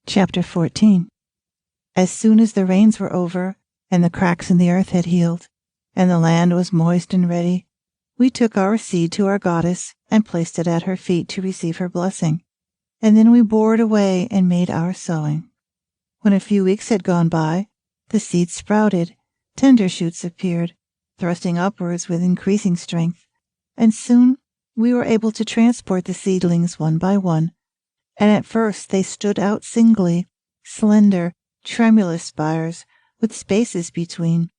Chapter 14. As soon as the rains were over, and the cracks in the earth had healed, and the land was moist and ready, we took our seed to our goddess and placed it at her feet to receive her blessing, and then we bore it away and made our sowing. When a few weeks had gone by, the seed sprouted, tender shoots appeared, thrusting upwards with increasing strength, and soon we were able to transport the seedlings one by one, and at first they stood out singly, slender, tremulous spires with spaces between,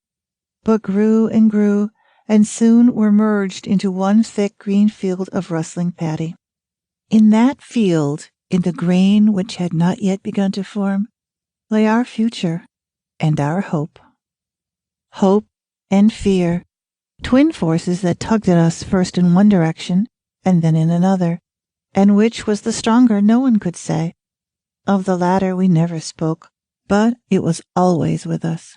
but grew and grew, and soon were merged into one thick green field of rustling paddy. In that field, in the grain which had not yet begun to form, lay our future and our hope. Hope and fear, twin forces that tugged at us first in one direction and then in another, and which was the stronger no one could say. Of the latter we never spoke, but it was always with us.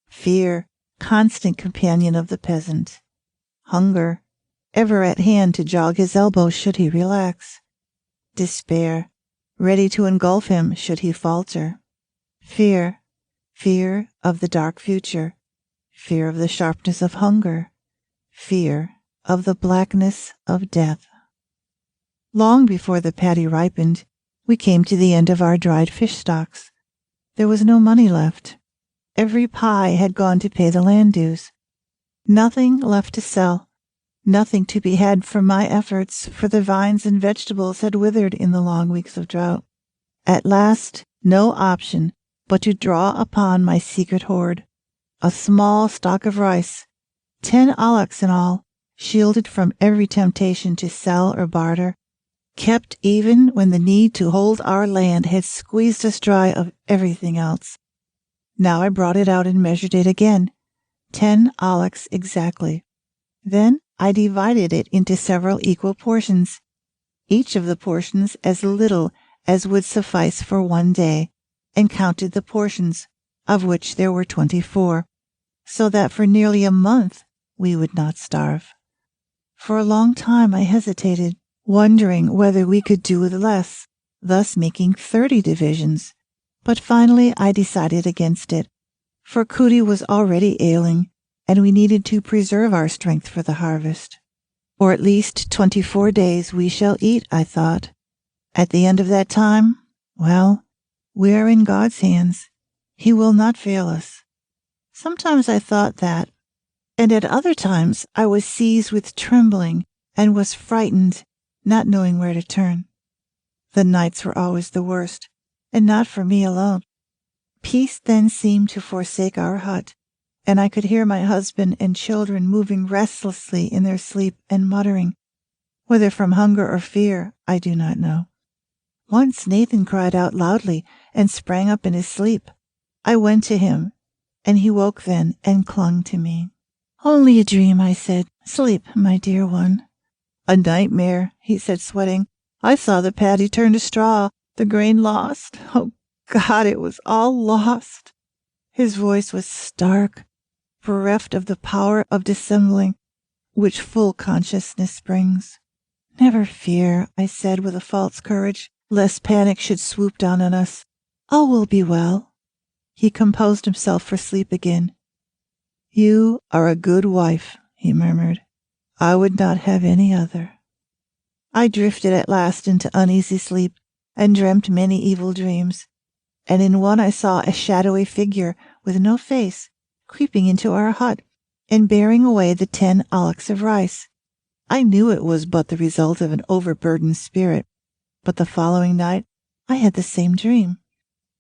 Fear, constant companion of the peasant. Hunger, ever at hand to jog his elbow should he relax. Despair, ready to engulf him should he falter. Fear, fear of the dark future, fear of the sharpness of hunger, fear of the blackness of death. Long before the paddy ripened, we came to the end of our dried fish stocks. There was no money left. Every pie had gone to pay the land dues. Nothing left to sell, nothing to be had from my efforts, for the vines and vegetables had withered in the long weeks of drought. At last, no option but to draw upon my secret hoard, a small stock of rice, 10 auloks in all, shielded from every temptation to sell or barter, kept even when the need to hold our land had squeezed us dry of everything else. Now I brought it out and measured it again, 10 auloks exactly. Then I divided it into several equal portions, each of the portions as little as would suffice for one day, and counted the portions, of which there were 24, so that for nearly a month we would not starve. For a long time I hesitated, wondering whether we could do with less, thus making 30 divisions, but finally I decided against it, for Cootie was already ailing, and we needed to preserve our strength for the harvest. For at least 24 days we shall eat, I thought. At the end of that time, well, we are in God's hands. He will not fail us. Sometimes I thought that, and at other times I was seized with trembling and was frightened, not knowing where to turn. The nights were always the worst, and not for me alone. Peace then seemed to forsake our hut, and I could hear my husband and children moving restlessly in their sleep and muttering, whether from hunger or fear, I do not know. Once Nathan cried out loudly and sprang up in his sleep. I went to him, and he woke then and clung to me. "Only a dream," I said. "Sleep, my dear one." "A nightmare," he said, sweating. "I saw the paddy turn to straw, the grain lost. Oh, God, it was all lost." His voice was stark, bereft of the power of dissembling, which full consciousness brings. "Never fear," I said with a false courage, lest panic should swoop down on us. "All will be well." He composed himself for sleep again. "You are a good wife," he murmured. "I would not have any other." I drifted at last into uneasy sleep, and dreamt many evil dreams, and in one I saw a shadowy figure with no face creeping into our hut and bearing away the 10 auloks of rice. I knew it was but the result of an overburdened spirit, but the following night I had the same dream.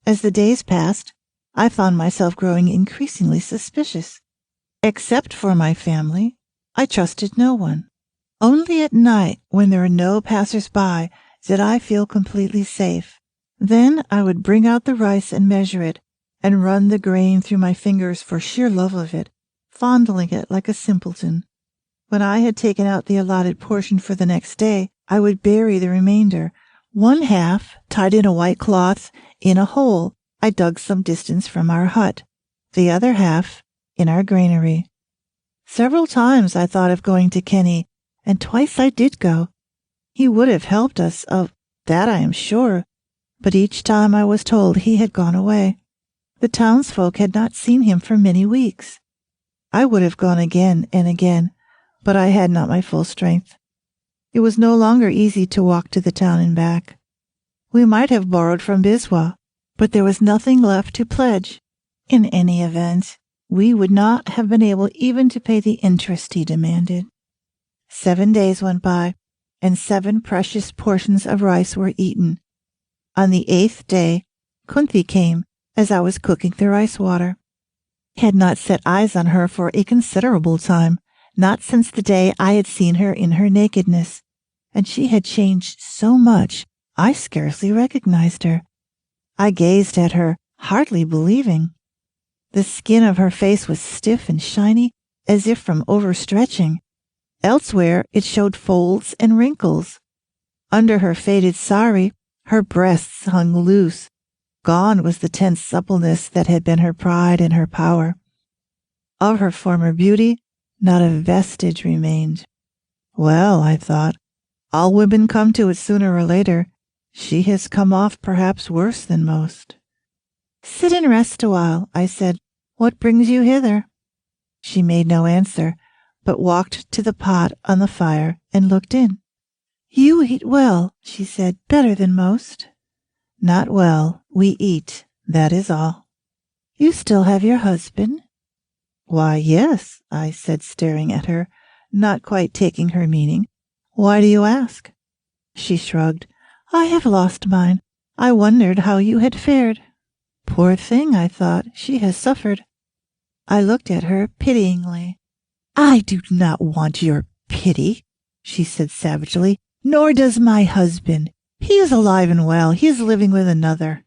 As the days passed, I found myself growing increasingly suspicious. Except for my family, I trusted no one. Only at night, when there were no passers-by, did I feel completely safe. Then I would bring out the rice and measure it, and run the grain through my fingers for sheer love of it, fondling it like a simpleton. When I had taken out the allotted portion for the next day, I would bury the remainder, one half tied in a white cloth in a hole I dug some distance from our hut, the other half in our granary. Several times I thought of going to Kenny, and twice I did go. He would have helped us, of that I am sure, but each time I was told he had gone away. The townsfolk had not seen him for many weeks. I would have gone again and again, but I had not my full strength. It was no longer easy to walk to the town and back. We might have borrowed from Biswa, but there was nothing left to pledge. In any event, we would not have been able even to pay the interest he demanded. 7 days went by, and 7 precious portions of rice were eaten. On the 8th day, Kunti came as I was cooking the rice water. I had not set eyes on her for a considerable time, not since the day I had seen her in her nakedness, and she had changed so much I scarcely recognized her. I gazed at her, hardly believing. The skin of her face was stiff and shiny, as if from overstretching. Elsewhere it showed folds and wrinkles. Under her faded sari, her breasts hung loose. Gone was the tense suppleness that had been her pride and her power. Of her former beauty, not a vestige remained. Well, I thought, all women come to it sooner or later. She has come off perhaps worse than most. Sit and rest a while, I said. What brings you hither? She made no answer, but walked to the pot on the fire and looked in. You eat well, she said, better than most. Not well, we eat, that is all. You still have your husband? Why, yes, I said, staring at her, not quite taking her meaning. Why do you ask? She shrugged. I have lost mine. I wondered how you had fared. Poor thing, I thought, she has suffered. I looked at her pityingly. I do not want your pity, she said savagely, nor does my husband. He is alive and well. He is living with another.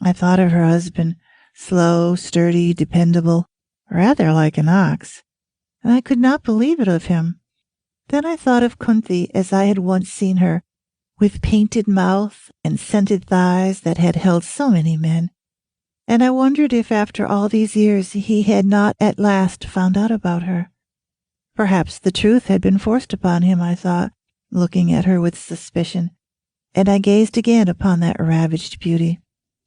I thought of her husband, slow, sturdy, dependable, rather like an ox, and I could not believe it of him. Then I thought of Kunti as I had once seen her, with painted mouth and scented thighs that had held so many men, and I wondered if after all these years he had not at last found out about her. Perhaps the truth had been forced upon him, I thought, looking at her with suspicion, and I gazed again upon that ravaged beauty.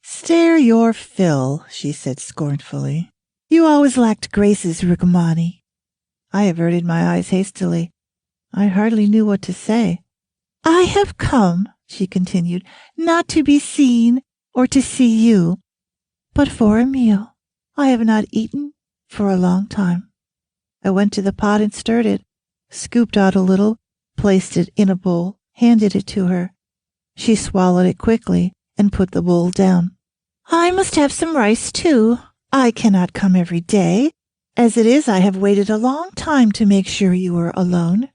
Stare your fill, she said scornfully. You always lacked graces, Rukmani. I averted my eyes hastily. I hardly knew what to say. I have come, she continued, not to be seen or to see you, but for a meal. I have not eaten for a long time. I went to the pot and stirred it, scooped out a little, placed it in a bowl, handed it to her. She swallowed it quickly and put the bowl down. I must have some rice, too. I cannot come every day. As it is, I have waited a long time to make sure you were alone.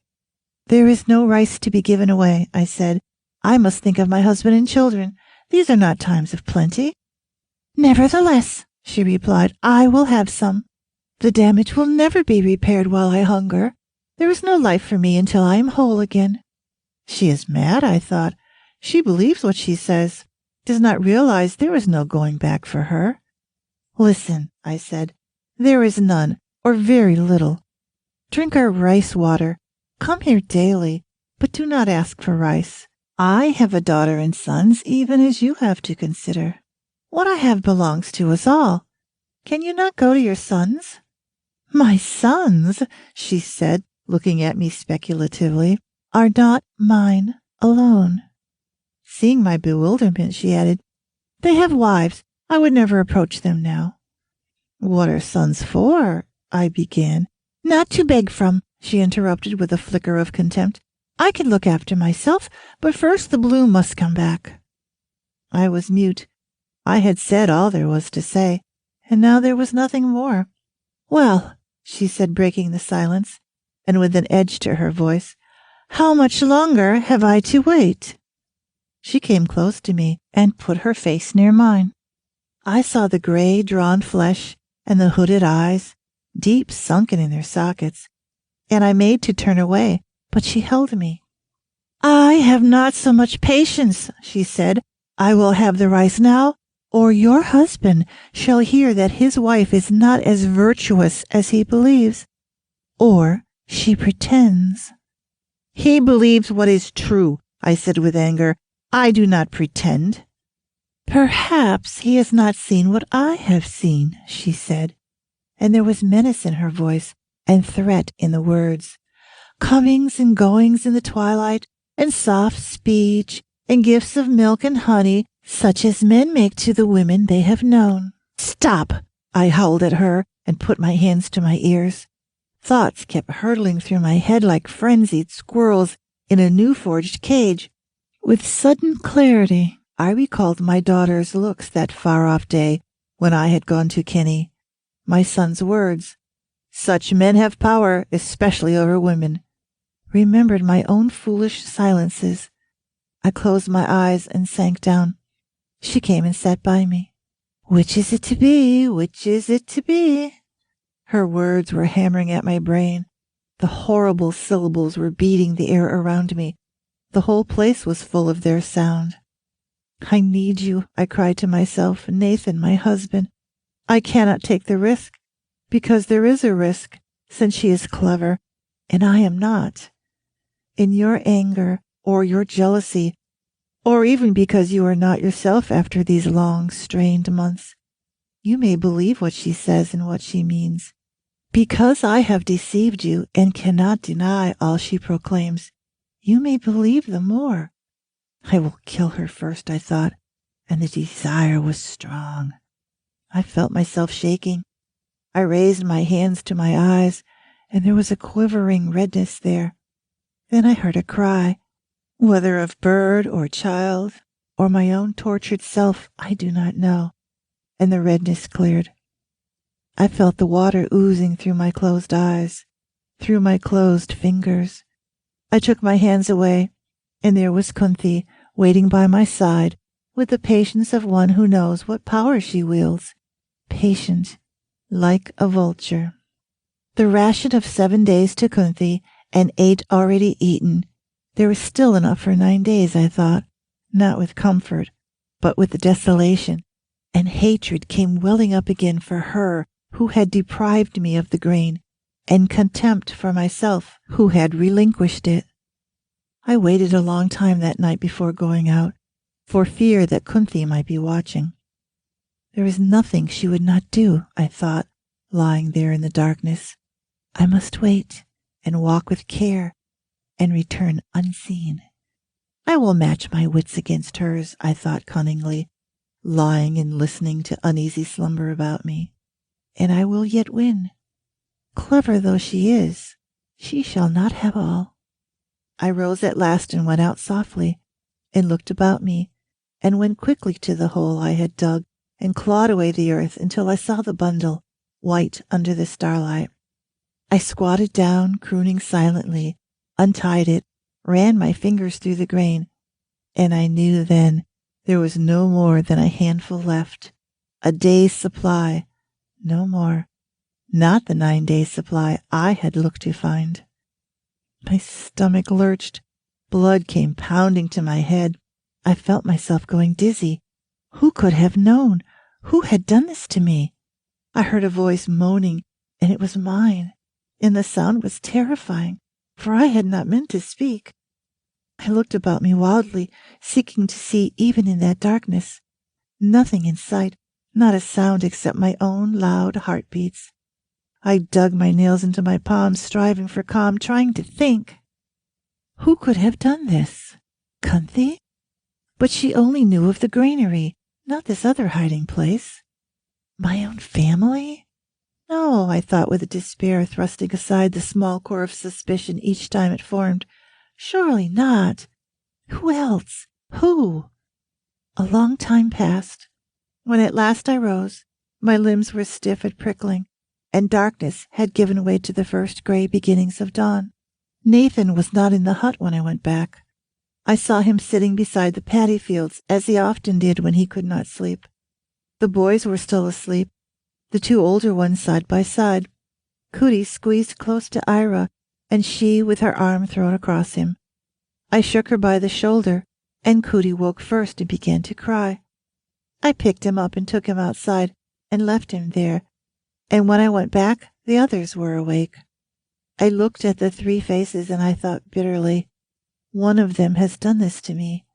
There is no rice to be given away, I said. I must think of my husband and children. These are not times of plenty. Nevertheless, she replied, I will have some. The damage will never be repaired while I hunger. There is no life for me until I am whole again. She is mad, I thought. She believes what she says, does not realize there is no going back for her. Listen, I said, there is none, or very little. Drink our rice water. Come here daily, but do not ask for rice. I have a daughter and sons, even as you have to consider. What I have belongs to us all. Can you not go to your sons? My sons, she said, looking at me speculatively, are not mine alone. Seeing my bewilderment, she added, They have wives. I would never approach them now. What are sons for? I began. Not to beg from, she interrupted with a flicker of contempt. I can look after myself, but first the bloom must come back. I was mute. I had said all there was to say, and now there was nothing more. Well, she said, breaking the silence, and with an edge to her voice, how much longer have I to wait? She came close to me and put her face near mine. I saw the gray, drawn flesh and the hooded eyes, deep sunken in their sockets, and I made to turn away, but she held me. I have not so much patience, she said. I will have the rice now, or your husband shall hear that his wife is not as virtuous as he believes, or she pretends. He believes what is true, I said with anger. I do not pretend. Perhaps he has not seen what I have seen, she said, and there was menace in her voice and threat in the words. Comings and goings in the twilight, and soft speech, and gifts of milk and honey, such as men make to the women they have known. Stop! I howled at her and put my hands to my ears. Thoughts kept hurtling through my head like frenzied squirrels in a new-forged cage. With sudden clarity, I recalled my daughter's looks that far-off day when I had gone to Kenny. My son's words, "Such men have power, especially over women." Remembered my own foolish silences. I closed my eyes and sank down. She came and sat by me. Which is it to be? Which is it to be? Her words were hammering at my brain. The horrible syllables were beating the air around me. The whole place was full of their sound. I need you, I cried to myself, Nathan, my husband. I cannot take the risk, because there is a risk, since she is clever, and I am not. In your anger, or your jealousy, or even because you are not yourself after these long, strained months, you may believe what she says and what she means. Because I have deceived you and cannot deny all she proclaims, you may believe the more. I will kill her first, I thought, and the desire was strong. I felt myself shaking. I raised my hands to my eyes, and there was a quivering redness there. Then I heard a cry, whether of bird or child, or my own tortured self, I do not know, and the redness cleared. I felt the water oozing through my closed eyes, through my closed fingers. I took my hands away, and there was Kunthi waiting by my side with the patience of one who knows what power she wields, patient, like a vulture. The ration of 7 days to Kunthi, and 8 already eaten. There was still enough for 9 days, I thought, not with comfort, but with desolation, and hatred came welling up again for her who had deprived me of the grain, and contempt for myself who had relinquished it. I waited a long time that night before going out, for fear that Kunthi might be watching. There is nothing she would not do, I thought, lying there in the darkness. I must wait and walk with care and return unseen. I will match my wits against hers, I thought cunningly, lying and listening to uneasy slumber about me, and I will yet win. Clever though she is, she shall not have all. I rose at last and went out softly, and looked about me, and went quickly to the hole I had dug, and clawed away the earth until I saw the bundle, white under the starlight. I squatted down, crooning silently, untied it, ran my fingers through the grain, and I knew then there was no more than a handful left, a day's supply, no more, not the 9 days' supply I had looked to find. My stomach lurched, blood came pounding to my head. I felt myself going dizzy. Who could have known? Who had done this to me? I heard a voice moaning, and it was mine, and the sound was terrifying, for I had not meant to speak. I looked about me wildly, seeking to see even in that darkness. Nothing in sight, not a sound except my own loud heartbeats. I dug my nails into my palms, striving for calm, trying to think. Who could have done this? Kunthi? But she only knew of the granary, not this other hiding place. My own family? No, I thought with despair, thrusting aside the small core of suspicion each time it formed. Surely not. Who else? Who? A long time passed. When at last I rose, my limbs were stiff and prickling, and darkness had given way to the first gray beginnings of dawn. Nathan was not in the hut when I went back. I saw him sitting beside the paddy fields, as he often did when he could not sleep. The boys were still asleep, the 2 older ones side by side. Cootie squeezed close to Ira, and she with her arm thrown across him. I shook her by the shoulder, and Cootie woke first and began to cry. I picked him up and took him outside and left him there, and when I went back, the others were awake. I looked at the 3 faces, and I thought bitterly, one of them has done this to me.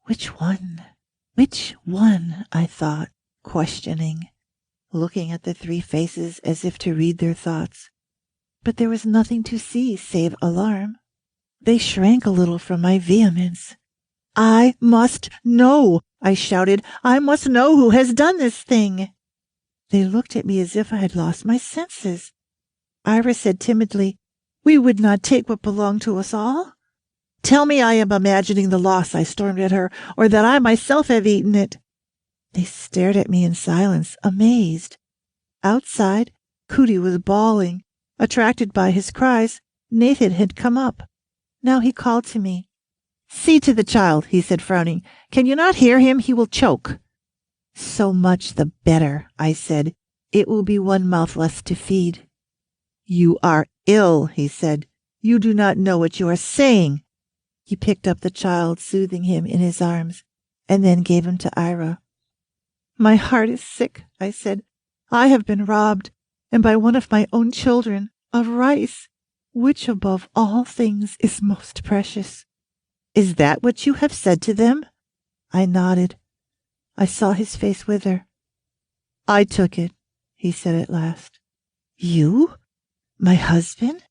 Which one? Which one? I thought, questioning, looking at the three faces as if to read their thoughts. But there was nothing to see save alarm. They shrank a little from my vehemence. I must know, I shouted. I must know who has done this thing. They looked at me as if I had lost my senses. Ira said timidly, "We would not take what belonged to us all." "Tell me I am imagining the loss," I stormed at her, "or that I myself have eaten it." They stared at me in silence, amazed. Outside, Cootie was bawling. Attracted by his cries, Nathan had come up. Now he called to me. "See to the child," he said, frowning. "Can you not hear him? He will choke." "So much the better," I said. "It will be one mouth less to feed." "You are ill," he said. "You do not know what you are saying." He picked up the child, soothing him in his arms, and then gave him to Ira. "My heart is sick," I said. "I have been robbed, and by one of my own children, of rice, which above all things is most precious." "Is that what you have said to them?" I nodded. I saw his face wither. "I took it," he said at last. "You? My husband?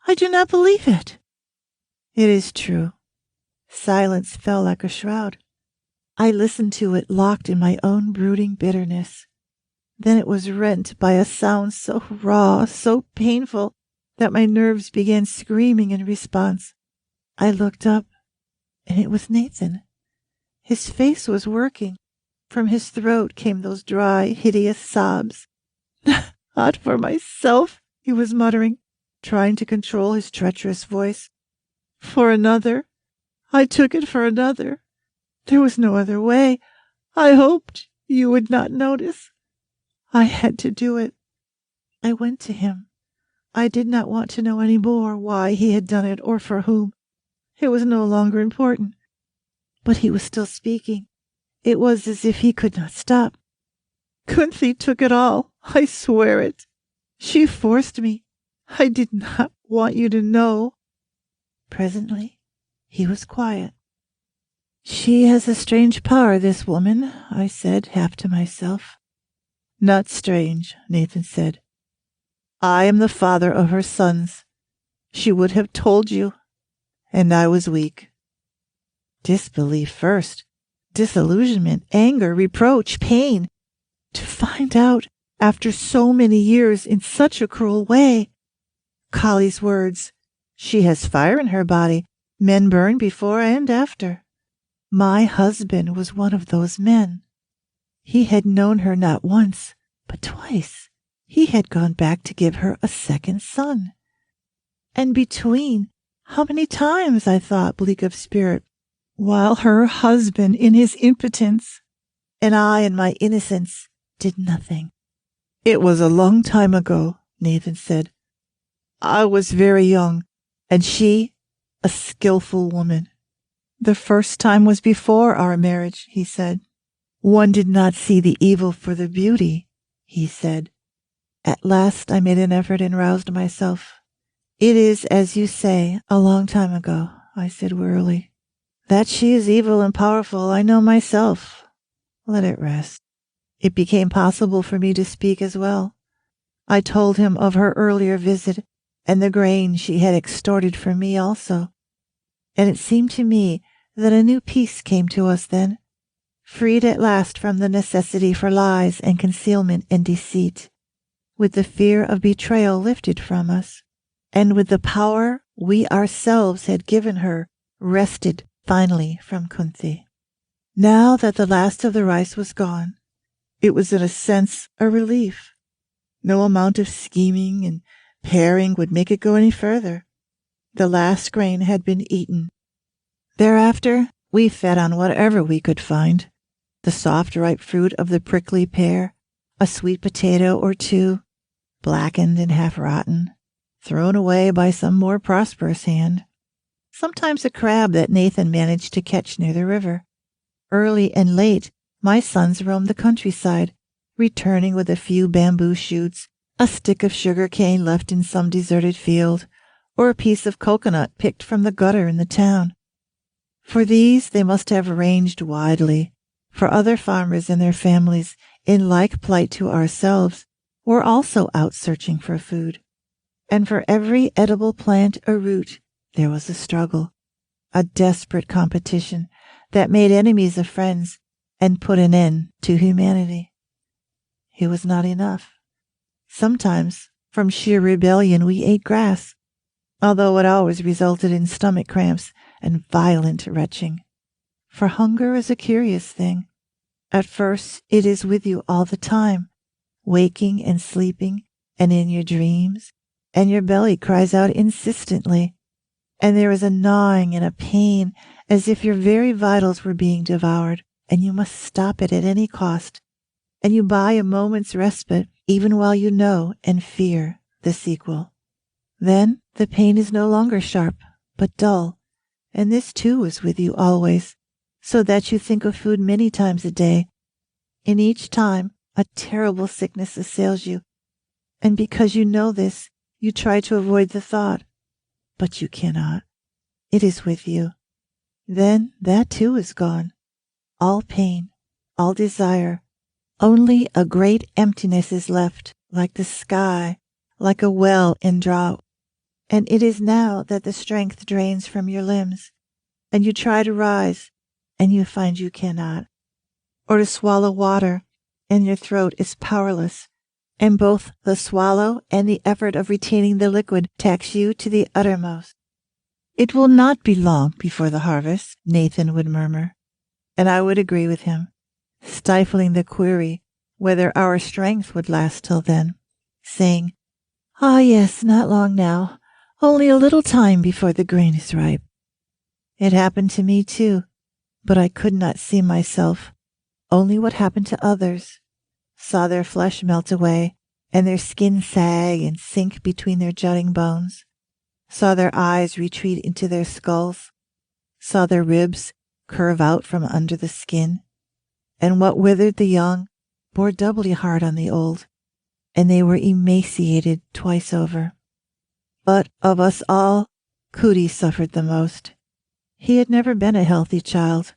I do not believe it." "It is true." Silence fell like a shroud. I listened to it, locked in my own brooding bitterness. Then it was rent by a sound so raw, so painful, that my nerves began screaming in response. I looked up, and it was Nathan. His face was working. From his throat came those dry, hideous sobs. "Not for myself," he was muttering, trying to control his treacherous voice. "For another. I took it for another. There was no other way. I hoped you would not notice. I had to do it." I went to him. I did not want to know any more why he had done it or for whom. It was no longer important. But he was still speaking. It was as if he could not stop. "Kunthi took it all. I swear it. She forced me. I did not want you to know." Presently he was quiet. "She has a strange power, this woman," I said, half to myself. "Not strange," Nathan said. "I am the father of her sons. She would have told you, and I was weak." Disbelief first, disillusionment, anger, reproach, pain. To find out, after so many years, in such a cruel way. Kali's words. She has fire in her body. Men burn before and after. My husband was one of those men. He had known her not once, but twice. He had gone back to give her a second son. And between, how many times, I thought, bleak of spirit, while her husband in his impotence, and I in my innocence, did nothing. "It was a long time ago," Nathan said. "I was very young, and she a skillful woman. The first time was before our marriage," he said. "One did not see the evil for the beauty," he said. At last I made an effort and roused myself. "It is, as you say, a long time ago," I said wearily. "That she is evil and powerful, I know myself. Let it rest." It became possible for me to speak as well. I told him of her earlier visit and the grain she had extorted from me also. And it seemed to me that a new peace came to us then, freed at last from the necessity for lies and concealment and deceit, with the fear of betrayal lifted from us, and with the power we ourselves had given her wrested finally from Kunthi. Now that the last of the rice was gone, it was in a sense a relief. No amount of scheming and paring would make it go any further. The last grain had been eaten. Thereafter we fed on whatever we could find. The soft ripe fruit of the prickly pear, a sweet potato or two, blackened and half rotten, thrown away by some more prosperous hand. Sometimes a crab that Nathan managed to catch near the river. Early and late my sons roamed the countryside, returning with a few bamboo shoots, a stick of sugar cane left in some deserted field, or a piece of coconut picked from the gutter in the town. For these they must have ranged widely, For other farmers and their families, in like plight to ourselves, were also out searching for food. And for every edible plant or root, there was a struggle, a desperate competition that made enemies of friends and put an end to humanity. It was not enough. Sometimes, from sheer rebellion, we ate grass, although it always resulted in stomach cramps and violent retching. For hunger is a curious thing. At first, it is with you all the time, waking and sleeping and in your dreams, and your belly cries out insistently, and there is a gnawing and a pain as if your very vitals were being devoured, and you must stop it at any cost, and you buy a moment's respite even while you know and fear the sequel. Then the pain is no longer sharp, but dull, and this too is with you always, so that you think of food many times a day. In each time, a terrible sickness assails you, and because you know this, you try to avoid the thought, but you cannot. It is with you. Then that too is gone. All pain, all desire. Only a great emptiness is left, like the sky, like a well in drought. And it is now that the strength drains from your limbs, and you try to rise, and you find you cannot, or to swallow water, and your throat is powerless, and both the swallow and the effort of retaining the liquid tax you to the uttermost. It will not be long before the harvest, Nathan would murmur, and I would agree with him, stifling the query whether our strength would last till then, saying, "Ah, yes, not long now, only a little time before the grain is ripe." It happened to me too, but I could not see myself, only what happened to others, saw their flesh melt away, and their skin sag and sink between their jutting bones, saw their eyes retreat into their skulls, saw their ribs curve out from under the skin, and what withered the young bore doubly hard on the old, and they were emaciated twice over. But of us all, Cootie suffered the most. He had never been a healthy child.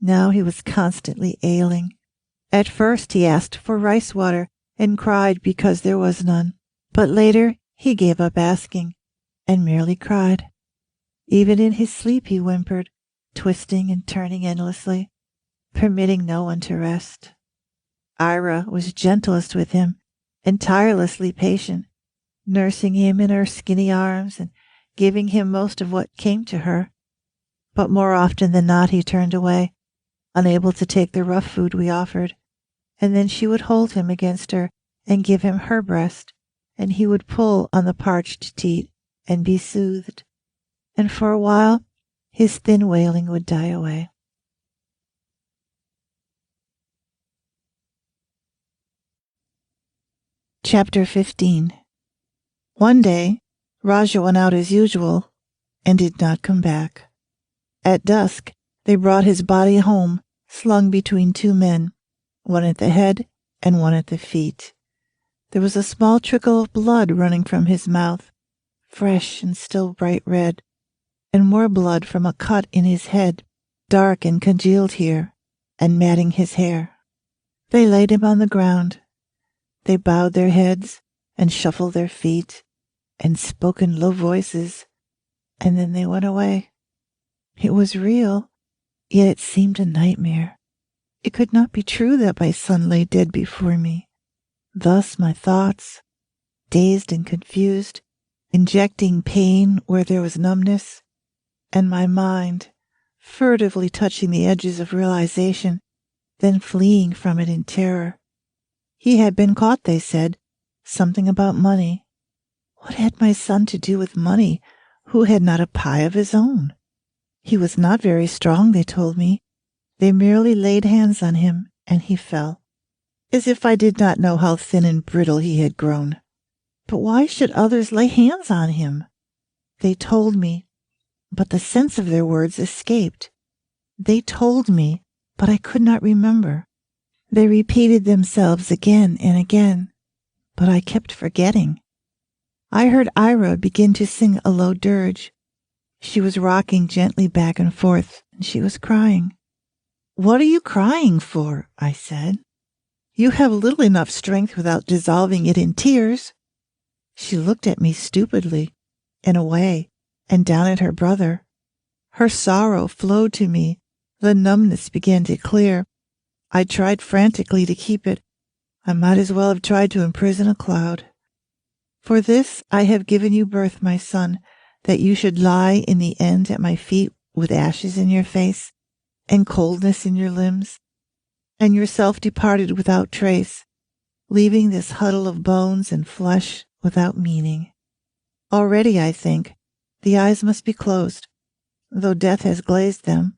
Now he was constantly ailing. At first he asked for rice water and cried because there was none, but later he gave up asking and merely cried. Even in his sleep he whimpered, twisting and turning endlessly, permitting no one to rest. Ira was gentlest with him and tirelessly patient, nursing him in her skinny arms and giving him most of what came to her. But more often than not he turned away, unable to take the rough food we offered, and then she would hold him against her and give him her breast, and he would pull on the parched teat and be soothed, and for a while his thin wailing would die away. Chapter 15. One day, Raja went out as usual and did not come back. At dusk, they brought his body home, slung between two men, one at the head and one at the feet. There was a small trickle of blood running from his mouth, fresh and still bright red, and more blood from a cut in his head, dark and congealed here, and matting his hair. They laid him on the ground. They bowed their heads and shuffled their feet and spoke in low voices, and then they went away. It was real, yet it seemed a nightmare. It could not be true that my son lay dead before me. Thus my thoughts, dazed and confused, injecting pain where there was numbness, and my mind, furtively touching the edges of realization, then fleeing from it in terror. He had been caught, they said, something about money. What had my son to do with money, who had not a pie of his own? He was not very strong, they told me. They merely laid hands on him, and he fell. As if I did not know how thin and brittle he had grown. But why should others lay hands on him? They told me, but the sense of their words escaped. They told me, but I could not remember. They repeated themselves again and again, but I kept forgetting. I heard Ira begin to sing a low dirge. She was rocking gently back and forth, and she was crying. What are you crying for? I said. You have little enough strength without dissolving it in tears. She looked at me stupidly, and away, and down at her brother. Her sorrow flowed to me. The numbness began to clear. I tried frantically to keep it. I might as well have tried to imprison a cloud. For this I have given you birth, my son, that you should lie in the end at my feet with ashes in your face and coldness in your limbs, and yourself departed without trace, leaving this huddle of bones and flesh without meaning. Already, I think, the eyes must be closed, though death has glazed them,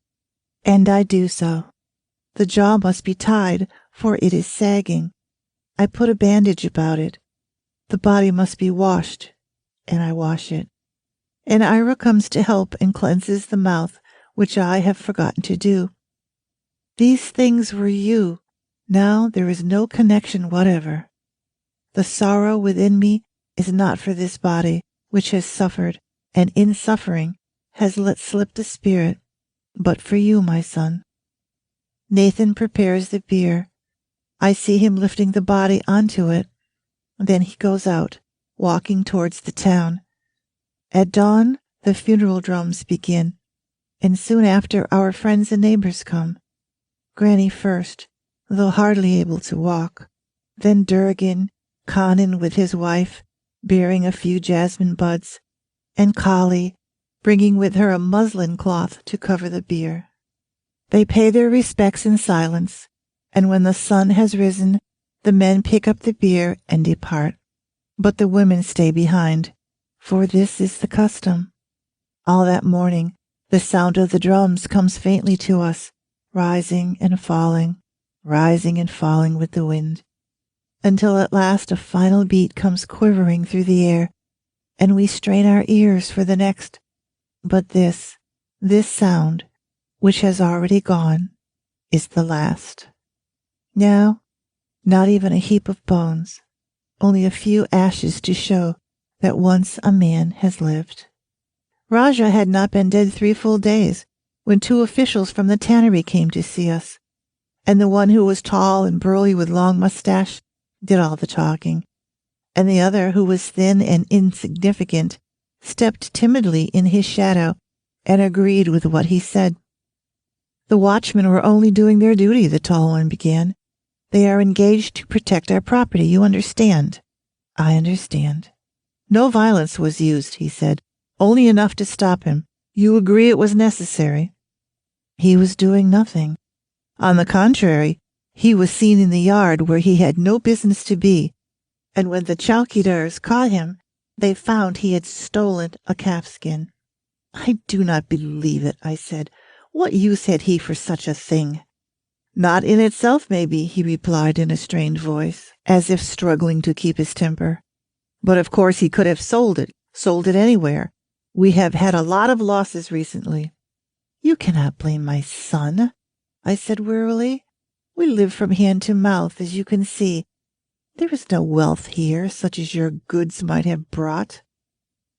and I do so. The jaw must be tied, for it is sagging. I put a bandage about it. The body must be washed, and I wash it. And Ira comes to help and cleanses the mouth, which I have forgotten to do. These things were you. Now there is no connection whatever. The sorrow within me is not for this body, which has suffered, and in suffering has let slip the spirit, but for you, my son. Nathan prepares the bier. I see him lifting the body onto it. Then he goes out, walking towards the town. At dawn, the funeral drums begin, and soon after our friends and neighbors come. Granny first, though hardly able to walk. Then Durgan, Conan with his wife, bearing a few jasmine buds, and Collie, bringing with her a muslin cloth to cover the bier. They pay their respects in silence, and when the sun has risen, the men pick up the bier and depart. But the women stay behind, for this is the custom. All that morning, the sound of the drums comes faintly to us, rising and falling with the wind, until at last a final beat comes quivering through the air, and we strain our ears for the next. But this sound, which has already gone, is the last. Now, not even a heap of bones, only a few ashes to show that once a man has lived. Raja had not been dead 3 full days when 2 officials from the tannery came to see us, and the one who was tall and burly with long mustache did all the talking, and the other, who was thin and insignificant, stepped timidly in his shadow and agreed with what he said. The watchmen were only doing their duty, the tall one began. They are engaged to protect our property, you understand. I understand. No violence was used, he said, only enough to stop him. You agree it was necessary? He was doing nothing. On the contrary, he was seen in the yard where he had no business to be, and when the chowkidars caught him, they found he had stolen a calfskin. I do not believe it, I said. What use had he for such a thing? Not in itself, maybe, he replied in a strained voice, as if struggling to keep his temper. But of course he could have sold it anywhere. We have had a lot of losses recently. You cannot blame my son, I said wearily. We live from hand to mouth, as you can see. There is no wealth here, such as your goods might have brought.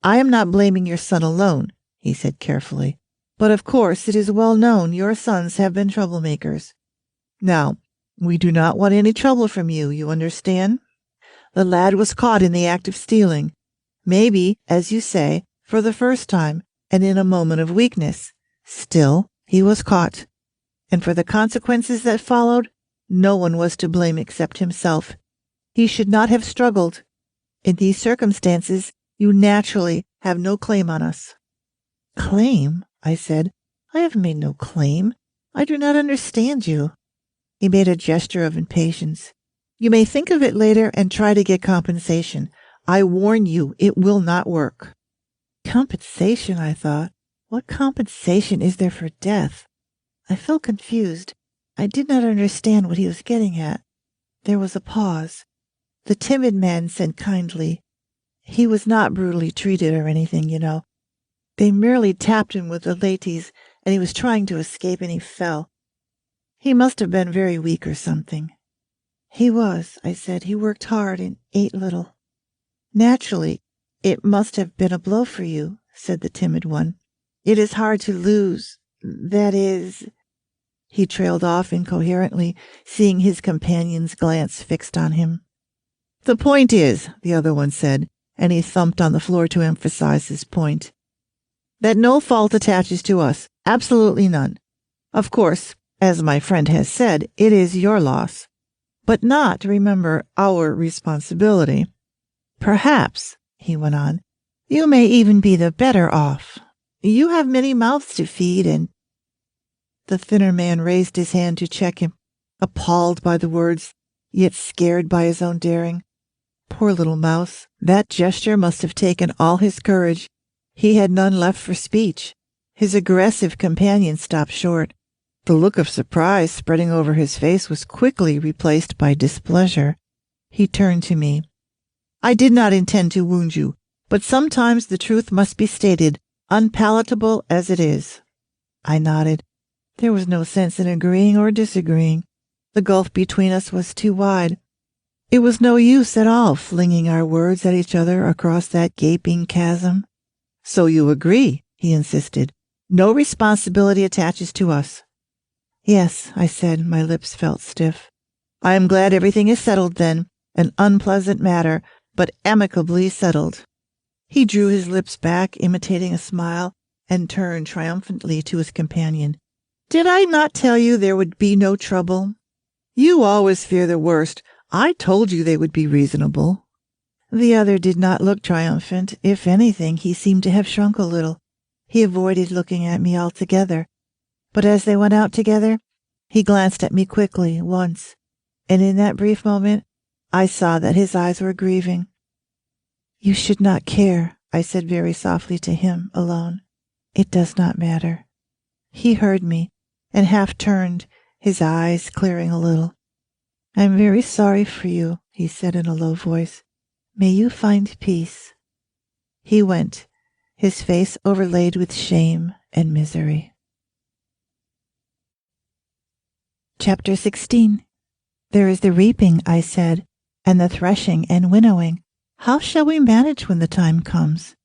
I am not blaming your son alone, he said carefully. But of course it is well known your sons have been troublemakers. Now, we do not want any trouble from you, you understand? The lad was caught in the act of stealing. Maybe, as you say, for the first time, and in a moment of weakness. Still, he was caught. And for the consequences that followed, no one was to blame except himself. He should not have struggled. In these circumstances, you naturally have no claim on us. Claim? I said. I have made no claim. I do not understand you. He made a gesture of impatience. You may think of it later and try to get compensation. I warn you, it will not work. Compensation, I thought. What compensation is there for death? I felt confused. I did not understand what he was getting at. There was a pause. The timid man said kindly, he was not brutally treated or anything, you know. They merely tapped him with the laties, and he was trying to escape, and he fell. He must have been very weak or something. He was, I said. He worked hard and ate little. Naturally, it must have been a blow for you, said the timid one. It is hard to lose. That is... He trailed off incoherently, seeing his companion's glance fixed on him. The point is, the other one said, and he thumped on the floor to emphasize his point, that no fault attaches to us, absolutely none. Of course, as my friend has said, it is your loss, but not, remember, our responsibility. Perhaps, he went on, you may even be the better off. You have many mouths to feed, and the thinner man raised his hand to check him, appalled by the words, yet scared by his own daring. Poor little mouse, that gesture must have taken all his courage. He had none left for speech. His aggressive companion stopped short. The look of surprise spreading over his face was quickly replaced by displeasure. He turned to me. I did not intend to wound you, but sometimes the truth must be stated, unpalatable as it is. I nodded. There was no sense in agreeing or disagreeing. The gulf between us was too wide. It was no use at all flinging our words at each other across that gaping chasm. So you agree, he insisted. No responsibility attaches to us. Yes, I said, my lips felt stiff. I am glad everything is settled then, an unpleasant matter, but amicably settled. He drew his lips back, imitating a smile, and turned triumphantly to his companion. Did I not tell you there would be no trouble? You always fear the worst. I told you they would be reasonable. The other did not look triumphant. If anything, he seemed to have shrunk a little. He avoided looking at me altogether. But as they went out together, he glanced at me quickly once, and in that brief moment, I saw that his eyes were grieving. You should not care, I said very softly to him, alone. It does not matter. He heard me, and half turned, his eyes clearing a little. I am very sorry for you, he said in a low voice. May you find peace. He went, his face overlaid with shame and misery. Chapter 16. There is the reaping, I said, and the threshing and winnowing. How shall we manage when the time comes?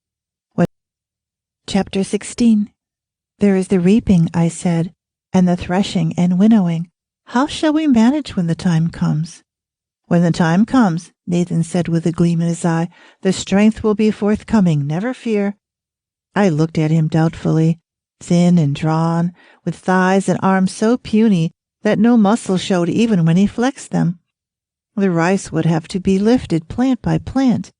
Chapter 16. There is the reaping, I said, and the threshing and winnowing. How shall we manage when the time comes? When the time comes, Nathan said with a gleam in his eye, the strength will be forthcoming, never fear. I looked at him doubtfully, thin and drawn, with thighs and arms so puny that no muscle showed even when he flexed them. The rice would have to be lifted plant by plant,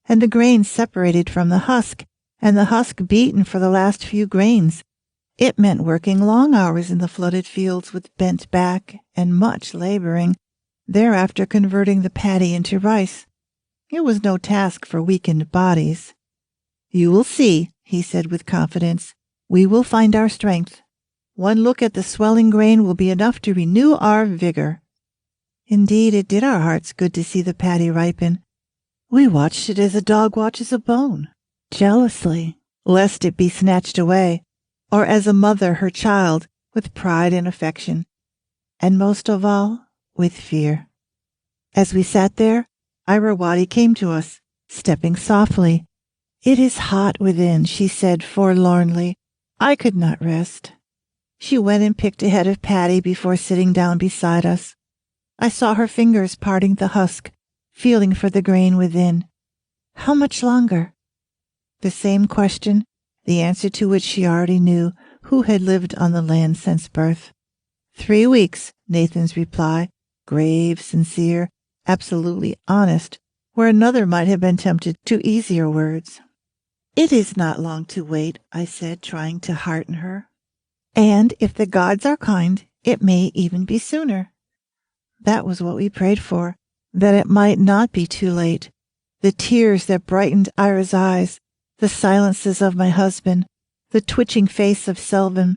and the grain separated from the husk, and the husk beaten for the last few grains. It meant working long hours in the flooded fields with bent back and much laboring, thereafter converting the paddy into rice. It was no task for weakened bodies. You will see, he said with confidence. We will find our strength. One look at the swelling grain will be enough to renew our vigor. Indeed, it did our hearts good to see the paddy ripen. We watched it as a dog watches a bone, jealously, lest it be snatched away, or as a mother her child, with pride and affection, and most of all, with fear. As we sat there, Irawadi came to us, stepping softly. It is hot within, she said forlornly. I could not rest. She went and picked a head of paddy before sitting down beside us. I saw her fingers parting the husk, feeling for the grain within. How much longer? The same question, the answer to which she already knew, who had lived on the land since birth. 3 weeks, Nathan's reply, grave, sincere, absolutely honest, where another might have been tempted to easier words. It is not long to wait, I said, trying to hearten her. And if the gods are kind, it may even be sooner. That was what we prayed for, that it might not be too late. The tears that brightened Ira's eyes, the silences of my husband, the twitching face of Selvin,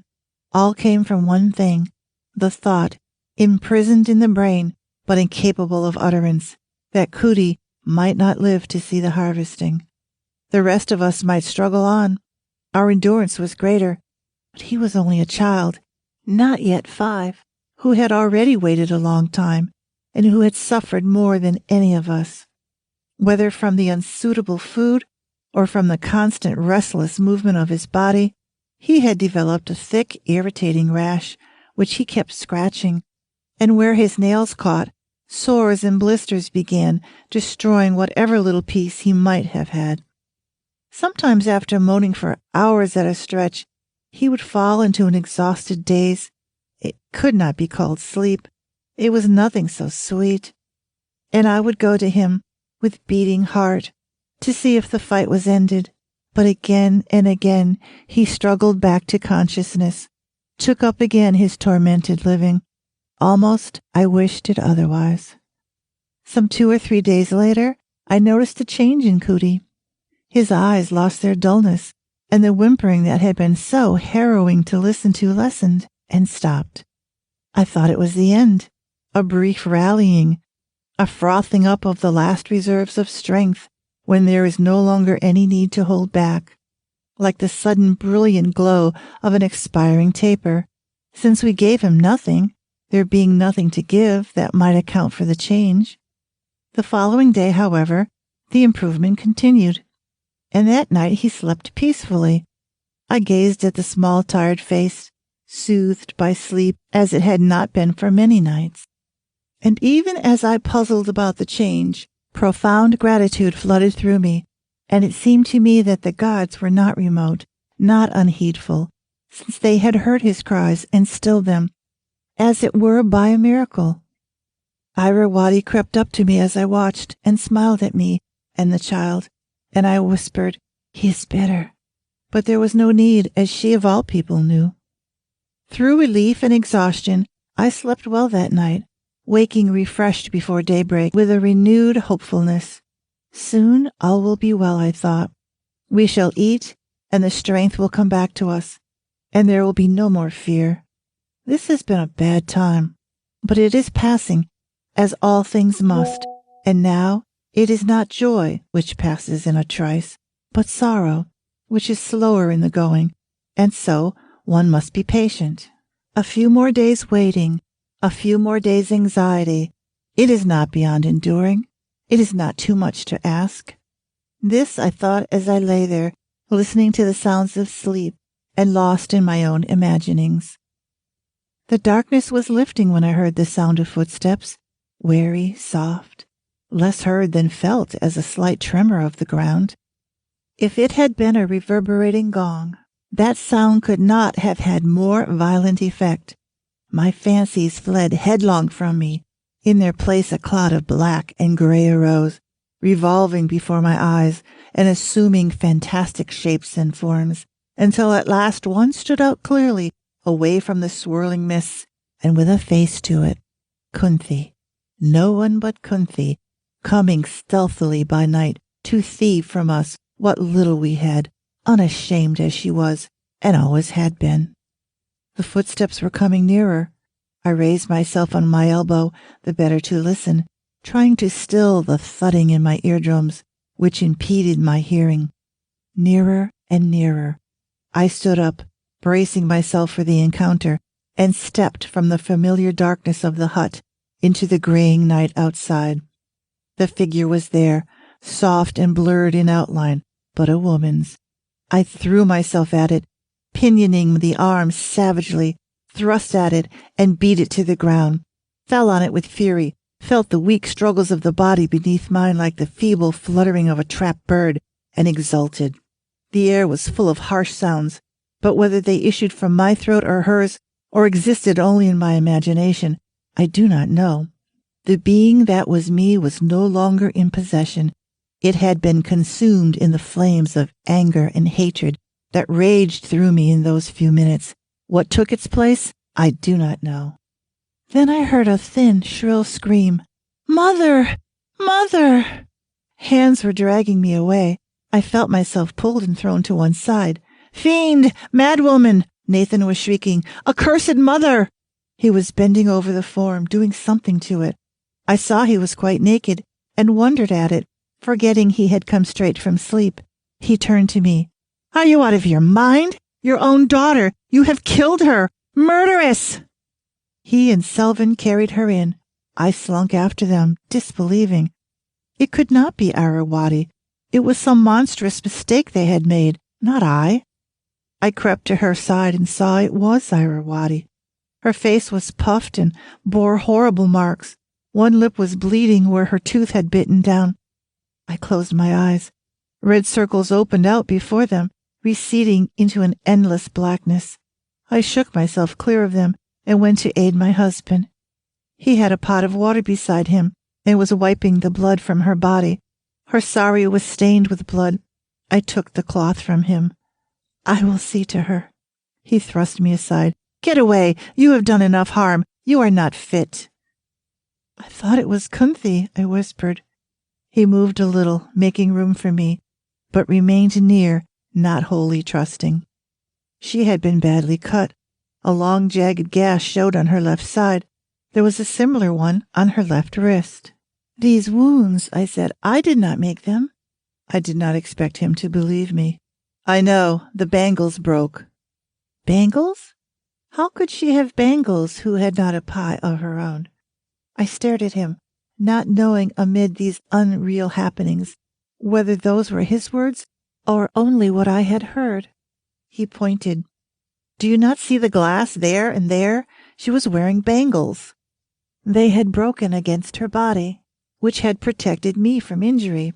all came from one thing, the thought, imprisoned in the brain, but incapable of utterance, that Cootie might not live to see the harvesting. The rest of us might struggle on. Our endurance was greater, but he was only a child, not yet 5, who had already waited a long time, and who had suffered more than any of us. Whether from the unsuitable food or from the constant restless movement of his body, he had developed a thick, irritating rash, which he kept scratching, and where his nails caught, sores and blisters began, destroying whatever little peace he might have had. Sometimes after moaning for hours at a stretch, he would fall into an exhausted daze. It could not be called sleep. It was nothing so sweet. And I would go to him with beating heart to see if the fight was ended. But again and again he struggled back to consciousness, took up again his tormented living. Almost I wished it otherwise. Some 2 or 3 days later, I noticed a change in Cootie. His eyes lost their dullness, and the whimpering that had been so harrowing to listen to lessened and stopped. I thought it was the end, a brief rallying, a frothing up of the last reserves of strength when there is no longer any need to hold back, like the sudden brilliant glow of an expiring taper. Since we gave him nothing, there being nothing to give that might account for the change. The following day, however, the improvement continued, and that night he slept peacefully. I gazed at the small, tired face, soothed by sleep as it had not been for many nights. And even as I puzzled about the change, profound gratitude flooded through me, and it seemed to me that the gods were not remote, not unheedful, since they had heard his cries and stilled them, as it were by a miracle. Irrawaddy crept up to me as I watched, and smiled at me and the child, and I whispered, "He is better." But there was no need, as she of all people knew. Through relief and exhaustion, I slept well that night, waking refreshed before daybreak with a renewed hopefulness. Soon all will be well, I thought. We shall eat, and the strength will come back to us, and there will be no more fear. This has been a bad time, but it is passing, as all things must, and now it is not joy which passes in a trice, but sorrow, which is slower in the going, and so one must be patient. A few more days waiting, a few more days' anxiety. It is not beyond enduring. It is not too much to ask. This I thought as I lay there, listening to the sounds of sleep and lost in my own imaginings. The darkness was lifting when I heard the sound of footsteps, wary, soft, less heard than felt as a slight tremor of the ground. If it had been a reverberating gong, that sound could not have had more violent effect. My fancies fled headlong from me. In their place a cloud of black and gray arose, revolving before my eyes and assuming fantastic shapes and forms, until at last one stood out clearly away from the swirling mists, and with a face to it. Kunthi, no one but Kunthi, coming stealthily by night to thieve from us what little we had, unashamed as she was, and always had been. The footsteps were coming nearer. I raised myself on my elbow, the better to listen, trying to still the thudding in my eardrums, which impeded my hearing. Nearer and nearer. I stood up, bracing myself for the encounter, and stepped from the familiar darkness of the hut into the graying night outside. The figure was there, soft and blurred in outline, but a woman's. I threw myself at it, pinioning the arm savagely, thrust at it, and beat it to the ground, fell on it with fury, felt the weak struggles of the body beneath mine like the feeble fluttering of a trapped bird, and exulted. The air was full of harsh sounds, but whether they issued from my throat or hers, or existed only in my imagination, I do not know. The being that was me was no longer in possession. It had been consumed in the flames of anger and hatred that raged through me in those few minutes. What took its place, I do not know. Then I heard a thin, shrill scream. "Mother! Mother!" Hands were dragging me away. I felt myself pulled and thrown to one side. "Fiend! Madwoman!" Nathan was shrieking. "Accursed mother!" He was bending over the form, doing something to it. I saw he was quite naked, and wondered at it, forgetting he had come straight from sleep. He turned to me. "Are you out of your mind? Your own daughter! You have killed her! Murderess!" He and Selvin carried her in. I slunk after them, disbelieving. It could not be Irrawaddy. It was some monstrous mistake they had made, not I. I crept to her side and saw it was Irrawaddy. Her face was puffed and bore horrible marks. One lip was bleeding where her tooth had bitten down. I closed my eyes. Red circles opened out before them, receding into an endless blackness. I shook myself clear of them and went to aid my husband. He had a pot of water beside him and was wiping the blood from her body. Her sari was stained with blood. I took the cloth from him. I will see to her. He thrust me aside. Get away! You have done enough harm. You are not fit. I thought it was Kunthi, I whispered. He moved a little, making room for me, but remained near, not wholly trusting. She had been badly cut. A long, jagged gash showed on her left side. There was a similar one on her left wrist. These wounds, I said, I did not make them. I did not expect him to believe me. I know, the bangles broke. Bangles? How could she have bangles who had not a pie of her own? I stared at him, not knowing amid these unreal happenings whether those were his words or only what I had heard. He pointed. Do you not see the glass there and there? She was wearing bangles. They had broken against her body, which had protected me from injury.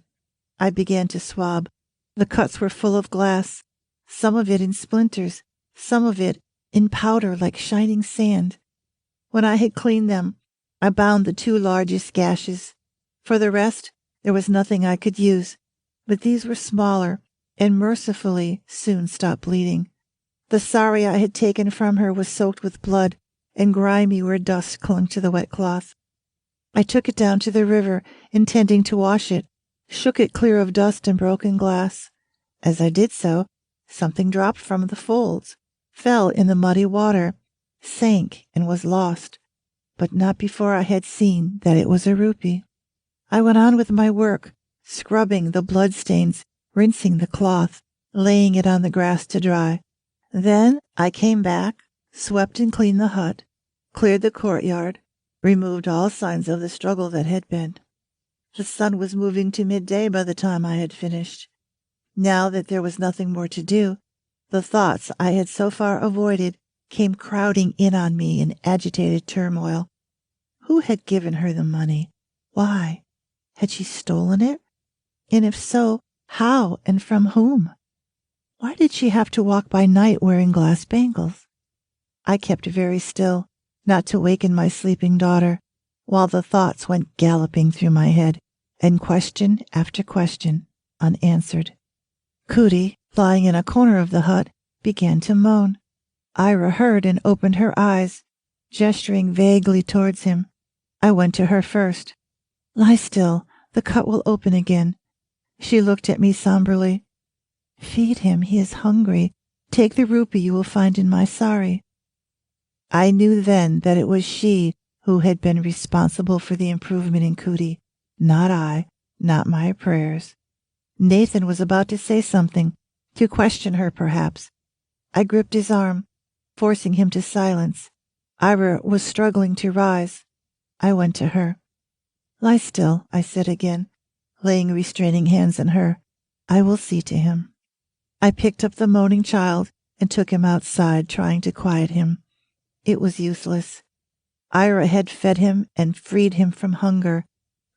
I began to swab. The cuts were full of glass, some of it in splinters, some of it in powder like shining sand. When I had cleaned them, I bound the 2 largest gashes. For the rest, there was nothing I could use, but these were smaller and mercifully soon stopped bleeding. The sari I had taken from her was soaked with blood and grimy where dust clung to the wet cloth. I took it down to the river, intending to wash it, shook it clear of dust and broken glass. As I did so, something dropped from the folds, fell in the muddy water, sank and was lost, but not before I had seen that it was a rupee. I went on with my work, scrubbing the bloodstains, rinsing the cloth, laying it on the grass to dry. Then I came back, swept and cleaned the hut, cleared the courtyard, removed all signs of the struggle that had been. The sun was moving to midday by the time I had finished. Now that there was nothing more to do, the thoughts I had so far avoided came crowding in on me in agitated turmoil. Who had given her the money? Why? Had she stolen it? And if so, how and from whom? Why did she have to walk by night wearing glass bangles? I kept very still, not to waken my sleeping daughter, while the thoughts went galloping through my head, and question after question unanswered. Cootie, lying in a corner of the hut, began to moan. Ira heard and opened her eyes, gesturing vaguely towards him. I went to her first. Lie still, the cut will open again. She looked at me somberly. Feed him, he is hungry. Take the rupee you will find in my sari. I knew then that it was she who had been responsible for the improvement in Cootie, not I, not my prayers. Nathan was about to say something, to question her perhaps. I gripped his arm, forcing him to silence. Ira was struggling to rise. I went to her. Lie still, I said again, laying restraining hands on her. I will see to him. I picked up the moaning child and took him outside, trying to quiet him. It was useless. Ira had fed him and freed him from hunger.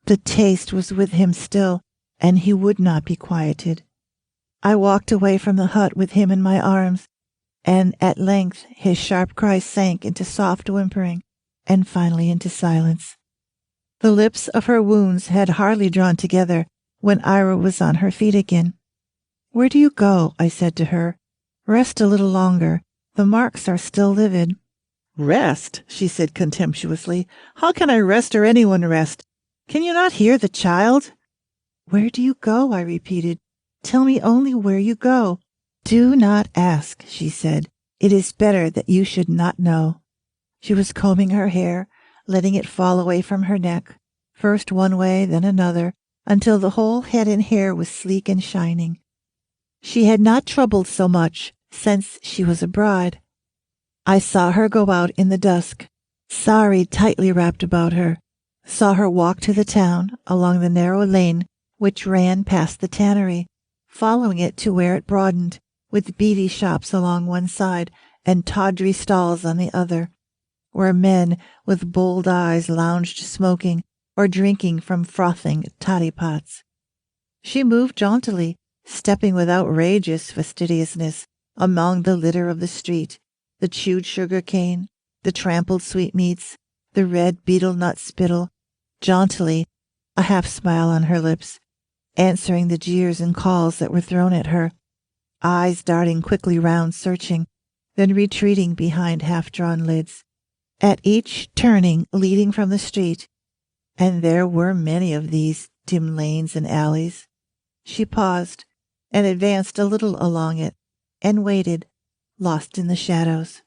The taste was with him still, and he would not be quieted. I walked away from the hut with him in my arms, and at length his sharp cry sank into soft whimpering, and finally into silence. The lips of her wounds had hardly drawn together when Ira was on her feet again. Where do you go? I said to her. Rest a little longer. The marks are still livid. Rest, she said contemptuously. How can I rest or anyone rest? Can you not hear the child? Where do you go? I repeated. Tell me only where you go. Do not ask, she said. It is better that you should not know. She was combing her hair, letting it fall away from her neck, first one way, then another, until the whole head and hair was sleek and shining. She had not troubled so much since she was a bride. I saw her go out in the dusk, sari tightly wrapped about her, saw her walk to the town along the narrow lane which ran past the tannery, following it to where it broadened, with beady shops along one side and tawdry stalls on the other. where men with bold eyes lounged smoking or drinking from frothing toddy pots. She moved jauntily, stepping with outrageous fastidiousness among the litter of the street, the chewed sugar cane, the trampled sweetmeats, the red betel nut spittle, jauntily, a half-smile on her lips, answering the jeers and calls that were thrown at her, eyes darting quickly round searching, then retreating behind half-drawn lids, at each turning leading from the street, and there were many of these dim lanes and alleys. She paused and advanced a little along it, and waited, lost in the shadows.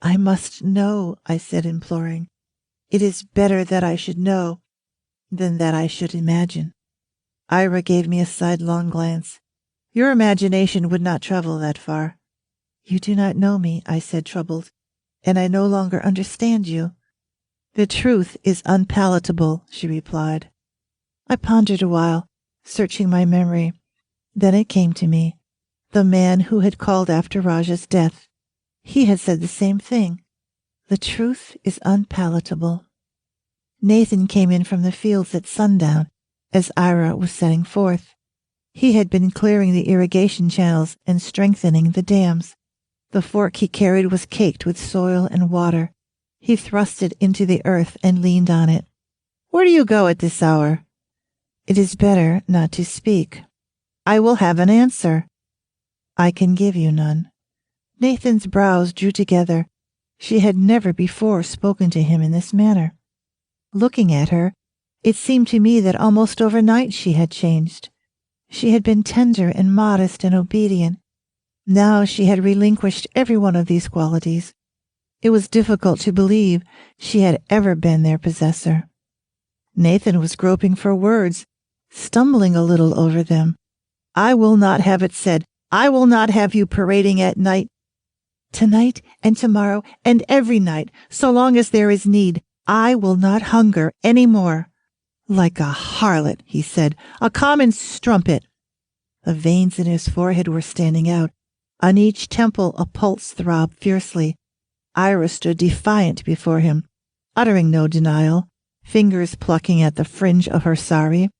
"I must know," I said, imploring. "It is better that I should know than that I should imagine." Ira gave me a sidelong glance. "Your imagination would not travel that far." "You do not know me," I said, troubled, "and I no longer understand you." "The truth is unpalatable," she replied. I pondered a while, searching my memory. Then it came to me. The man who had called after Raja's death. He had said the same thing. The truth is unpalatable. Nathan came in from the fields at sundown, as Ira was setting forth. He had been clearing the irrigation channels and strengthening the dams. The fork he carried was caked with soil and water. He thrust it into the earth and leaned on it. "Where do you go at this hour?" "It is better not to speak." "I will have an answer." "I can give you none." Nathan's brows drew together. She had never before spoken to him in this manner. Looking at her, it seemed to me that almost overnight she had changed. She had been tender and modest and obedient. Now she had relinquished every one of these qualities. It was difficult to believe she had ever been their possessor. Nathan was groping for words, stumbling a little over them. "I will not have it said. I will not have you parading at night." "Tonight and tomorrow and every night, so long as there is need. I will not hunger any more." "Like a harlot," he said, "a common strumpet." The veins in his forehead were standing out. On each temple a pulse throbbed fiercely. Ira stood defiant before him, uttering no denial, fingers plucking at the fringe of her sari.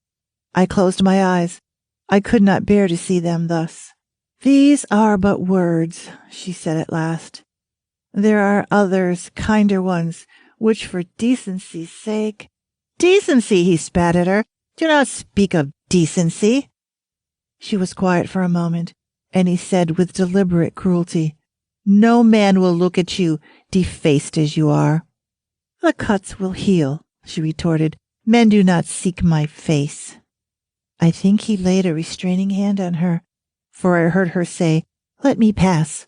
I closed my eyes. I could not bear to see them thus. "These are but words," she said at last. "There are others, kinder ones, which for decency's sake—" "Decency!" he spat at her. "Do not speak of decency." She was quiet for a moment, and he said with deliberate cruelty, "No man will look at you, defaced as you are." "The cuts will heal," she retorted. "Men do not seek my face." I think he laid a restraining hand on her, for I heard her say, "Let me pass,"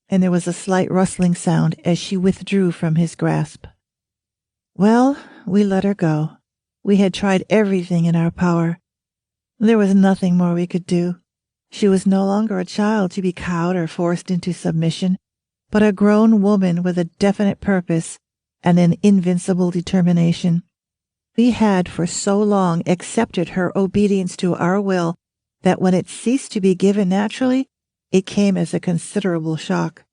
and there was a slight rustling sound as she withdrew from his grasp. Well, we let her go. We had tried everything in our power. There was nothing more we could do. She was no longer a child to be cowed or forced into submission, but a grown woman with a definite purpose and an invincible determination. We had for so long accepted her obedience to our will that when it ceased to be given naturally, it came as a considerable shock.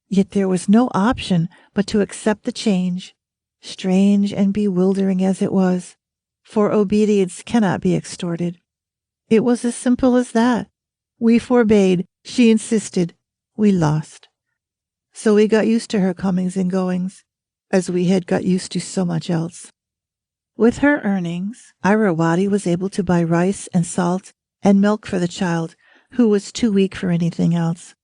Yet there was no option but to accept the change, strange and bewildering as it was, for obedience cannot be extorted. It was as simple as that. We forbade, she insisted, we lost. So we got used to her comings and goings, as we had got used to so much else. With her earnings, Irawadi was able to buy rice and salt and milk for the child, who was too weak for anything else.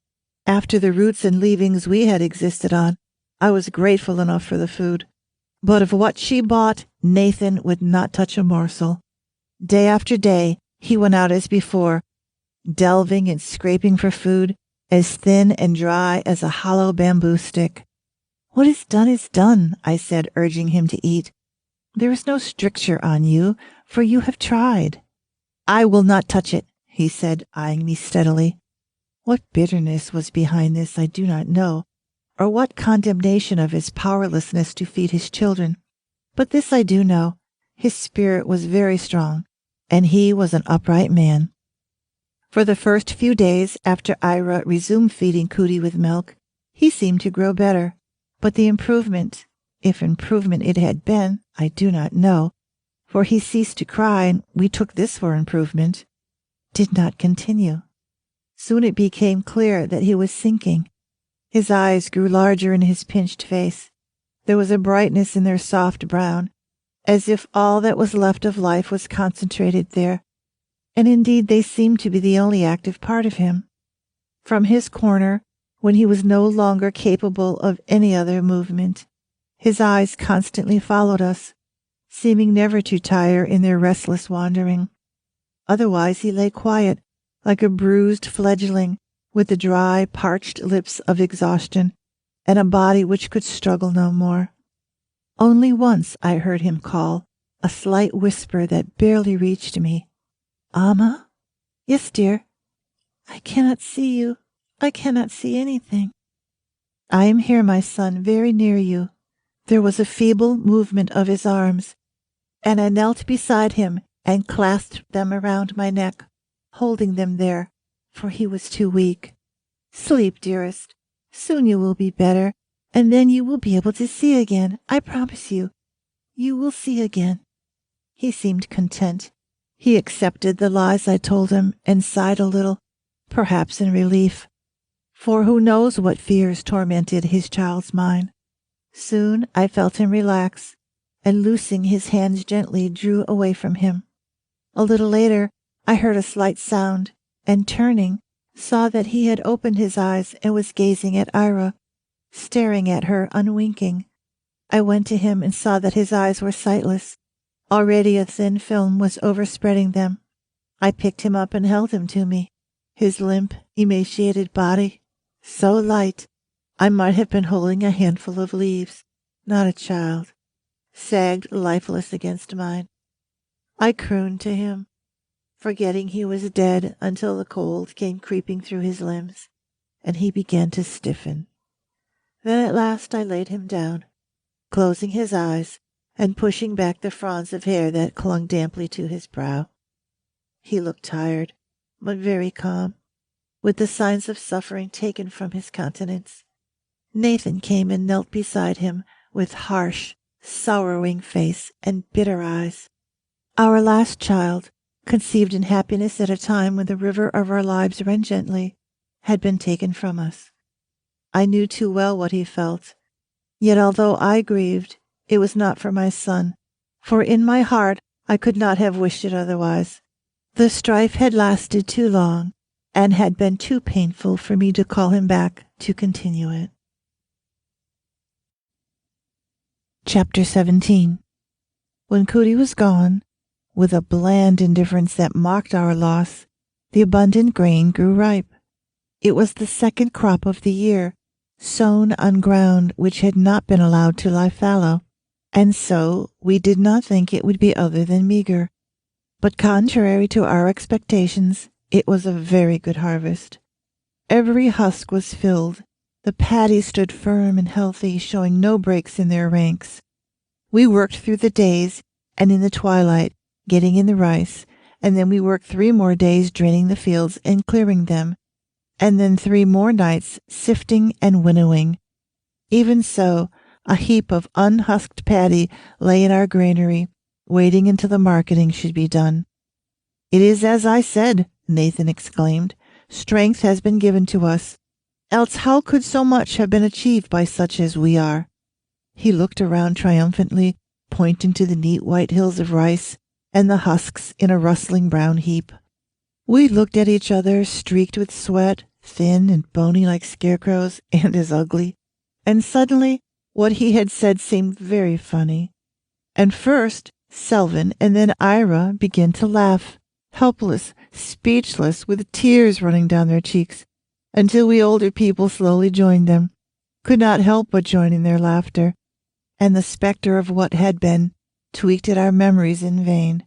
After the roots and leavings we had existed on, I was grateful enough for the food. But of what she bought, Nathan would not touch a morsel. Day after day, he went out as before, delving and scraping for food, as thin and dry as a hollow bamboo stick. "What is done," I said, urging him to eat. "There is no stricture on you, for you have tried." "I will not touch it," he said, eyeing me steadily. What bitterness was behind this I do not know, or what condemnation of his powerlessness to feed his children. But this I do know, his spirit was very strong, and he was an upright man. For the first few days after Ira resumed feeding Cootie with milk, he seemed to grow better, but the improvement, If improvement it had been, I do not know, for he ceased to cry, and we took this for improvement. Did not continue. Soon it became clear that he was sinking. His eyes grew larger in his pinched face. There was a brightness in their soft brown, as if all that was left of life was concentrated there, and indeed they seemed to be the only active part of him. From his corner, when he was no longer capable of any other movement, his eyes constantly followed us, seeming never to tire in their restless wandering. Otherwise he lay quiet, like a bruised fledgling, with the dry, parched lips of exhaustion, and a body which could struggle no more. Only once I heard him call, a slight whisper that barely reached me. "Amma?" "Yes, dear." "I cannot see you. I cannot see anything." "I am here, my son, very near you." There was a feeble movement of his arms, and I knelt beside him and clasped them around my neck, holding them there, for he was too weak. "Sleep, dearest. Soon you will be better, and then you will be able to see again. I promise you. You will see again." He seemed content. He accepted the lies I told him and sighed a little, perhaps in relief, for who knows what fears tormented his child's mind. Soon I felt him relax, and loosing his hands gently drew away from him. A little later I heard a slight sound, and turning, saw that he had opened his eyes and was gazing at Ira, staring at her unwinking. I went to him and saw that his eyes were sightless. Already a thin film was overspreading them. I picked him up and held him to me. His limp, emaciated body, so light, I might have been holding a handful of leaves, not a child, sagged lifeless against mine. I crooned to him, forgetting he was dead until the cold came creeping through his limbs, and he began to stiffen. Then at last I laid him down, closing his eyes and pushing back the fronds of hair that clung damply to his brow. He looked tired, but very calm, with the signs of suffering taken from his countenance. Nathan came and knelt beside him with harsh, sorrowing face and bitter eyes. Our last child, conceived in happiness at a time when the river of our lives ran gently, had been taken from us. I knew too well what he felt. Yet although I grieved, it was not for my son, for in my heart I could not have wished it otherwise. The strife had lasted too long, and had been too painful for me to call him back to continue it. Chapter 17. When Cootie was gone, with a bland indifference that mocked our loss, the abundant grain grew ripe. It was the second crop of the year, sown on ground which had not been allowed to lie fallow, and so we did not think it would be other than meager. But contrary to our expectations, it was a very good harvest. Every husk was filled. The paddies stood firm and healthy, showing no breaks in their ranks. We worked through the days, and in the twilight, getting in the rice, and then we worked 3 more days draining the fields and clearing them, and then 3 more nights sifting and winnowing. Even so, a heap of unhusked paddy lay in our granary, waiting until the marketing should be done. "It is as I said," Nathan exclaimed. "Strength has been given to us. Else how could so much have been achieved by such as we are?" He looked around triumphantly, pointing to the neat white hills of rice and the husks in a rustling brown heap. We looked at each other, streaked with sweat, thin and bony like scarecrows, and as ugly. And suddenly what he had said seemed very funny. And first Selvin and then Ira began to laugh, helpless, speechless, with tears running down their cheeks, until we older people slowly joined them, could not help but join in their laughter, and the spectre of what had been tweaked at our memories in vain.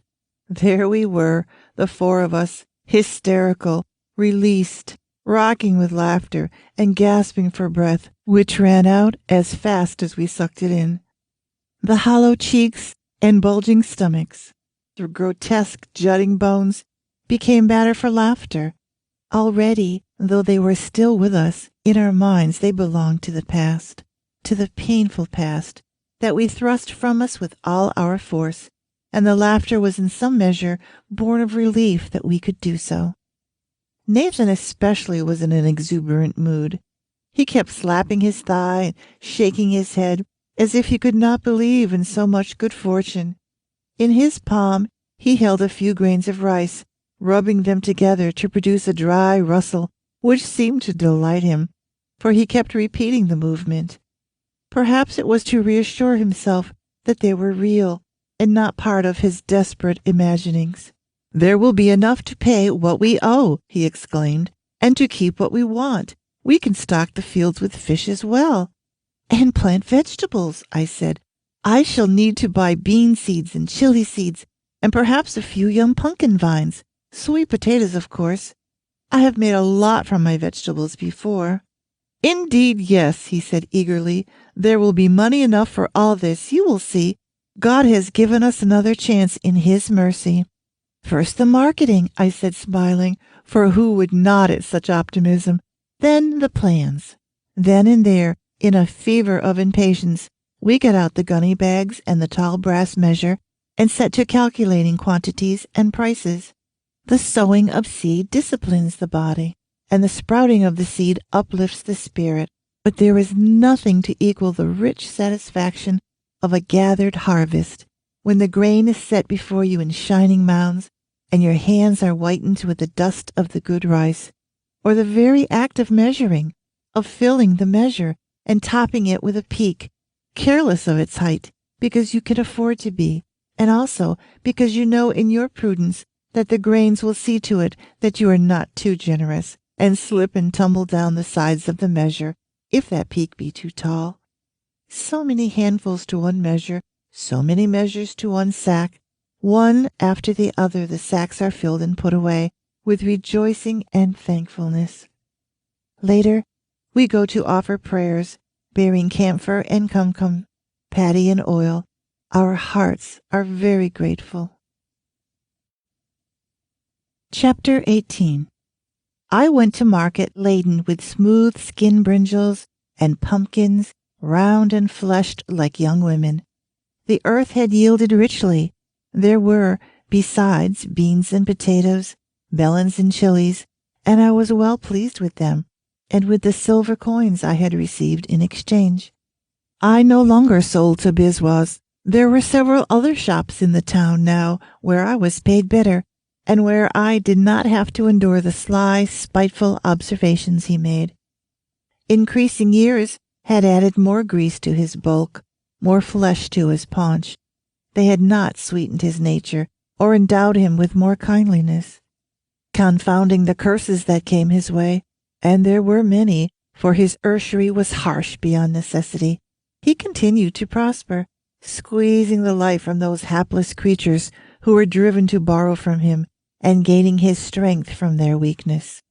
There we were, the 4 of us, hysterical, released, rocking with laughter, and gasping for breath, which ran out as fast as we sucked it in. The hollow cheeks and bulging stomachs, the grotesque jutting bones, became matter for laughter. Already, though they were still with us, in our minds they belonged to the past, to the painful past, that we thrust from us with all our force, and the laughter was in some measure born of relief that we could do so. Nathan especially was in an exuberant mood. He kept slapping his thigh and shaking his head as if he could not believe in so much good fortune. In his palm he held a few grains of rice, rubbing them together to produce a dry rustle which seemed to delight him, for he kept repeating the movement. Perhaps it was to reassure himself that they were real and not part of his desperate imaginings. "There will be enough to pay what we owe," he exclaimed, "and to keep what we want. We can stock the fields with fish as well." "And plant vegetables," I said. "I shall need to buy bean seeds and chili seeds, and perhaps a few young pumpkin vines. Sweet potatoes, of course. I have made a lot from my vegetables before." "Indeed, yes," he said eagerly. "There will be money enough for all this, you will see. God has given us another chance in His mercy." "First the marketing," I said, smiling, for who would nod at such optimism? "Then the plans." Then and there, in a fever of impatience, we got out the gunny bags and the tall brass measure and set to calculating quantities and prices. The sowing of seed disciplines the body, and the sprouting of the seed uplifts the spirit, but there is nothing to equal the rich satisfaction of a gathered harvest, when the grain is set before you in shining mounds, and your hands are whitened with the dust of the good rice, or the very act of measuring, of filling the measure and topping it with a peak, careless of its height, because you can afford to be, and also because you know in your prudence that the grains will see to it that you are not too generous, and slip and tumble down the sides of the measure, if that peak be too tall. So many handfuls to one measure, so many measures to one sack. One after the other the sacks are filled and put away, with rejoicing and thankfulness. Later, we go to offer prayers, bearing camphor and kumkum, paddy and oil. Our hearts are very grateful. Chapter 18. I went to market laden with smooth skin brinjals and pumpkins, round and fleshed like young women. The earth had yielded richly. There were, besides, beans and potatoes, melons and chilies, and I was well pleased with them, and with the silver coins I had received in exchange. I no longer sold to Biswas. There were several other shops in the town now where I was paid better, and where I did not have to endure the sly, spiteful observations he made. Increasing years had added more grease to his bulk, more flesh to his paunch. They had not sweetened his nature, or endowed him with more kindliness. Confounding the curses that came his way, and there were many, for his usury was harsh beyond necessity, he continued to prosper, squeezing the life from those hapless creatures who were driven to borrow from him, and gaining his strength from their weakness.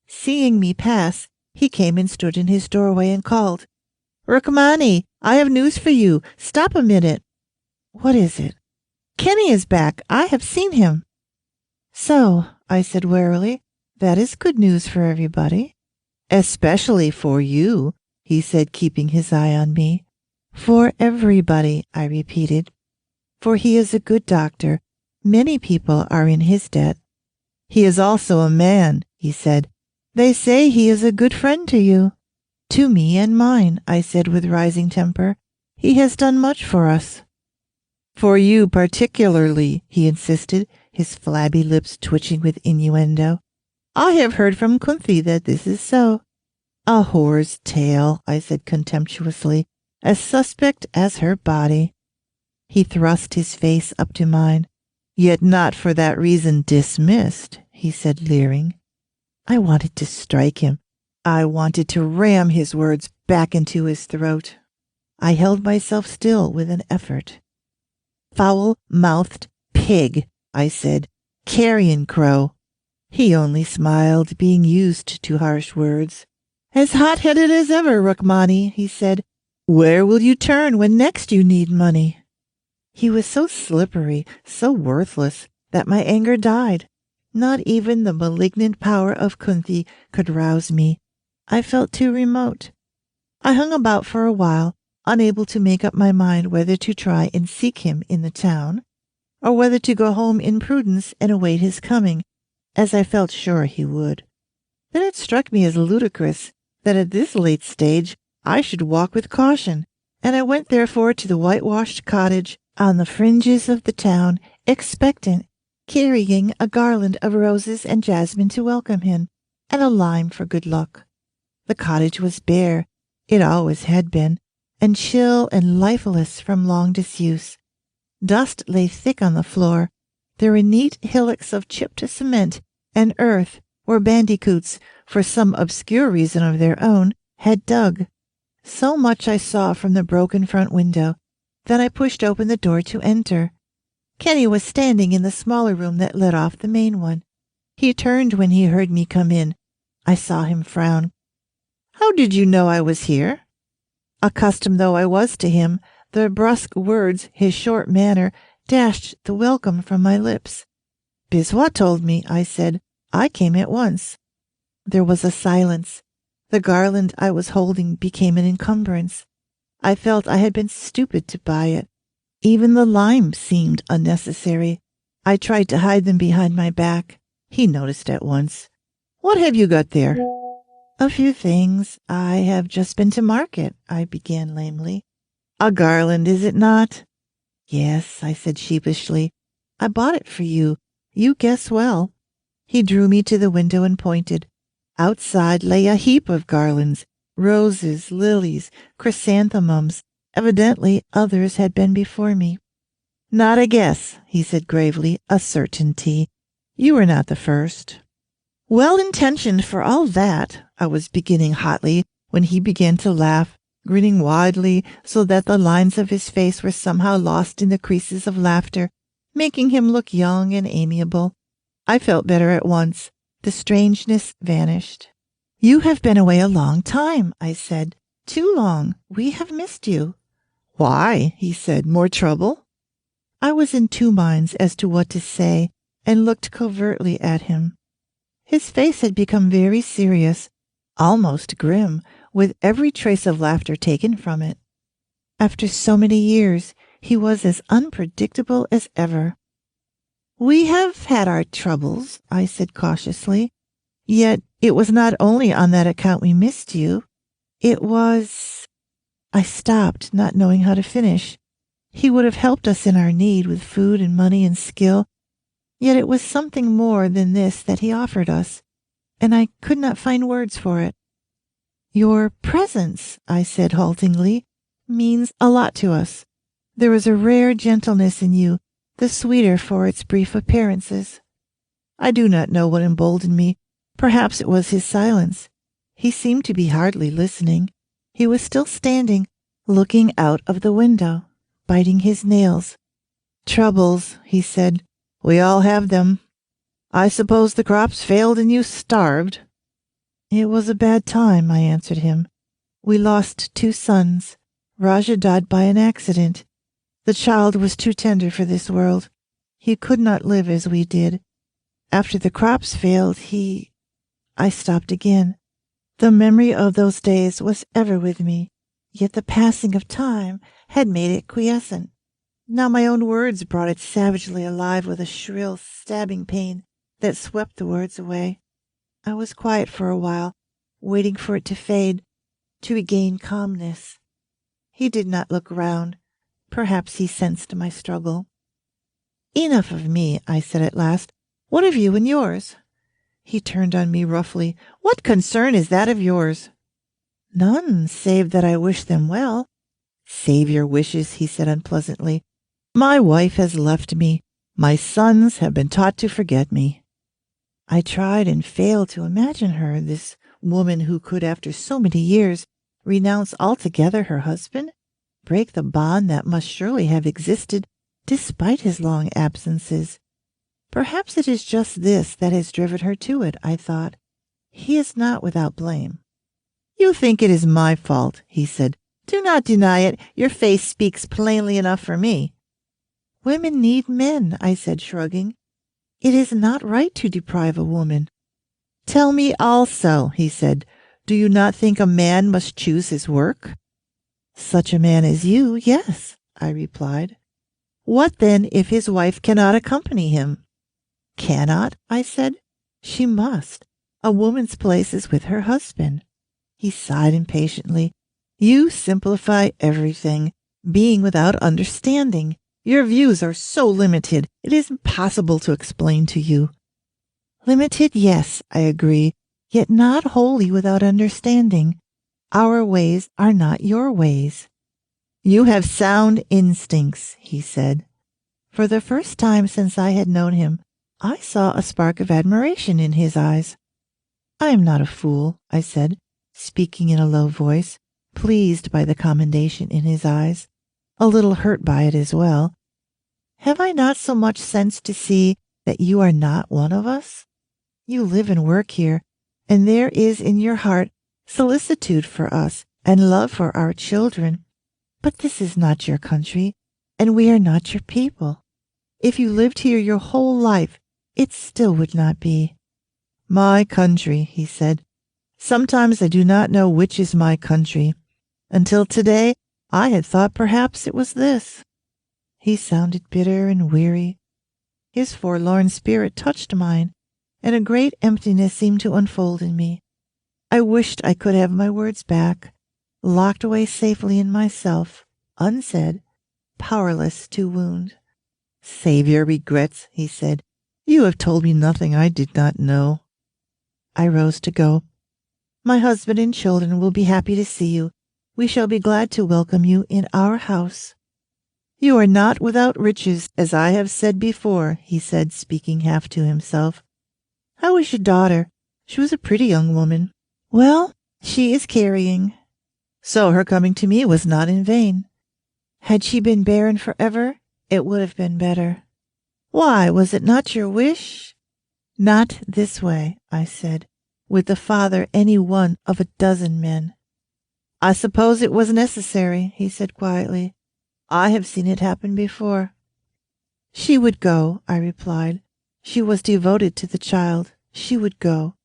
Seeing me pass, he came and stood in his doorway and called, "Rukmani, I have news for you. Stop a minute." "What is it?" "Kenny is back. I have seen him." "So," I said warily, "that is good news for everybody." "Especially for you," he said, keeping his eye on me. "For everybody," I repeated. "For he is a good doctor. Many people are in his debt." "He is also a man," he said. "They say he is a good friend to you." "To me and mine," I said with rising temper. "He has done much for us." "For you particularly," he insisted, his flabby lips twitching with innuendo. "I have heard from Kunthi that this is so." "A whore's tale," I said contemptuously, "as suspect as her body." He thrust his face up to mine. "Yet not for that reason dismissed," he said, leering. I wanted to strike him. I wanted to ram his words back into his throat. I held myself still with an effort. "Foul-mouthed pig," I said. "Carrion crow." He only smiled, being used to harsh words. "As hot-headed as ever, Rukmani," he said. "Where will you turn when next you need money?" He was so slippery, so worthless, that my anger died. Not even the malignant power of Kunthi could rouse me. I felt too remote. I hung about for a while, unable to make up my mind whether to try and seek him in the town, or whether to go home in prudence and await his coming, as I felt sure he would. Then it struck me as ludicrous that at this late stage I should walk with caution, and I went therefore to the whitewashed cottage on the fringes of the town, expectant, carrying a garland of roses and jasmine to welcome him, and a lime for good luck. The cottage was bare, it always had been, and chill and lifeless from long disuse. Dust lay thick on the floor. There were neat hillocks of chipped cement and earth where bandicoots, for some obscure reason of their own, had dug. So much I saw from the broken front window. Then I pushed open the door to enter. Kenny was standing in the smaller room that led off the main one. He turned when he heard me come in. I saw him frown. "How did you know I was here?" Accustomed though I was to him, the brusque words, his short manner, dashed the welcome from my lips. "Biswa told me," I said. "I came at once." There was a silence. The garland I was holding became an encumbrance. I felt I had been stupid to buy it. Even the lime seemed unnecessary. I tried to hide them behind my back. He noticed at once. "What have you got there?" "A few things. I have just been to market," I began lamely. "A garland, is it not?" "Yes," I said sheepishly. "I bought it for you. You guess well." He drew me to the window and pointed. Outside lay a heap of garlands, roses, lilies, chrysanthemums. Evidently others had been before me. "Not a guess," he said gravely, "a certainty. You were not the first." "Well-intentioned for all that," I was beginning hotly, when he began to laugh, grinning widely so that the lines of his face were somehow lost in the creases of laughter, making him look young and amiable. I felt better at once. The strangeness vanished. "You have been away a long time," I said. "Too long. We have missed you." "Why?" he said. "More trouble?" I was in two minds as to what to say, and looked covertly at him. His face had become very serious, almost grim, with every trace of laughter taken from it. After so many years, he was as unpredictable as ever. "We have had our troubles," I said cautiously. "Yet it was not only on that account we missed you. It was—" I stopped, not knowing how to finish. He would have helped us in our need with food and money and skill, yet it was something more than this that he offered us, and I could not find words for it. "Your presence," I said haltingly, "means a lot to us. There is a rare gentleness in you, the sweeter for its brief appearances." I do not know what emboldened me. Perhaps it was his silence. He seemed to be hardly listening. He was still standing, looking out of the window, biting his nails. "Troubles," he said. "We all have them. I suppose the crops failed and you starved." "It was a bad time," I answered him. "We lost 2 sons. Raja died by an accident. The child was too tender for this world. He could not live as we did. After the crops failed, I stopped again. The memory of those days was ever with me, yet the passing of time had made it quiescent. Now my own words brought it savagely alive with a shrill, stabbing pain that swept the words away. I was quiet for a while, waiting for it to fade, to regain calmness. He did not look round. Perhaps he sensed my struggle. "Enough of me," I said at last. "What of you and yours?" He turned on me roughly. "What concern is that of yours?" "None, save that I wish them well." "Save your wishes," he said unpleasantly. "My wife has left me. My sons have been taught to forget me." I tried and failed to imagine her, this woman who could, after so many years, renounce altogether her husband, break the bond that must surely have existed despite his long absences. Perhaps it is just this that has driven her to it, I thought. He is not without blame. "You think it is my fault," he said. "Do not deny it. Your face speaks plainly enough for me." "Women need men," I said, shrugging. "It is not right to deprive a woman." "Tell me also," he said, "do you not think a man must choose his work?" Such a man as you, yes, I replied. What then if his wife cannot accompany him? Cannot, I said. She must. A woman's place is with her husband. He sighed impatiently. You simplify everything, being without understanding. Your views are so limited, it is impossible to explain to you. Limited, yes, I agree, yet not wholly without understanding. Our ways are not your ways. You have sound instincts, he said. For the first time since I had known him, I saw a spark of admiration in his eyes. I am not a fool, I said, speaking in a low voice, pleased by the commendation in his eyes, a little hurt by it as well. Have I not so much sense to see that you are not one of us? You live and work here, and there is in your heart solicitude for us and love for our children. But this is not your country, and we are not your people. If you lived here your whole life, it still would not be. My country, he said. Sometimes I do not know which is my country. Until today, I had thought perhaps it was this. He sounded bitter and weary. His forlorn spirit touched mine, and a great emptiness seemed to unfold in me. I wished I could have my words back, locked away safely in myself, unsaid, powerless to wound. Save your regrets, he said. You have told me nothing I did not know. I rose to go. My husband and children will be happy to see you. We shall be glad to welcome you in our house. You are not without riches, as I have said before, he said, speaking half to himself. How is your daughter? She was a pretty young woman. Well, she is carrying. So her coming to me was not in vain. Had she been barren forever, it would have been better. Why, was it not your wish? Not this way, I said, with the father any one of a dozen men. I suppose it was necessary, he said quietly. I have seen it happen before. She would go, I replied. She was devoted to the child. She would go.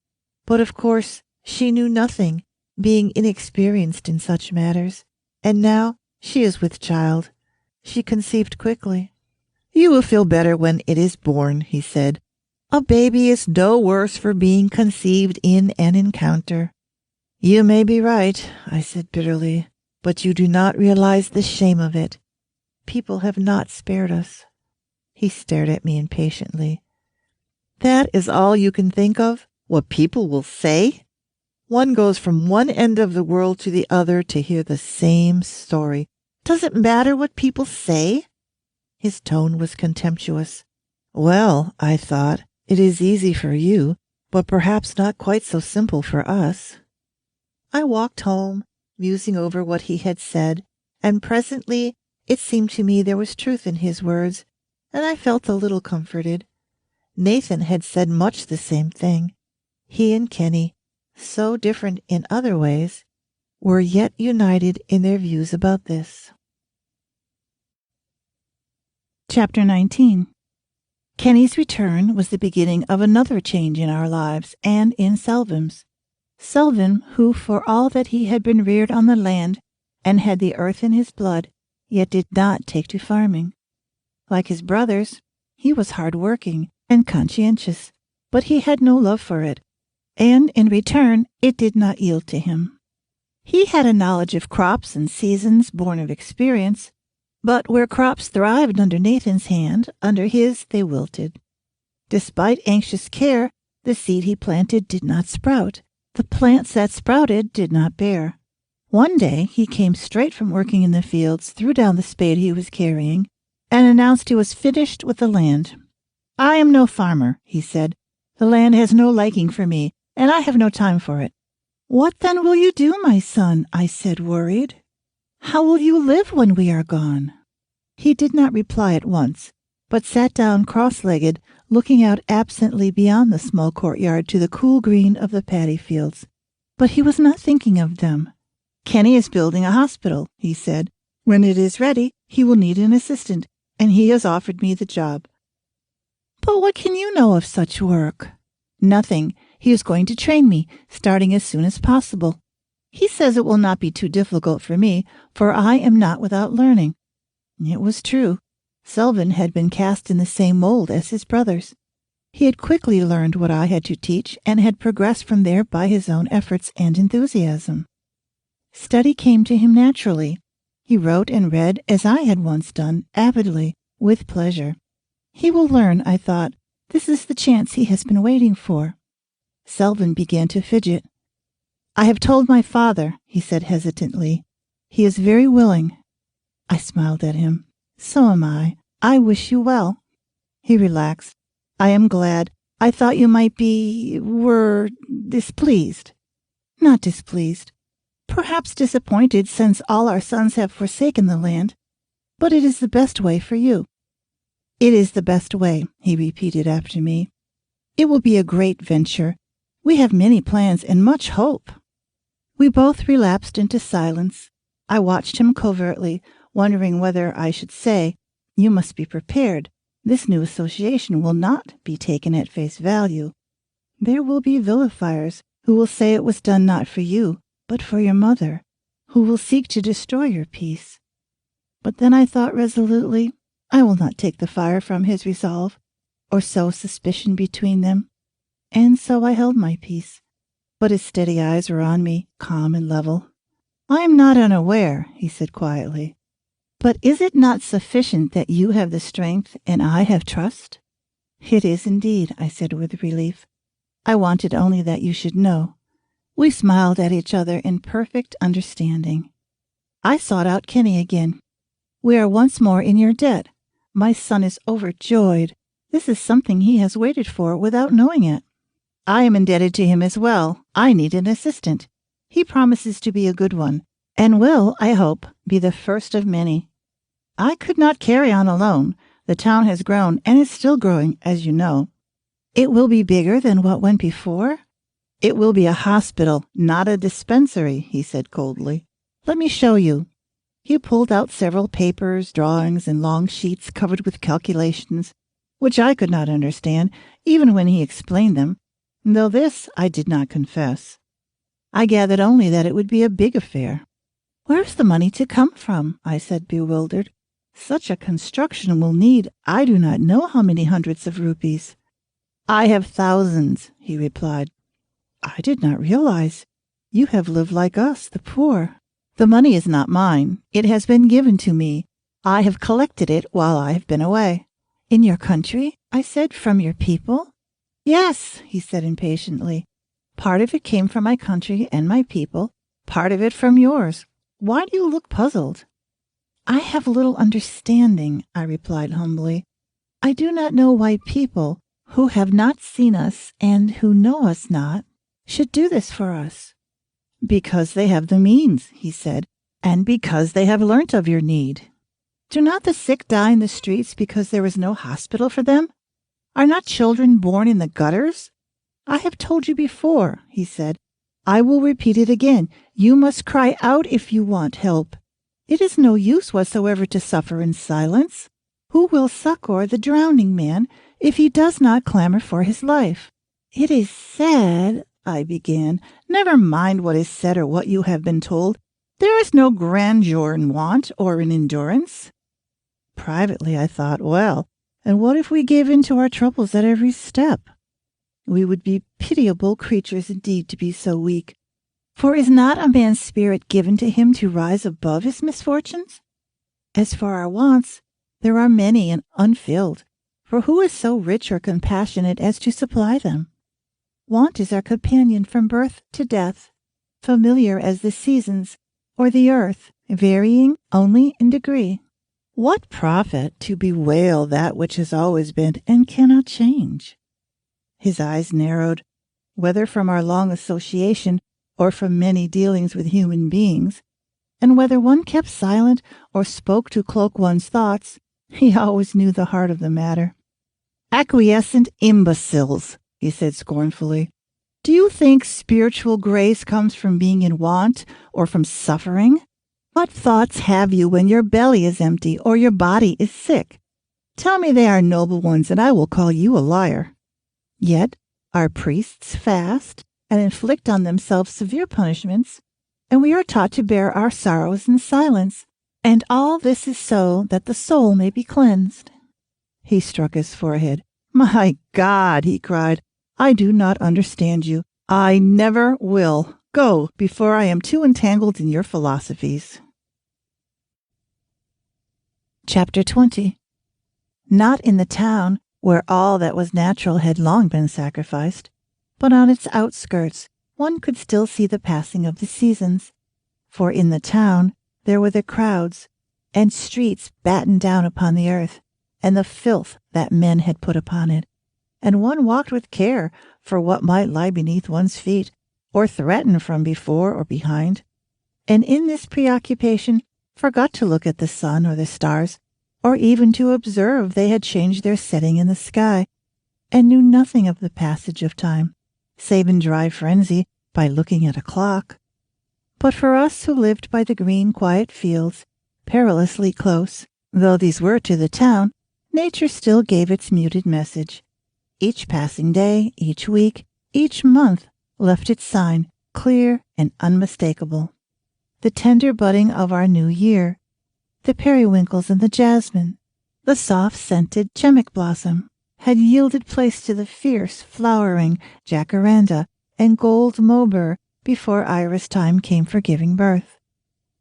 But of course she knew nothing, being inexperienced in such matters. And now she is with child. She conceived quickly. You will feel better when it is born, he said. A baby is no worse for being conceived in an encounter. You may be right, I said bitterly, but you do not realize the shame of it. People have not spared us. He stared at me impatiently. That is all you can think of? What people will say? One goes from one end of the world to the other to hear the same story. Does it matter what people say? His tone was contemptuous. Well, I thought, it is easy for you, but perhaps not quite so simple for us. I walked home, musing over what he had said, and presently it seemed to me there was truth in his words, and I felt a little comforted. Nathan had said much the same thing. He and Kenny, so different in other ways, were yet united in their views about this. Chapter 19. Kenny's return was the beginning of another change in our lives and in Selvim's. Selvim, who for all that he had been reared on the land and had the earth in his blood, yet did not take to farming. Like his brothers, he was hard-working and conscientious, but he had no love for it, and in return it did not yield to him. He had a knowledge of crops and seasons born of experience, but where crops thrived under Nathan's hand, under his they wilted. Despite anxious care, the seed he planted did not sprout. The plants that sprouted did not bear. One day he came straight from working in the fields, threw down the spade he was carrying, and announced he was finished with the land. I am no farmer, he said. The land has no liking for me, and I have no time for it. What then will you do, my son? I said, worried. How will you live when we are gone? He did not reply at once, but sat down cross-legged, looking out absently beyond the small courtyard to the cool green of the paddy fields. But he was not thinking of them. Kenny is building a hospital, he said. When it is ready, he will need an assistant, and he has offered me the job. But what can you know of such work? Nothing. He is going to train me, starting as soon as possible. He says it will not be too difficult for me, for I am not without learning. It was true. Selvin had been cast in the same mold as his brothers. He had quickly learned what I had to teach and had progressed from there by his own efforts and enthusiasm. Study came to him naturally. He wrote and read, as I had once done, avidly, with pleasure. He will learn, I thought. This is the chance he has been waiting for. Selvin began to fidget. I have told my father, he said hesitantly. He is very willing. I smiled at him. So am I. I wish you well. He relaxed. I am glad. I thought you might were displeased. Not displeased. Perhaps disappointed, since all our sons have forsaken the land. But it is the best way for you. It is the best way, he repeated after me. It will be a great venture. We have many plans and much hope. We both relapsed into silence. I watched him covertly, wondering whether I should say, You must be prepared. This new association will not be taken at face value. There will be vilifiers who will say it was done not for you, but for your mother, who will seek to destroy your peace. But then I thought resolutely, I will not take the fire from his resolve, or sow suspicion between them. And so I held my peace. But his steady eyes were on me, calm and level. I am not unaware, he said quietly. But is it not sufficient that you have the strength and I have trust? It is indeed, I said with relief. I wanted only that you should know. We smiled at each other in perfect understanding. I sought out Kenny again. We are once more in your debt. My son is overjoyed. This is something he has waited for without knowing it. I am indebted to him as well. I need an assistant. He promises to be a good one, and will, I hope, be the first of many. I could not carry on alone. The town has grown and is still growing, as you know. It will be bigger than what went before? It will be a hospital, not a dispensary, he said coldly. Let me show you. He pulled out several papers, drawings, and long sheets covered with calculations, which I could not understand, even when he explained them, though this I did not confess. I gathered only that it would be a big affair. Where's the money to come from? I said, bewildered. Such a construction will need, I do not know how many hundreds of rupees. I have thousands, he replied. I did not realize. You have lived like us, the poor. The money is not mine. It has been given to me. I have collected it while I have been away. In your country? I said, from your people? Yes, he said impatiently. Part of it came from my country and my people, part of it from yours. Why do you look puzzled? I have little understanding, I replied humbly. I do not know why people, who have not seen us and who know us not, should do this for us. Because they have the means, he said, and because they have learnt of your need. Do not the sick die in the streets because there is no hospital for them? Are not children born in the gutters? I have told you before, he said. I will repeat it again. You must cry out if you want help. It is no use whatsoever to suffer in silence. Who will succor the drowning man if he does not clamor for his life? It is said, I began. Never mind what is said or what you have been told. There is no grandeur in want or in endurance. Privately I thought, well, and what if we gave in to our troubles at every step? We would be pitiable creatures indeed to be so weak. For is not a man's spirit given to him to rise above his misfortunes? As for our wants, there are many and unfilled, for who is so rich or compassionate as to supply them? Want is our companion from birth to death, familiar as the seasons or the earth, varying only in degree. What profit to bewail that which has always been and cannot change? His eyes narrowed. Whether from our long association or from many dealings with human beings, and whether one kept silent or spoke to cloak one's thoughts, he always knew the heart of the matter. Acquiescent imbeciles, he said scornfully. Do you think spiritual grace comes from being in want or from suffering? What thoughts have you when your belly is empty or your body is sick? Tell me they are noble ones, and I will call you a liar. Yet our priests fast and inflict on themselves severe punishments, and we are taught to bear our sorrows in silence. And all this is so that the soul may be cleansed." He struck his forehead. "My God," he cried, "I do not understand you. I never will. Go, before I am too entangled in your philosophies." Chapter 20. Not in the town, where all that was natural had long been sacrificed, but on its outskirts one could still see the passing of the seasons. For in the town there were the crowds, and streets battened down upon the earth, and the filth that men had put upon it, and one walked with care for what might lie beneath one's feet, or threaten from before or behind, and in this preoccupation forgot to look at the sun or the stars, or even to observe they had changed their setting in the sky, and knew nothing of the passage of time, save in dry frenzy by looking at a clock. But for us who lived by the green, quiet fields, perilously close, though these were to the town, nature still gave its muted message. Each passing day, each week, each month left its sign, clear and unmistakable. The tender budding of our new year, the periwinkles and the jasmine, the soft-scented chemic blossom, had yielded place to the fierce, flowering jacaranda and gold mauber before Ira's time came for giving birth.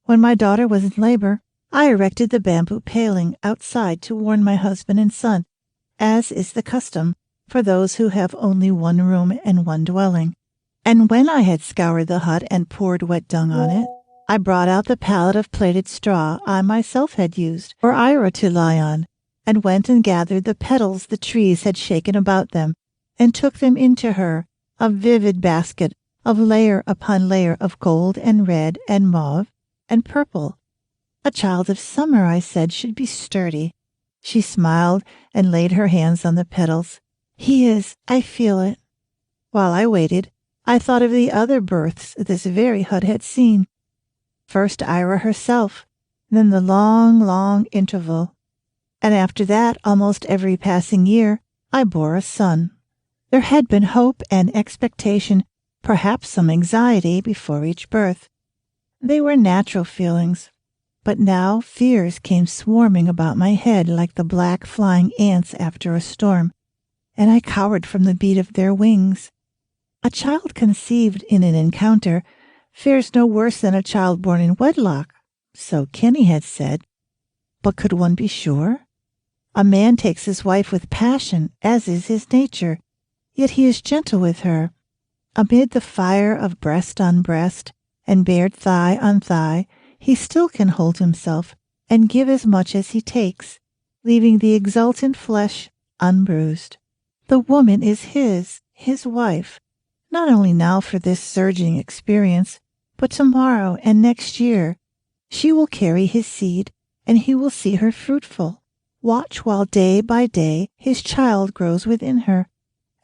When my daughter was in labor, I erected the bamboo paling outside to warn my husband and son, as is the custom for those who have only one room and one dwelling. And when I had scoured the hut and poured wet dung on it, I brought out the pallet of plaited straw I myself had used for Ira to lie on, and went and gathered the petals the trees had shaken about them, and took them into her, a vivid basket of layer upon layer of gold and red and mauve and purple. A child of summer, I said, should be sturdy. She smiled and laid her hands on the petals. He is, I feel it. While I waited, I thought of the other births this very hut had seen. First Ira herself, then the long, long interval. And after that, almost every passing year, I bore a son. There had been hope and expectation, perhaps some anxiety before each birth. They were natural feelings. But now fears came swarming about my head like the black flying ants after a storm, and I cowered from the beat of their wings. A child conceived in an encounter fares no worse than a child born in wedlock, so Kenny had said. But could one be sure? A man takes his wife with passion, as is his nature, yet he is gentle with her. Amid the fire of breast on breast and bared thigh on thigh, he still can hold himself and give as much as he takes, leaving the exultant flesh unbruised. The woman is his wife, not only now for this surging experience, but tomorrow and next year. She will carry his seed, and he will see her fruitful. Watch while day by day his child grows within her,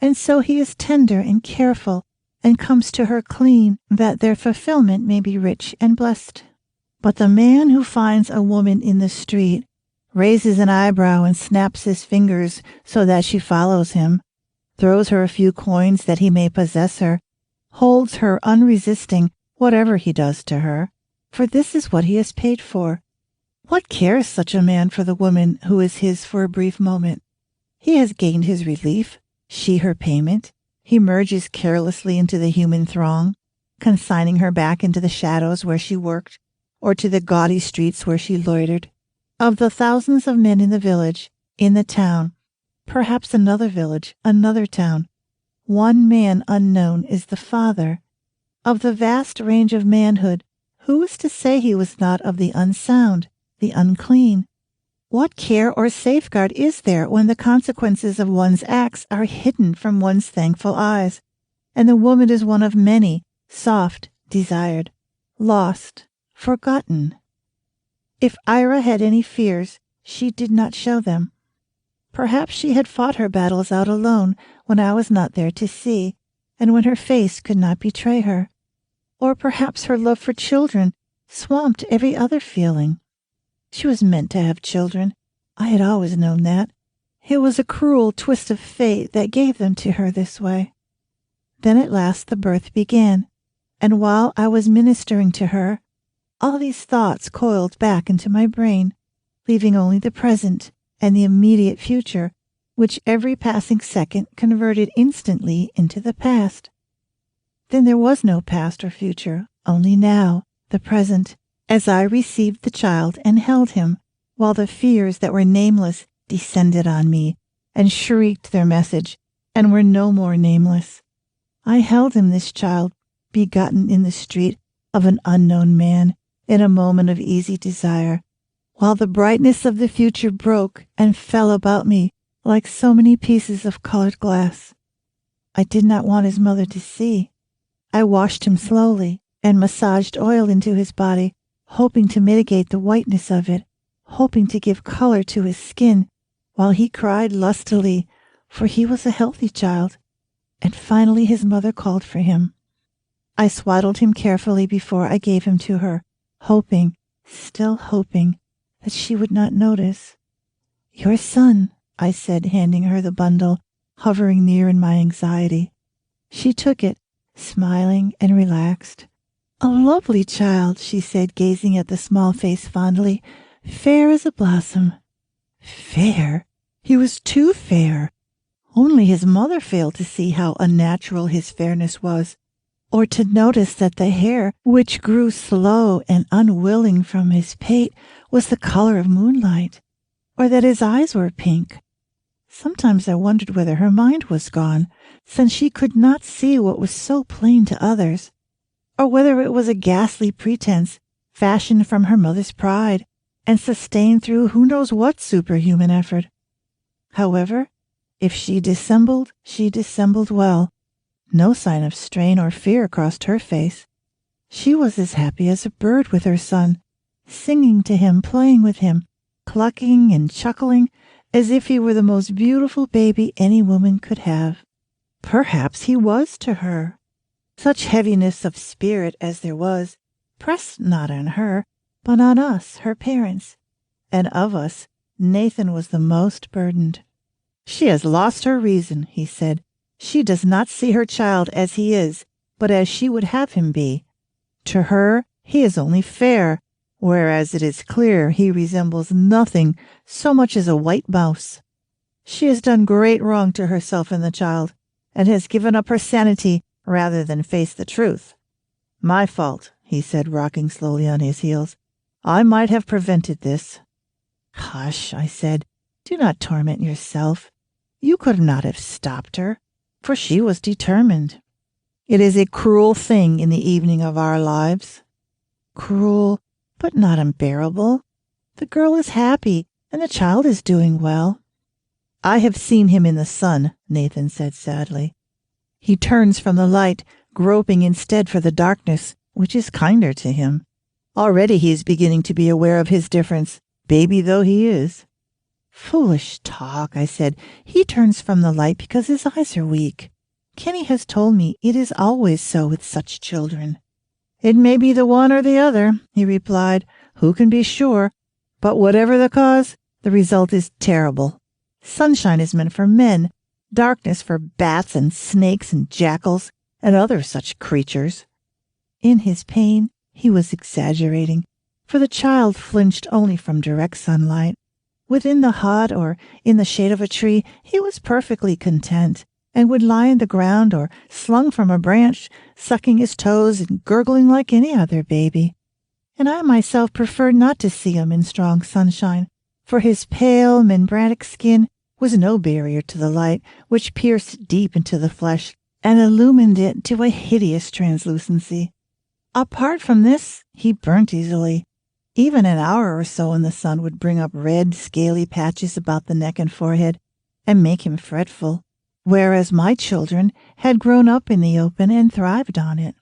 and so he is tender and careful, and comes to her clean, that their fulfillment may be rich and blessed. But the man who finds a woman in the street, raises an eyebrow and snaps his fingers so that she follows him, throws her a few coins that he may possess her, holds her unresisting whatever he does to her, for this is what he has paid for. What cares such a man for the woman who is his for a brief moment? He has gained his relief, she her payment. He merges carelessly into the human throng, consigning her back into the shadows where she worked, or to the gaudy streets where she loitered. Of the thousands of men in the village, in the town, perhaps another village, another town, one man unknown is the father. Of the vast range of manhood, who is to say he was not of the unsound, the unclean? What care or safeguard is there when the consequences of one's acts are hidden from one's thankful eyes, and the woman is one of many, soft, desired, lost, forgotten? If Ira had any fears, she did not show them. Perhaps she had fought her battles out alone when I was not there to see, and when her face could not betray her. Or perhaps her love for children swamped every other feeling. She was meant to have children. I had always known that. It was a cruel twist of fate that gave them to her this way. Then at last the birth began. And while I was ministering to her, all these thoughts coiled back into my brain, leaving only the present and the immediate future, which every passing second converted instantly into the past. Then there was no past or future, only now, the present, as I received the child and held him, while the fears that were nameless descended on me and shrieked their message and were no more nameless. I held him, this child, begotten in the street of an unknown man, in a moment of easy desire, while the brightness of the future broke and fell about me like so many pieces of colored glass. I did not want his mother to see. I washed him slowly and massaged oil into his body, hoping to mitigate the whiteness of it, hoping to give color to his skin, while he cried lustily, for he was a healthy child. And finally his mother called for him. I swaddled him carefully before I gave him to her, hoping, still hoping, that she would not notice. "Your son," I said, handing her the bundle, hovering near in my anxiety. She took it, smiling and relaxed. "A lovely child," she said, gazing at the small face fondly, "fair as a blossom." Fair? He was too fair. Only his mother failed to see how unnatural his fairness was, or to notice that the hair, which grew slow and unwilling from his pate, was the color of moonlight, or that his eyes were pink. Sometimes I wondered whether her mind was gone, since she could not see what was so plain to others, or whether it was a ghastly pretense fashioned from her mother's pride and sustained through who knows what superhuman effort. However, if she dissembled well. No sign of strain or fear crossed her face. She was as happy as a bird with her son, singing to him, playing with him, clucking and chuckling as if he were the most beautiful baby any woman could have. Perhaps he was to her. Such heaviness of spirit as there was pressed not on her, but on us, her parents, and of us, Nathan was the most burdened. "She has lost her reason," he said. "She does not see her child as he is, but as she would have him be. To her, he is only fair, whereas it is clear he resembles nothing so much as a white mouse. She has done great wrong to herself and the child, and has given up her sanity rather than face the truth. My fault," he said, rocking slowly on his heels. "I might have prevented this." "Hush," I said. "Do not torment yourself. You could not have stopped her, for she was determined. It is a cruel thing in the evening of our lives. Cruel, but not unbearable. The girl is happy, and the child is doing well." "I have seen him in the sun," Nathan said sadly. "He turns from the light, groping instead for the darkness, which is kinder to him. Already he is beginning to be aware of his difference, baby though he is." "Foolish talk," I said. "He turns from the light because his eyes are weak. Kenny has told me it is always so with such children." "It may be the one or the other," he replied. "Who can be sure? But whatever the cause, the result is terrible. Sunshine is meant for men, darkness for bats and snakes and jackals and other such creatures." In his pain, he was exaggerating, for the child flinched only from direct sunlight. Within the hut or in the shade of a tree, he was perfectly content, and would lie on the ground or slung from a branch, sucking his toes and gurgling like any other baby. And I myself preferred not to see him in strong sunshine, for his pale, membranic skin was no barrier to the light, which pierced deep into the flesh and illumined it to a hideous translucency. Apart from this, he burnt easily. Even an hour or so in the sun would bring up red, scaly patches about the neck and forehead and make him fretful, whereas my children had grown up in the open and thrived on it.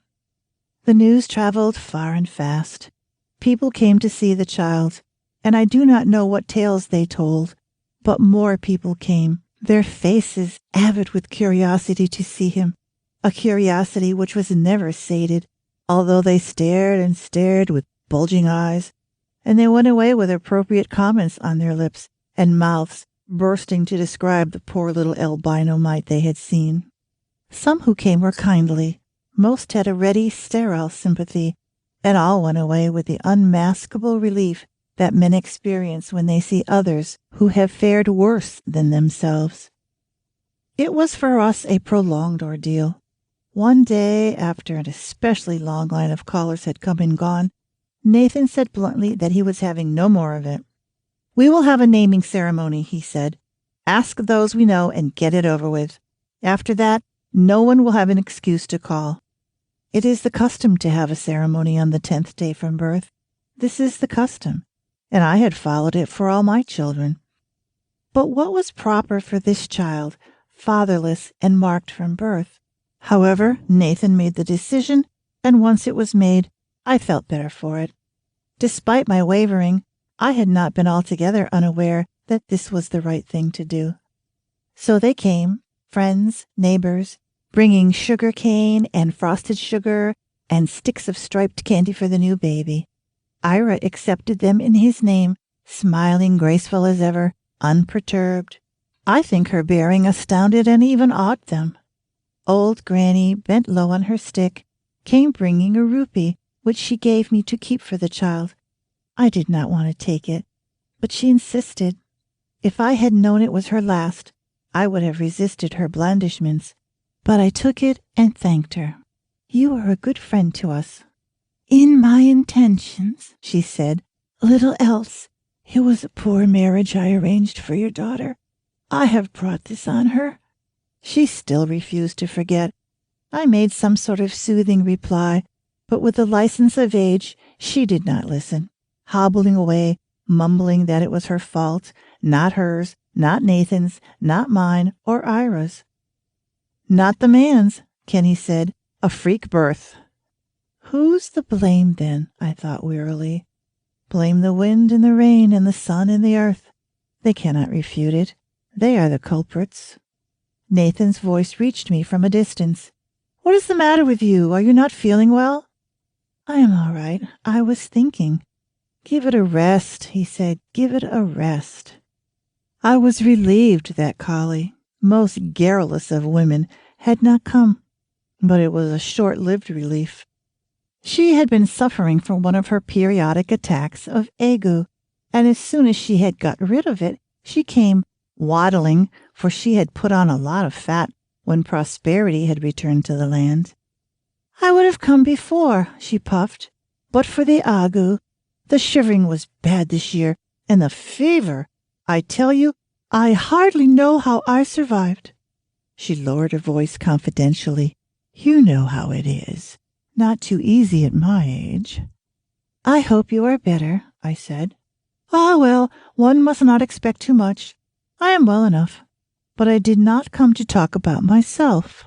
The news traveled far and fast. People came to see the child, and I do not know what tales they told, but more people came, their faces avid with curiosity to see him, a curiosity which was never sated, although they stared and stared with bulging eyes, and they went away with appropriate comments on their lips and mouths, bursting to describe the poor little albino mite they had seen. Some who came were kindly, Most had a ready, sterile sympathy, and all went away with the unmaskable relief that men experience when they see others who have fared worse than themselves. It was for us a prolonged ordeal. One day, after an especially long line of callers had come and gone, Nathan said bluntly that he was having no more of it. "We will have a naming ceremony," he said. "Ask those we know and get it over with. After that, no one will have an excuse to call. It is the custom to have a ceremony on the 10th day from birth. This is the custom, and I had followed it for all my children. But what was proper for this child, fatherless and marked from birth? However, Nathan made the decision, and once it was made, I felt better for it. Despite my wavering, I had not been altogether unaware that this was the right thing to do. So they came, friends, neighbors, bringing sugar cane and frosted sugar and sticks of striped candy for the new baby. Ira accepted them in his name, smiling graceful as ever, unperturbed. I think her bearing astounded and even awed them. Old Granny, bent low on her stick, came bringing a rupee, which she gave me to keep for the child. I did not want to take it, but she insisted. If I had known it was her last, I would have resisted her blandishments, but I took it and thanked her. "You are a good friend to us." "In my intentions," she said. "Little else. It was a poor marriage I arranged for your daughter. I have brought this on her." She still refused to forget. I made some sort of soothing reply, but with the license of age, she did not listen, hobbling away, mumbling that it was her fault, not hers, not Nathan's, not mine or Ira's. "Not the man's," Kenny said. "A freak birth." Who's the blame, then? I thought wearily. Blame the wind and the rain and the sun and the earth. They cannot refute it. They are the culprits. Nathan's voice reached me from a distance. "What is the matter with you? Are you not feeling well?" "I am all right. I was thinking." "Give it a rest," he said. "Give it a rest." I was relieved that Collie, most garrulous of women, had not come, but it was a short-lived relief. She had been suffering from one of her periodic attacks of ague, and as soon as she had got rid of it, she came waddling, for she had put on a lot of fat when prosperity had returned to the land. "I would have come before," she puffed, "but for the ague. The shivering was bad this year, and the fever. I tell you, I hardly know how I survived." She lowered her voice confidentially. "You know how it is. Not too easy at my age." "I hope you are better," I said. "Ah, well, one must not expect too much. I am well enough, but I did not come to talk about myself."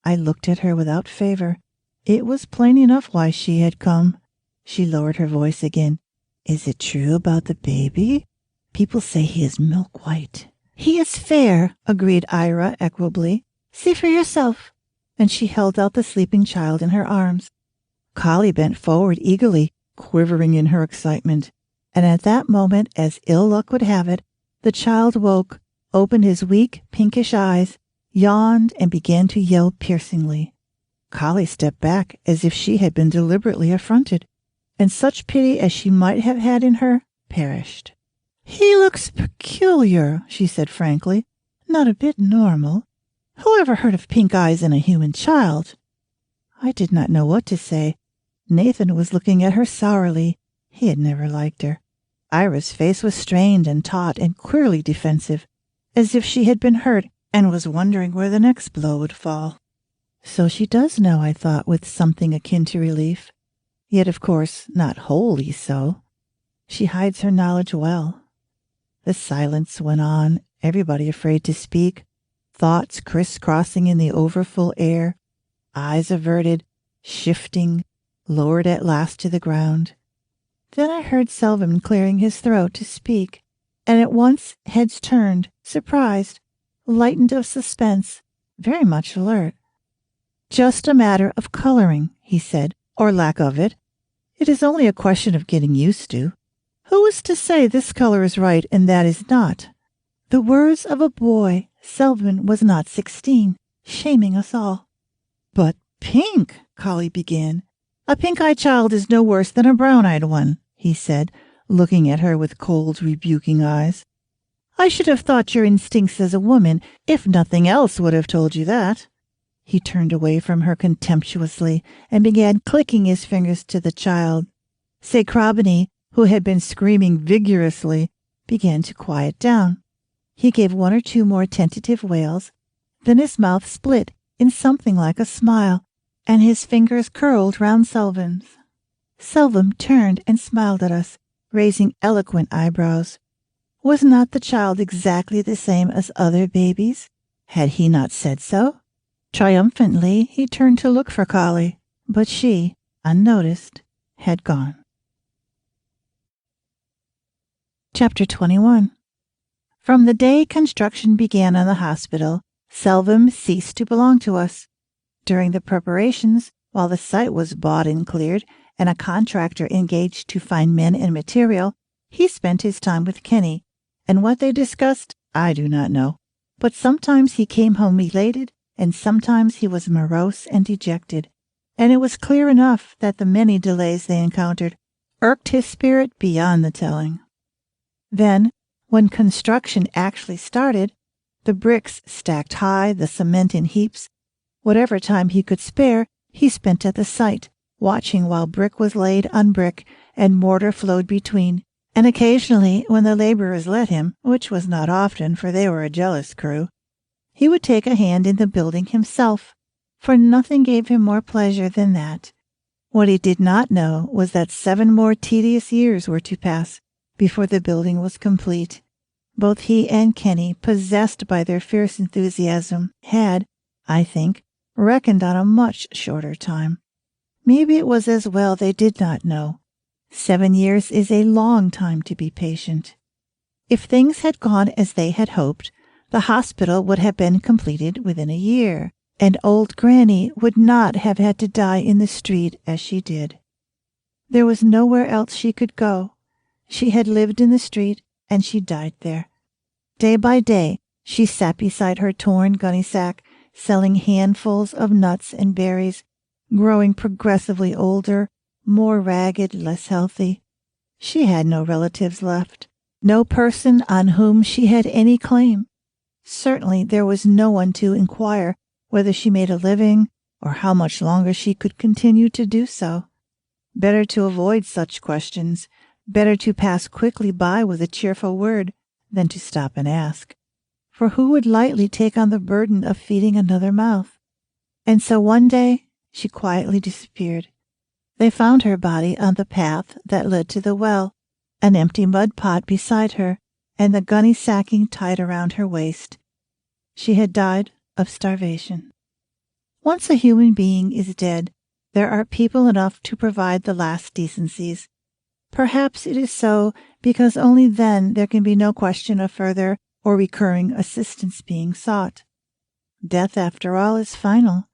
I looked at her without favor. It was plain enough why she had come. She lowered her voice again. "Is it true about the baby? People say he is milk white." "He is fair," agreed Ira equably. "See for yourself." And she held out the sleeping child in her arms. Collie bent forward eagerly, quivering in her excitement, and at that moment, as ill luck would have it, the child woke, opened his weak, pinkish eyes, yawned, and began to yell piercingly. Collie stepped back as if she had been deliberately affronted, and such pity as she might have had in her perished. "He looks peculiar," she said frankly. "Not a bit normal. Who ever heard of pink eyes in a human child?" I did not know what to say. Nathan was looking at her sourly. He had never liked her. Ira's face was strained and taut and queerly defensive, as if she had been hurt and was wondering where the next blow would fall. So she does know, I thought, with something akin to relief. Yet, of course, not wholly so. She hides her knowledge well. The silence went on, everybody afraid to speak, thoughts crisscrossing in the overfull air, eyes averted, shifting, lowered at last to the ground. Then I heard Selvin clearing his throat to speak, and at once heads turned, surprised, lightened of suspense, very much alert. "Just a matter of coloring," he said, "or lack of it. It is only a question of getting used to. Who is to say this color is right and that is not?" The words of a boy. Selvin was not 16, shaming us all. "But Pink, Collie began. A pink-eyed child is no worse than a brown-eyed one, he said, looking at her with cold, rebuking eyes. I should have thought your instincts as a woman, if nothing else, would have told you that. He turned away from her contemptuously and began clicking his fingers to the child. Sacrobany, who had been screaming vigorously, began to quiet down. He gave one or two more tentative wails, then his mouth split in something like a smile, and his fingers curled round Selvam's. Selvam turned and smiled at us, raising eloquent eyebrows. Was not the child exactly the same as other babies? Had he not said so? Triumphantly, he turned to look for Collie, but she, unnoticed, had gone. Chapter 21. From the day construction began on the hospital, Selvam ceased to belong to us. During the preparations, while the site was bought and cleared, and a contractor engaged to find men and material, he spent his time with Kenny, and what they discussed, I do not know. But sometimes he came home elated, and sometimes he was morose and dejected, and it was clear enough that the many delays they encountered irked his spirit beyond the telling. Then, when construction actually started, the bricks stacked high, the cement in heaps, whatever time he could spare, he spent at the site, watching while brick was laid on brick and mortar flowed between, and occasionally, when the laborers let him, which was not often, for they were a jealous crew, he would take a hand in the building himself, for nothing gave him more pleasure than that. What he did not know was that 7 more tedious years were to pass before the building was complete. Both he and Kenny, possessed by their fierce enthusiasm, had, I think, reckoned on a much shorter time. Maybe it was as well they did not know. 7 years is a long time to be patient. If things had gone as they had hoped, the hospital would have been completed within a year, and old Granny would not have had to die in the street as she did. There was nowhere else she could go. She had lived in the street, and she died there. Day by day, she sat beside her torn gunny sack, selling handfuls of nuts and berries, growing progressively older, more ragged, less healthy. She had no relatives left, no person on whom she had any claim. Certainly there was no one to inquire whether she made a living or how much longer she could continue to do so. Better to avoid such questions, better to pass quickly by with a cheerful word than to stop and ask. For who would lightly take on the burden of feeding another mouth? And so one day she quietly disappeared. They found her body on the path that led to the well, an empty mud pot beside her, and the gunny sacking tied around her waist. She had died of starvation. Once a human being is dead, there are people enough to provide the last decencies. Perhaps it is so because only then there can be no question of further or recurring assistance being sought. Death, after all, is final.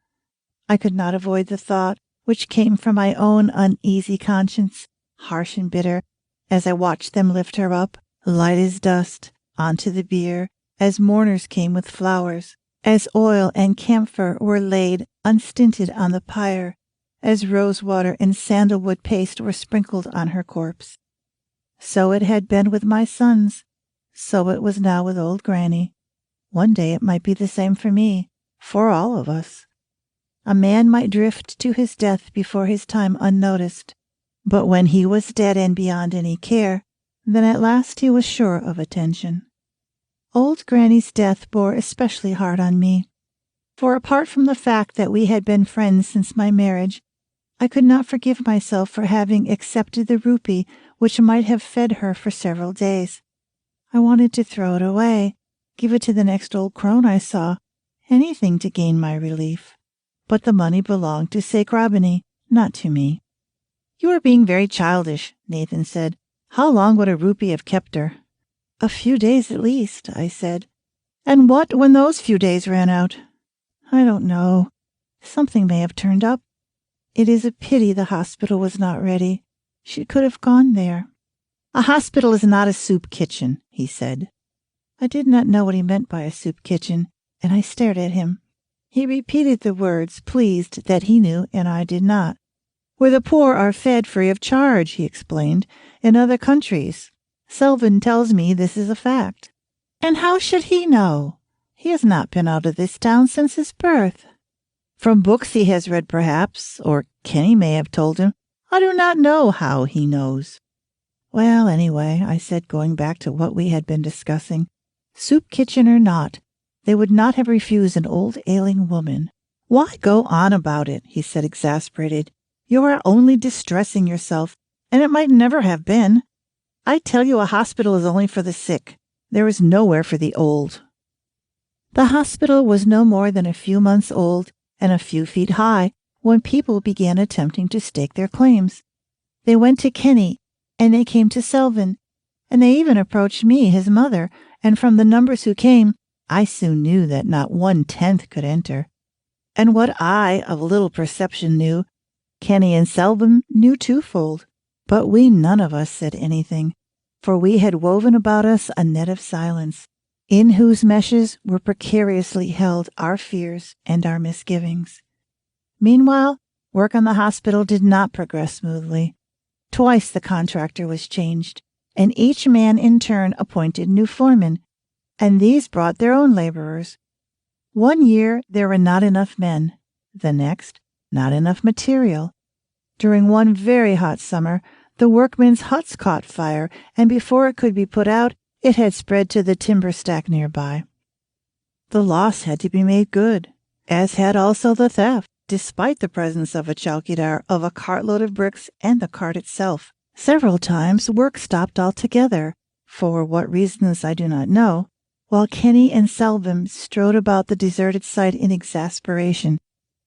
I could not avoid the thought, which came from my own uneasy conscience, harsh and bitter, as I watched them lift her up, light as dust, onto the bier, as mourners came with flowers, as oil and camphor were laid unstinted on the pyre, as rosewater and sandalwood paste were sprinkled on her corpse. So it had been with my sons. So it was now with old Granny. One day it might be the same for me, for all of us. A man might drift to his death before his time unnoticed, but when he was dead and beyond any care, then at last he was sure of attention. Old Granny's death bore especially hard on me, for apart from the fact that we had been friends since my marriage, I could not forgive myself for having accepted the rupee which might have fed her for several days. I wanted to throw it away, give it to the next old crone I saw, anything to gain my relief. But the money belonged to Sacrobany, not to me. You are being very childish, Nathan said. How long would a rupee have kept her? A few days at least, I said. And what when those few days ran out? I don't know. Something may have turned up. It is a pity the hospital was not ready. She could have gone there. A hospital is not a soup kitchen, he said. I did not know what he meant by a soup kitchen, and I stared at him. He repeated the words, pleased that he knew and I did not. Where the poor are fed free of charge, he explained, in other countries. Selvin tells me this is a fact. And how should he know? He has not been out of this town since his birth. From books he has read, perhaps, or Kenny may have told him. I do not know how he knows. Well, anyway, I said, going back to what we had been discussing. Soup kitchen or not, they would not have refused an old ailing woman. Why go on about it? He said, exasperated. You are only distressing yourself, and it might never have been. I tell you, a hospital is only for the sick. There is nowhere for the old. The hospital was no more than a few months old and a few feet high when people began attempting to stake their claims. They went to Kenny, and they came to Selvin, and they even approached me, his mother, and from the numbers who came, I soon knew that not 1/10 could enter. And what I, of little perception, knew, Kenny and Selvin knew twofold, but we none of us said anything, for we had woven about us a net of silence, in whose meshes were precariously held our fears and our misgivings. Meanwhile, work on the hospital did not progress smoothly. Twice the contractor was changed, and each man in turn appointed new foremen, and these brought their own laborers. One year there were not enough men, the next, not enough material. During one very hot summer, the workmen's huts caught fire, and before it could be put out, it had spread to the timber stack nearby. The loss had to be made good, as had also the theft, despite the presence of a chowkidar, of a cartload of bricks and the cart itself. Several times work stopped altogether, for what reasons I do not know, while Kenny and Selvin strode about the deserted site in exasperation,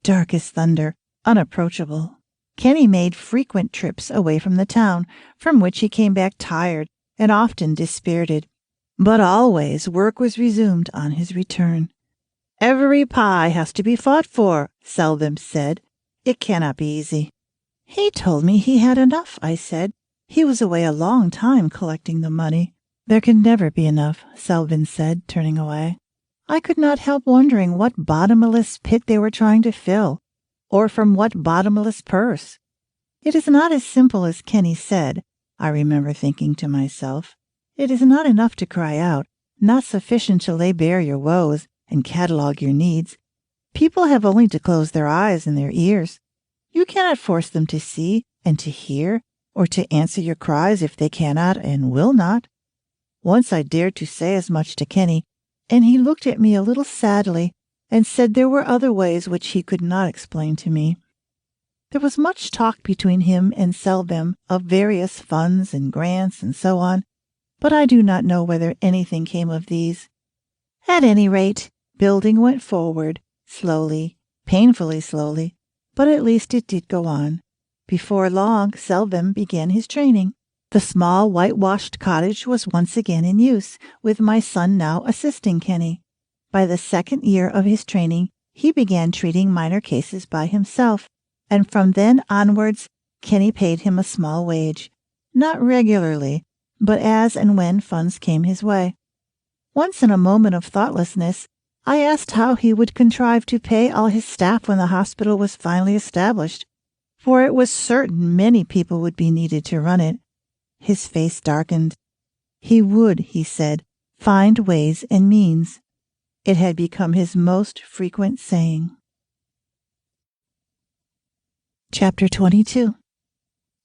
dark as thunder, unapproachable. Kenny made frequent trips away from the town, from which he came back tired and often dispirited. But always work was resumed on his return. Every pie has to be fought for, Selvin said. It cannot be easy. He told me he had enough, I said. He was away a long time collecting the money. There can never be enough, Selvin said, turning away. I could not help wondering what bottomless pit they were trying to fill, or from what bottomless purse. It is not as simple as Kenny said, I remember thinking to myself. It is not enough to cry out, not sufficient to lay bare your woes and catalogue your needs. People have only to close their eyes and their ears. You cannot force them to see and to hear, or to answer your cries if they cannot and will not. Once I dared to say as much to Kenny, and he looked at me a little sadly and said there were other ways which he could not explain to me. There was much talk between him and Selvin of various funds and grants and so on, but I do not know whether anything came of these. At any rate, building went forward, slowly, painfully slowly, but at least it did go on. Before long, Selvin began his training. The small whitewashed cottage was once again in use, with my son now assisting Kenny. By the second year of his training, he began treating minor cases by himself, and from then onwards, Kenny paid him a small wage, not regularly, but as and when funds came his way. Once in a moment of thoughtlessness, I asked how he would contrive to pay all his staff when the hospital was finally established, for it was certain many people would be needed to run it. His face darkened. He would, he said, find ways and means. It had become his most frequent saying. Chapter 22.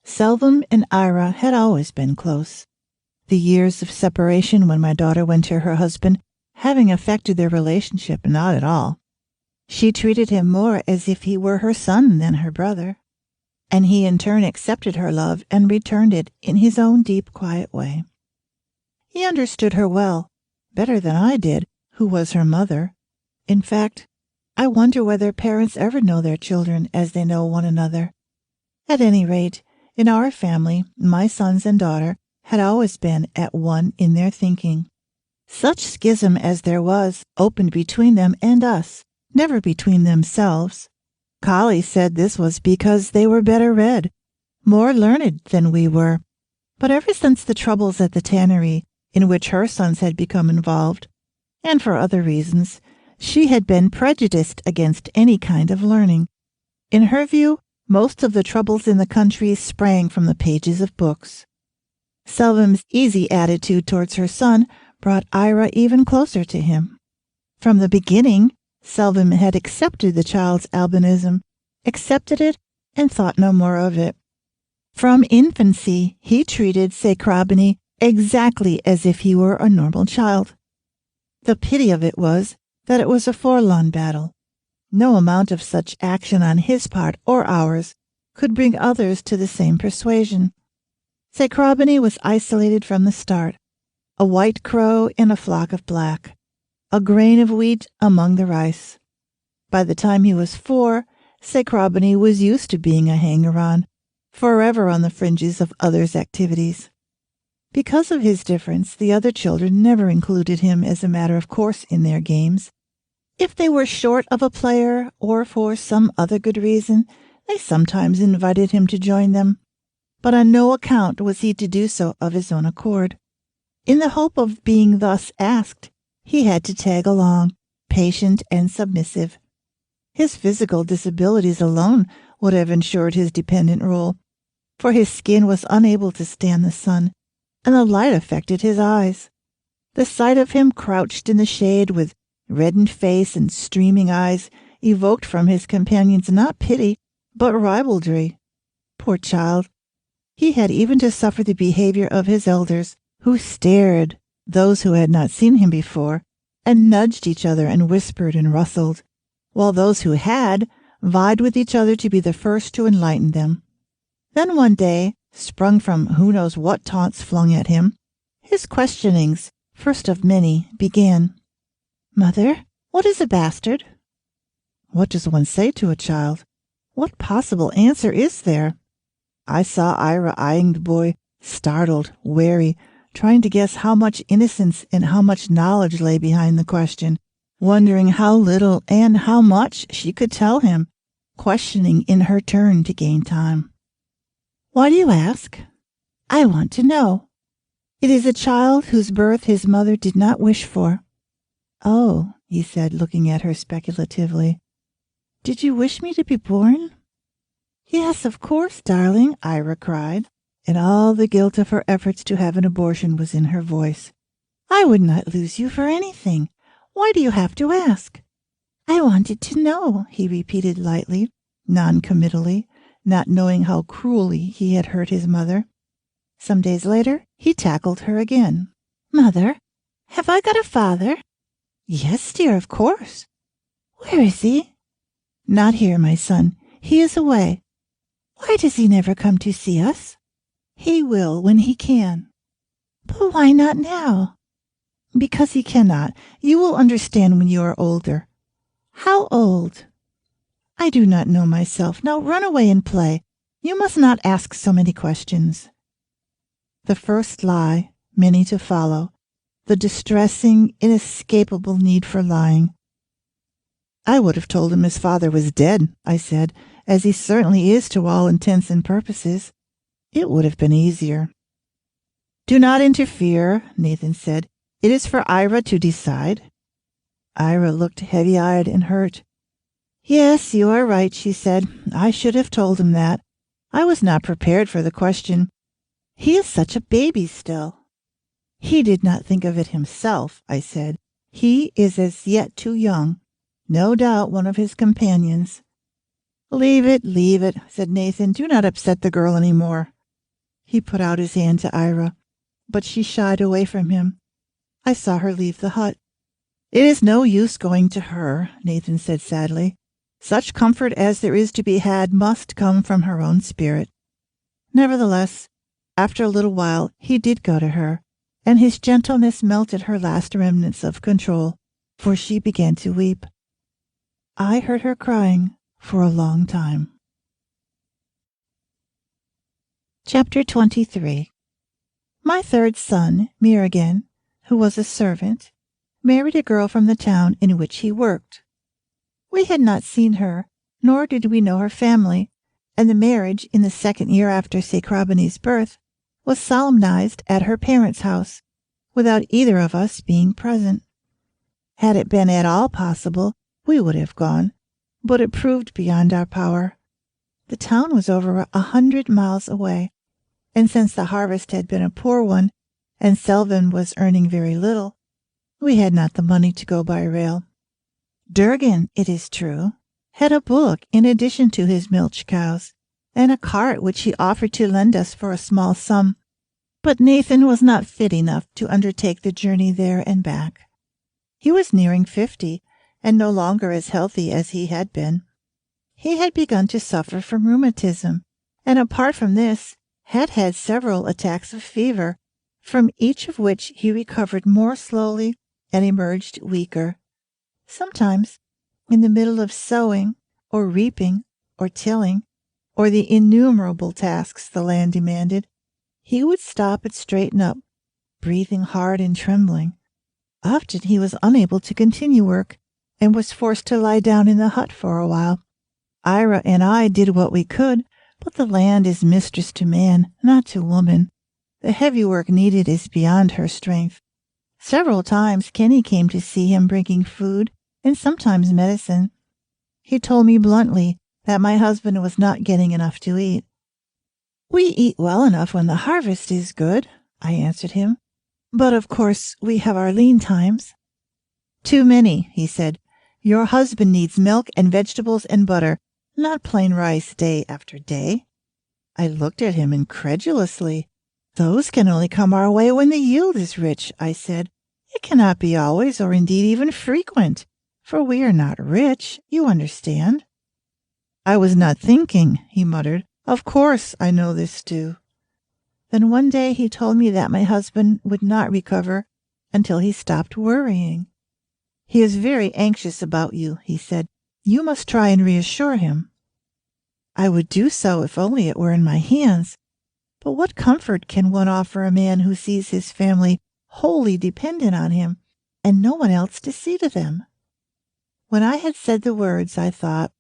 Selvin and Ira had always been close. The years of separation when my daughter went to her husband having affected their relationship not at all. She treated him more as if he were her son than her brother, and he in turn accepted her love and returned it in his own deep, quiet way. He understood her well, better than I did, who was her mother. In fact, I wonder whether parents ever know their children as they know one another. At any rate, in our family, my sons and daughter had always been at one in their thinking. Such schism as there was opened between them and us, never between themselves. Collie said this was because they were better read, more learned than we were. But ever since the troubles at the tannery, in which her sons had become involved, and for other reasons, She had been prejudiced against any kind of learning. In her view, most of the troubles in the country sprang from the pages of books. Selvim's easy attitude towards her son brought Ira even closer to him. From the beginning, Selvim had accepted the child's albinism, accepted it, and thought no more of it. From infancy, he treated Sacrobany exactly as if he were a normal child. The pity of it was that it was a forlorn battle. No amount of such action on his part or ours could bring others to the same persuasion. Sacrobany was isolated from the start, a white crow in a flock of black, a grain of wheat among the rice. By the time he was 4, Sacrobany was used to being a hanger-on, forever on the fringes of others' activities. Because of his difference, the other children never included him as a matter of course in their games. If they were short of a player, or for some other good reason, they sometimes invited him to join them, but on no account was he to do so of his own accord. In the hope of being thus asked, he had to tag along, patient and submissive. His physical disabilities alone would have ensured his dependent role, for his skin was unable to stand the sun, and the light affected his eyes. The sight of him crouched in the shade with reddened face and streaming eyes evoked from his companions not pity, but ribaldry. Poor child! He had even to suffer the behavior of his elders, who stared, those who had not seen him before, and nudged each other and whispered and rustled, while those who had vied with each other to be the first to enlighten them. Then one day, sprung from who knows what taunts flung at him, his questionings, first of many, began. "Mother, what is a bastard?" What does one say to a child? What possible answer is there? I saw Ira eyeing the boy, startled, wary, trying to guess how much innocence and how much knowledge lay behind the question, wondering how little and how much she could tell him, questioning in her turn to gain time. "Why do you ask?" "I want to know." "It is a child whose birth his mother did not wish for." "Oh," he said, looking at her speculatively. "Did you wish me to be born?" "Yes, of course, darling," Ira cried, and all the guilt of her efforts to have an abortion was in her voice. "I would not lose you for anything. Why do you have to ask?" "I wanted to know," he repeated lightly, non-committally, not knowing how cruelly he had hurt his mother. Some days later, he tackled her again. "Mother, have I got a father?" "Yes, dear, of course." "Where is he?" "Not here, my son. He is away." "Why does he never come to see us?" "He will when he can." "But why not now?" "Because he cannot. You will understand when you are older." "How old?" "I do not know myself. Now run away and play. You must not ask so many questions." The first lie, many to follow, the distressing, inescapable need for lying. "I would have told him his father was dead," I said, "as he certainly is to all intents and purposes. It would have been easier." "Do not interfere," Nathan said. "It is for Ira to decide." Ira looked heavy-eyed and hurt. "Yes, you are right," she said. "I should have told him that. I was not prepared for the question. He is such a baby still." "He did not think of it himself," I said. "He is as yet too young. No doubt one of his companions." Leave it," said Nathan. "Do not upset the girl any more." He put out his hand to Ira, but she shied away from him. I saw her leave the hut. "It is no use going to her," Nathan said sadly. "Such comfort as there is to be had must come from her own spirit." Nevertheless, after a little while he did go to her, and his gentleness melted her last remnants of control, for she began to weep. I heard her crying for a long time. Chapter 23. My third son, Mirigan, who was a servant, married a girl from the town in which he worked. We had not seen her, nor did we know her family, and the marriage, in the 2nd year after Sacrobany's birth, was solemnized at her parents' house, without either of us being present. Had it been at all possible, we would have gone, but it proved beyond our power. The town was over 100 miles away, and since the harvest had been a poor one, and Selvin was earning very little, we had not the money to go by rail. Durgan, it is true, had a bullock in addition to his milch cows, and a cart which he offered to lend us for a small sum, but Nathan was not fit enough to undertake the journey there and back. He was nearing 50, and no longer as healthy as he had been. He had begun to suffer from rheumatism, and apart from this, had had several attacks of fever, from each of which he recovered more slowly and emerged weaker. Sometimes, in the middle of sowing, or reaping, or tilling, or the innumerable tasks the land demanded, he would stop and straighten up, breathing hard and trembling. Often he was unable to continue work, and was forced to lie down in the hut for a while. Ira and I did what we could, but the land is mistress to man, not to woman. The heavy work needed is beyond her strength. Several times Kenny came to see him bringing food, and sometimes medicine. He told me bluntly that my husband was not getting enough to eat. "We eat well enough when the harvest is good," I answered him, "but of course we have our lean times." "Too many," he said. "Your husband needs milk and vegetables and butter, not plain rice day after day." I looked at him incredulously. "Those can only come our way when the yield is rich," I said. "It cannot be always, or indeed even frequent, for we are not rich, you understand." "I was not thinking," he muttered. "Of course I know this too." Then one day he told me that my husband would not recover until he stopped worrying. "He is very anxious about you," he said. "You must try and reassure him." I would do so if only it were in my hands. But what comfort can one offer a man who sees his family wholly dependent on him, and no one else to see to them? When I had said the words, I thought,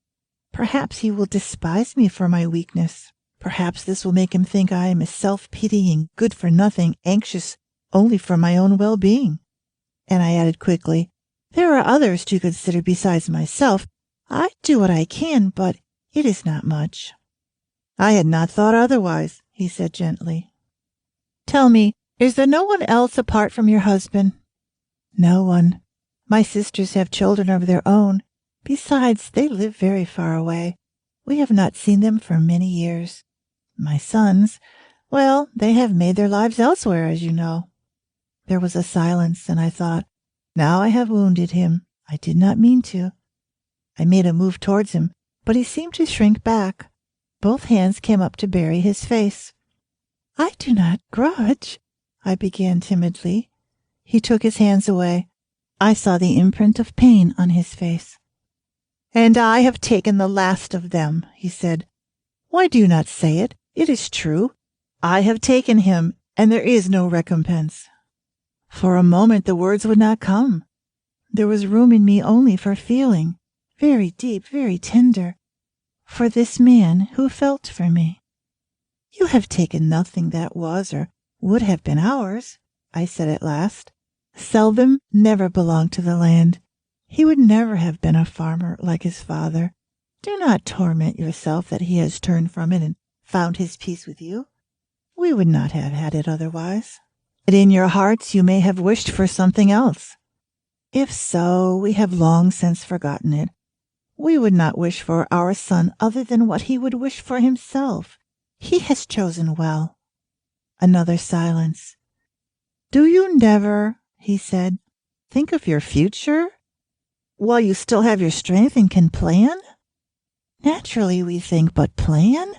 perhaps he will despise me for my weakness. Perhaps this will make him think I am a self-pitying, good-for-nothing, anxious only for my own well-being. And I added quickly, "There are others to consider besides myself. I do what I can, but it is not much." "I had not thought otherwise," he said gently. "Tell me, is there no one else apart from your husband?" "No one. My sisters have children of their own. Besides, they live very far away. We have not seen them for many years. My sons, well, they have made their lives elsewhere, as you know." There was a silence, and I thought, now I have wounded him. I did not mean to. I made a move towards him, but he seemed to shrink back. Both hands came up to bury his face. "I do not grudge," I began timidly. He took his hands away. I saw the imprint of pain on his face. "And I have taken the last of them," he said. "Why do you not say it? It is true. I have taken him, and there is no recompense." For a moment the words would not come. There was room in me only for feeling, very deep, very tender, for this man who felt for me. "You have taken nothing that was or would have been ours," I said at last. "Selvin never belonged to the land. He would never have been a farmer like his father. Do not torment yourself that he has turned from it and found his peace with you. We would not have had it otherwise. But in your hearts you may have wished for something else. If so, we have long since forgotten it. We would not wish for our son other than what he would wish for himself. He has chosen well." Another silence. "Do you never," he said, "think of your future? While you still have your strength and can plan?" "Naturally we think, but plan?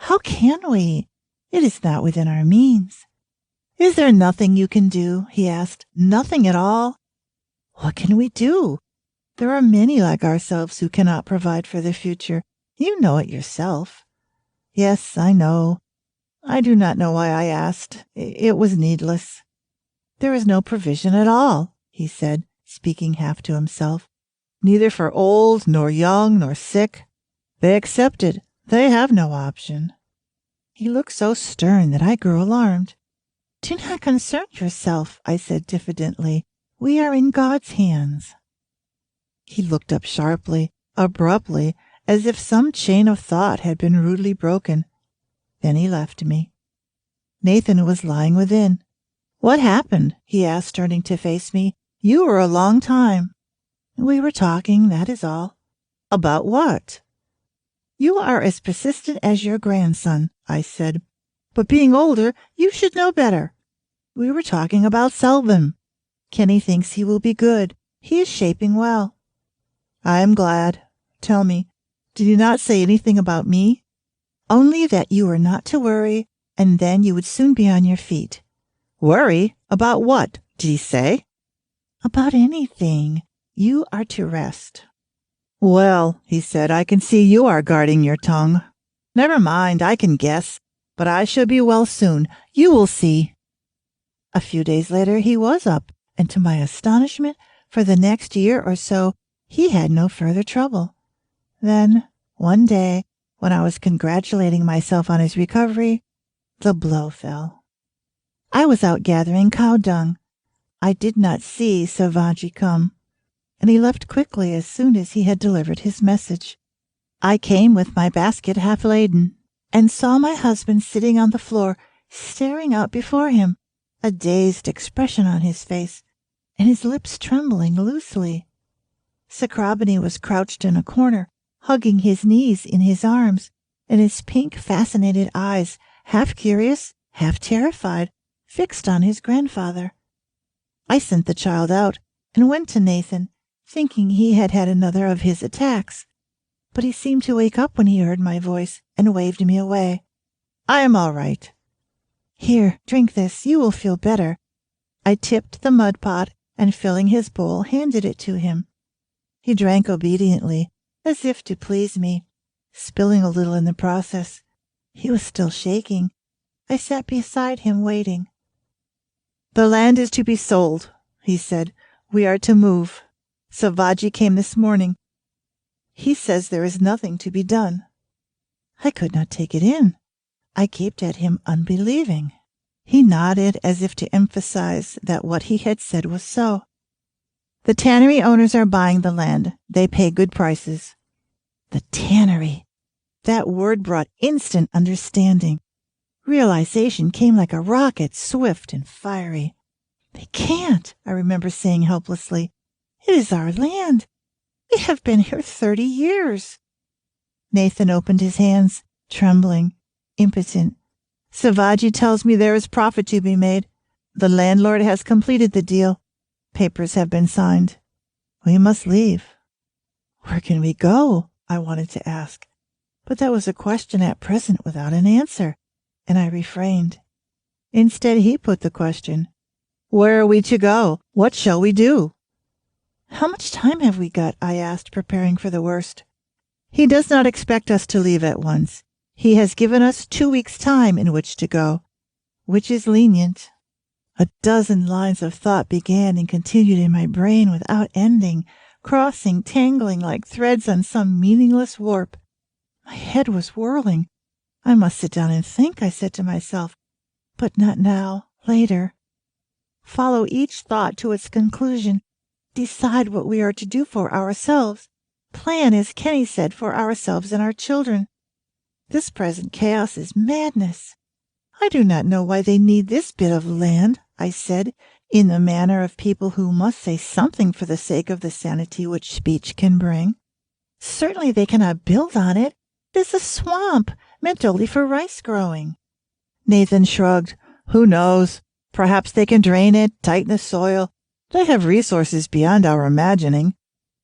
How can we? It is not within our means." "Is there nothing you can do?" he asked. "Nothing at all?" "What can we do? There are many like ourselves who cannot provide for the future. You know it yourself." "Yes, I know. I do not know why I asked. It was needless." "There is no provision at all," he said, speaking half to himself. "Neither for old, nor young, nor sick. They accept it. They have no option." He looked so stern that I grew alarmed. "Do not concern yourself," I said diffidently. "We are in God's hands." He looked up sharply, abruptly, as if some chain of thought had been rudely broken. Then he left me. Nathan was lying within. "What happened?" he asked, turning to face me. "You were a long time." "We were talking, that is all." "About what?" "You are as persistent as your grandson," I said. "But being older, you should know better." "We were talking about Selvin. Kenny thinks he will be good. He is shaping well." "I am glad. Tell me, did he not say anything about me?" "Only that you were not to worry, and then you would soon be on your feet." "Worry? About what? Did he say?" "About anything. You are to rest." "Well," he said, "I can see you are guarding your tongue. Never mind, I can guess. But I shall be well soon. You will see." A few days later he was up, and to my astonishment, for the next year or so he had no further trouble. Then, one day, when I was congratulating myself on his recovery, the blow fell. I was out gathering cow dung. I did not see Savaji come, and he left quickly as soon as he had delivered his message. I came with my basket half laden, and saw my husband sitting on the floor, staring out before him, a dazed expression on his face, and his lips trembling loosely. Sakrabani was crouched in a corner, hugging his knees in his arms, and his pink, fascinated eyes, half curious, half terrified, fixed on his grandfather. I sent the child out and went to Nathan, thinking he had had another of his attacks. But he seemed to wake up when he heard my voice and waved me away. "I am all right." "Here, drink this. You will feel better." I tipped the mud pot and, filling his bowl, handed it to him. He drank obediently, as if to please me, spilling a little in the process. He was still shaking. I sat beside him, waiting. "The land is to be sold," he said. "We are to move. Savaji came this morning. He says there is nothing to be done." I could not take it in. I gaped at him unbelieving. He nodded as if to emphasize that what he had said was so. "The tannery owners are buying the land. They pay good prices." The tannery! That word brought instant understanding. Realization came like a rocket, swift and fiery. "They can't," I remember saying helplessly. "It is our land. We have been here 30 years. Nathan opened his hands, trembling, impotent. "Savaji tells me there is profit to be made. The landlord has completed the deal. Papers have been signed. We must leave." "Where can we go?" I wanted to ask. But that was a question at present without an answer, and I refrained. Instead, he put the question. "Where are we to go? What shall we do?" "How much time have we got?" I asked, preparing for the worst. "He does not expect us to leave at once. He has given us 2 weeks' time in which to go, which is lenient." A dozen lines of thought began and continued in my brain without ending, crossing, tangling like threads on some meaningless warp. My head was whirling. "I must sit down and think," I said to myself. "But not now, later. Follow each thought to its conclusion. Decide what we are to do for ourselves. Plan, as Kenny said, for ourselves and our children. This present chaos is madness. I do not know why they need this bit of land," I said, in the manner of people who must say something for the sake of the sanity which speech can bring. "Certainly they cannot build on it. It is a swamp, meant only for rice growing." Nathan shrugged. "Who knows? Perhaps they can drain it, tighten the soil. They have resources beyond our imagining.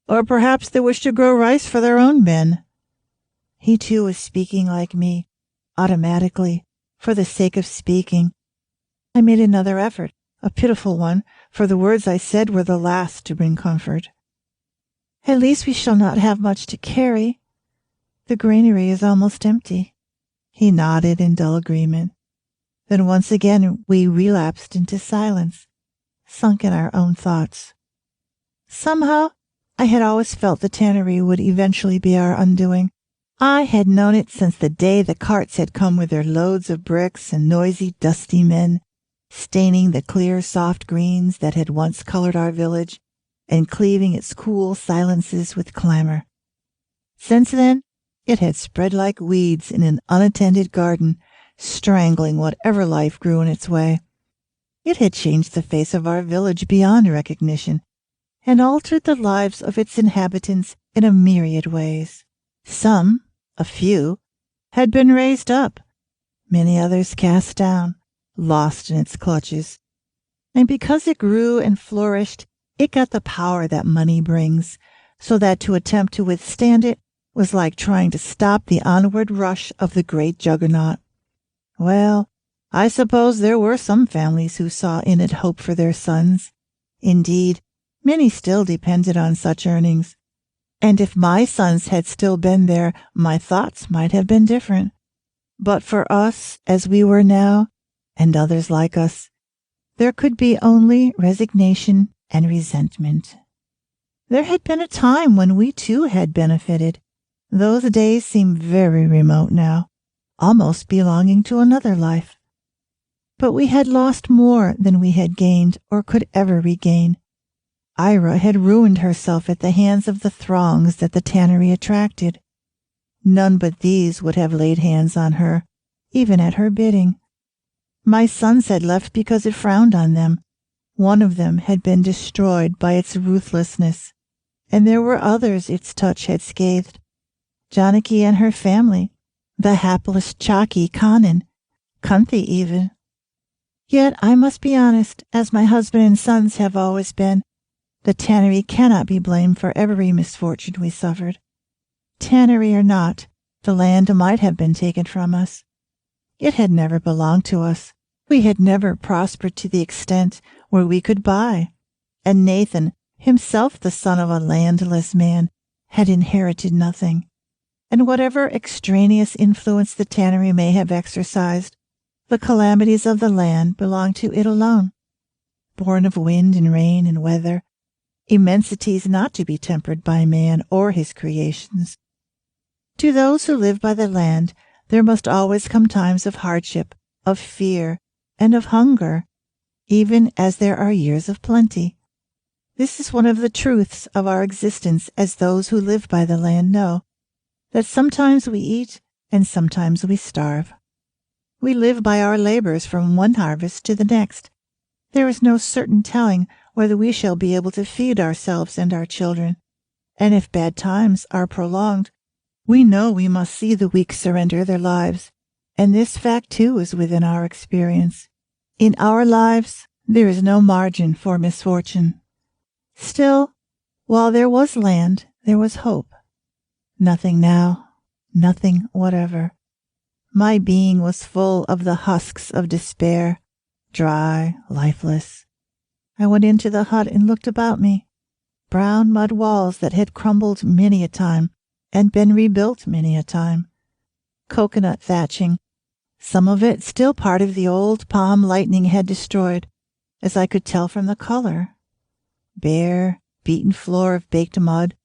Or perhaps they wish to grow rice for their own men." He too was speaking like me, automatically, for the sake of speaking. I made another effort, a pitiful one, for the words I said were the last to bring comfort. "At least we shall not have much to carry. The granary is almost empty." He nodded in dull agreement. Then once again we relapsed into silence, sunk in our own thoughts. Somehow I had always felt the tannery would eventually be our undoing. I had known it since the day the carts had come with their loads of bricks and noisy, dusty men, staining the clear, soft greens that had once colored our village, and cleaving its cool silences with clamor. Since then, it had spread like weeds in an unattended garden, strangling whatever life grew in its way. It had changed the face of our village beyond recognition, and altered the lives of its inhabitants in a myriad ways. Some, a few, had been raised up, many others cast down, lost in its clutches. And because it grew and flourished, it got the power that money brings, so that to attempt to withstand it was like trying to stop the onward rush of the great juggernaut. Well, I suppose there were some families who saw in it hope for their sons. Indeed, many still depended on such earnings. And if my sons had still been there, my thoughts might have been different. But for us, as we were now, and others like us, there could be only resignation and resentment. There had been a time when we too had benefited. Those days seem very remote now, almost belonging to another life. But we had lost more than we had gained or could ever regain. Ira had ruined herself at the hands of the throngs that the tannery attracted. None but these would have laid hands on her, even at her bidding. My sons had left because it frowned on them. One of them had been destroyed by its ruthlessness, and there were others its touch had scathed. Janaki and her family, the hapless Chaki Kanan, Kunthi even. Yet I must be honest, as my husband and sons have always been. The tannery cannot be blamed for every misfortune we suffered. Tannery or not, the land might have been taken from us. It had never belonged to us. We had never prospered to the extent where we could buy. And Nathan, himself the son of a landless man, had inherited nothing. And whatever extraneous influence the tannery may have exercised, the calamities of the land belonged to it alone. Born of wind and rain and weather, immensities not to be tempered by man or his creations. To those who live by the land, there must always come times of hardship, of fear, and of hunger, even as there are years of plenty. This is one of the truths of our existence as those who live by the land know, that sometimes we eat and sometimes we starve. We live by our labors from one harvest to the next. There is no certain telling whether we shall be able to feed ourselves and our children, and if bad times are prolonged, we know we must see the weak surrender their lives, and this fact too is within our experience. In our lives, there is no margin for misfortune. Still, while there was land, there was hope. Nothing now, nothing whatever. My being was full of the husks of despair, dry, lifeless. I went into the hut and looked about me. Brown mud walls that had crumbled many a time and been rebuilt many a time. Coconut thatching, some of it still part of the old palm lightning had destroyed, as I could tell from the color. Bare, beaten floor of baked mud,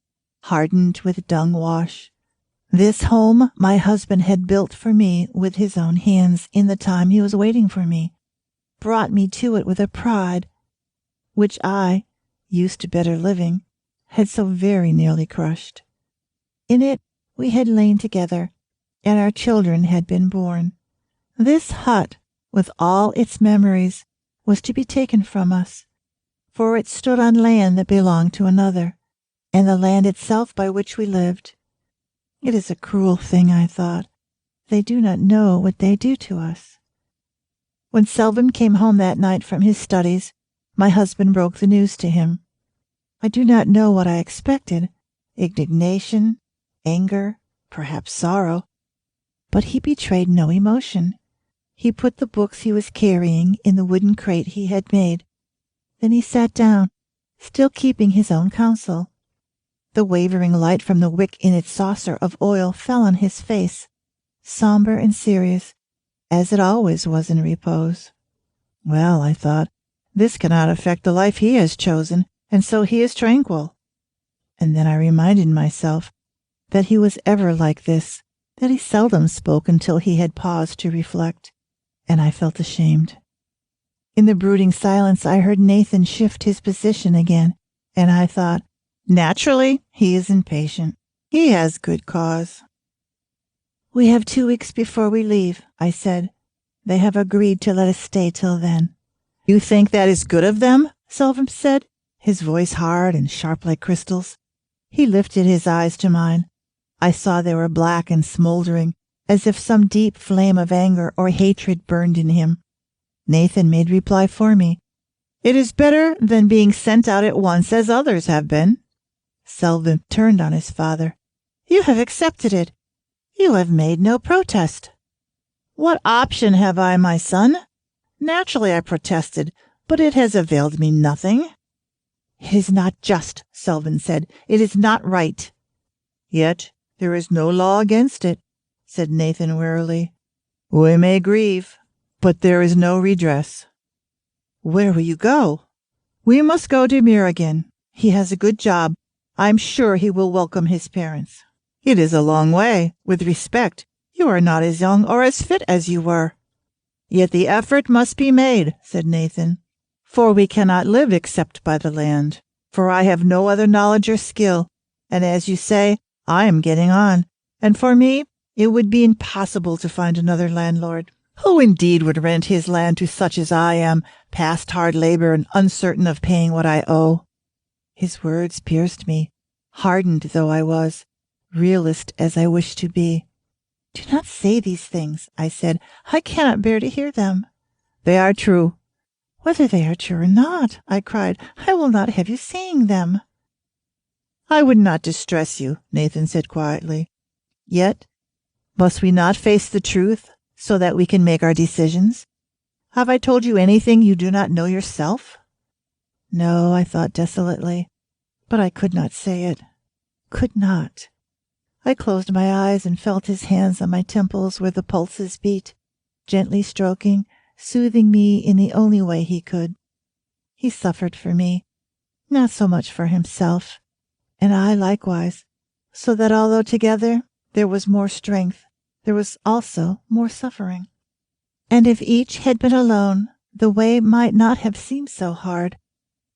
hardened with dung wash. This home my husband had built for me with his own hands in the time he was waiting for me, brought me to it with a pride which I, used to better living, had so very nearly crushed. In it we had lain together, and our children had been born. This hut, with all its memories, was to be taken from us, for it stood on land that belonged to another, and the land itself by which we lived. It is a cruel thing, I thought. They do not know what they do to us. When Selvin came home that night from his studies, my husband broke the news to him. I do not know what I expected, indignation, anger, perhaps sorrow, but he betrayed no emotion. He put the books he was carrying in the wooden crate he had made. Then he sat down, still keeping his own counsel. The wavering light from the wick in its saucer of oil fell on his face, somber and serious, as it always was in repose. Well, I thought, this cannot affect the life he has chosen, and so he is tranquil. And then I reminded myself that he was ever like this, that he seldom spoke until he had paused to reflect, and I felt ashamed. In the brooding silence I heard Nathan shift his position again, And I thought, naturally, he is impatient. He has good cause. We have 2 weeks before we leave, I said. They have agreed to let us stay till then. You think that is good of them? Selvin said, his voice hard and sharp like crystals. He lifted his eyes to mine. I saw they were black and smoldering, as if some deep flame of anger or hatred burned in him. Nathan made reply for me. It is better than being sent out at once as others have been. Selvin turned on his father. You have accepted it. You have made no protest. What option have I, my son? Naturally I protested, but it has availed me nothing. It is not just, Selvin said. It is not right. Yet there is no law against it, said Nathan wearily. We may grieve, but there is no redress. Where will you go? We must go to Mir again. He has a good job. I am sure he will welcome his parents. It is a long way. With respect, you are not as young or as fit as you were. Yet the effort must be made, said Nathan, for we cannot live except by the land. For I have no other knowledge or skill, and as you say, I am getting on, and for me it would be impossible to find another landlord. Who indeed would rent his land to such as I am, past hard labor and uncertain of paying what I owe? His words pierced me, hardened though I was, realist as I wished to be. Do not say these things, I said. I cannot bear to hear them. They are true. Whether they are true or not, I cried, I will not have you saying them. I would not distress you, Nathan said quietly. Yet, must we not face the truth so that we can make our decisions? Have I told you anything you do not know yourself? No, I thought desolately, but I could not say it. Could not. I closed my eyes and felt his hands on my temples where the pulses beat, gently stroking, soothing me in the only way he could. He suffered for me, not so much for himself, and I likewise, so that although together there was more strength, there was also more suffering. And if each had been alone, the way might not have seemed so hard,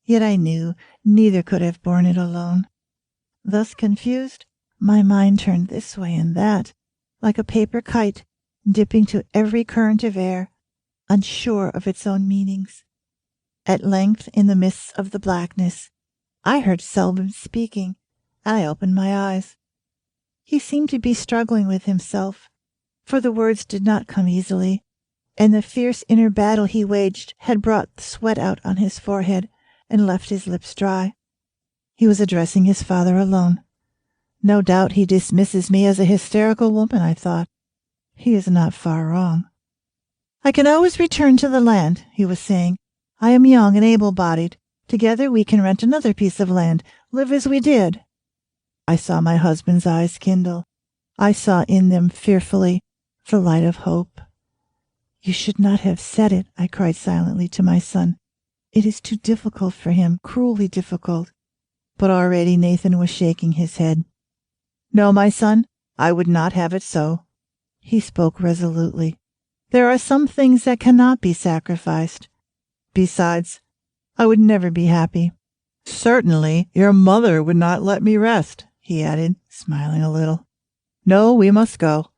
yet I knew neither could have borne it alone. Thus confused, my mind turned this way and that, like a paper kite, dipping to every current of air, unsure of its own meanings. At length, in the midst of the blackness, I heard Selvin speaking, and I opened my eyes. He seemed to be struggling with himself, for the words did not come easily, and the fierce inner battle he waged had brought the sweat out on his forehead and left his lips dry. He was addressing his father alone. No doubt he dismisses me as a hysterical woman, I thought. He is not far wrong. I can always return to the land, he was saying. I am young and able-bodied. Together we can rent another piece of land, live as we did. I saw my husband's eyes kindle. I saw in them fearfully the light of hope. You should not have said it, I cried silently to my son. It is too difficult for him, cruelly difficult. But already Nathan was shaking his head. No, my son, I would not have it so. He spoke resolutely. There are some things that cannot be sacrificed. Besides, I would never be happy. Certainly, your mother would not let me rest, he added, smiling a little. No, we must go.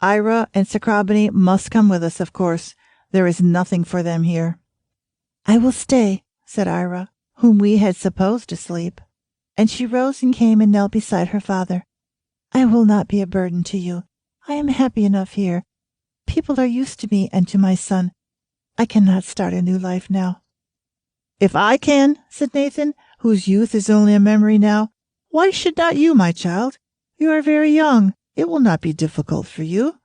Ira and Sacrabini must come with us, of course. There is nothing for them here. I will stay, said Ira, whom we had supposed asleep, and she rose and came and knelt beside her father. I will not be a burden to you. I am happy enough here. People are used to me and to my son. I cannot start a new life now. If I can, said Nathan, whose youth is only a memory now, why should not you, my child? You are very young. It will not be difficult for you.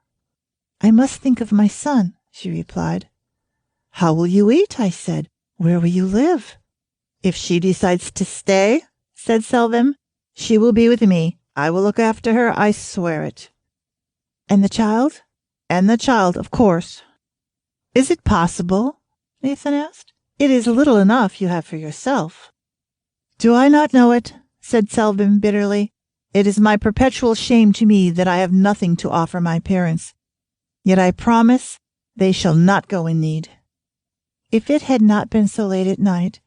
I must think of my son, she replied. How will you eat? I said. Where will you live? If she decides to stay, said Selvin, she will be with me. I will look after her, I swear it. And the child? And the child, of course. Is it possible? Nathan asked. It is little enough you have for yourself. Do I not know it? Said Selvin bitterly. It is my perpetual shame to me that I have nothing to offer my parents. Yet I promise they shall not go in need. If it had not been so late at night,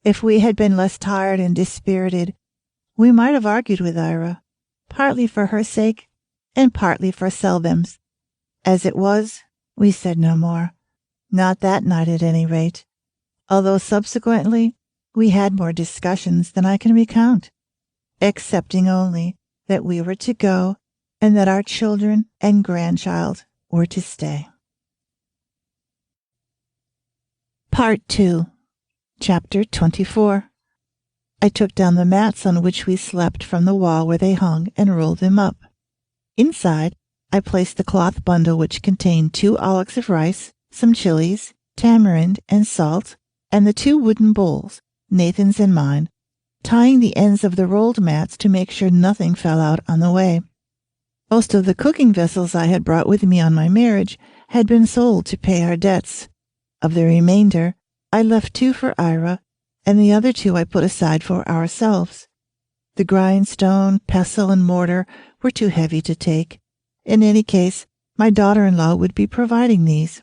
If we had been less tired and dispirited, we might have argued with Ira, partly for her sake and partly for Selvem's. As it was, we said no more. Not that night at any rate, although subsequently we had more discussions than I can recount, excepting only that we were to go and that our children and grandchild were to stay. Part 2, Chapter 24. I took down the mats on which we slept from the wall where they hung and rolled them up. Inside, I placed the cloth bundle which contained 2 auloks of rice, some chilies, tamarind, and salt, and the 2 wooden bowls, Nathan's and mine, tying the ends of the rolled mats to make sure nothing fell out on the way. Most of the cooking vessels I had brought with me on my marriage had been sold to pay our debts. Of the remainder, I left 2 for Ira, and the other 2 I put aside for ourselves. The grindstone, pestle, and mortar were too heavy to take. In any case, my daughter-in-law would be providing these.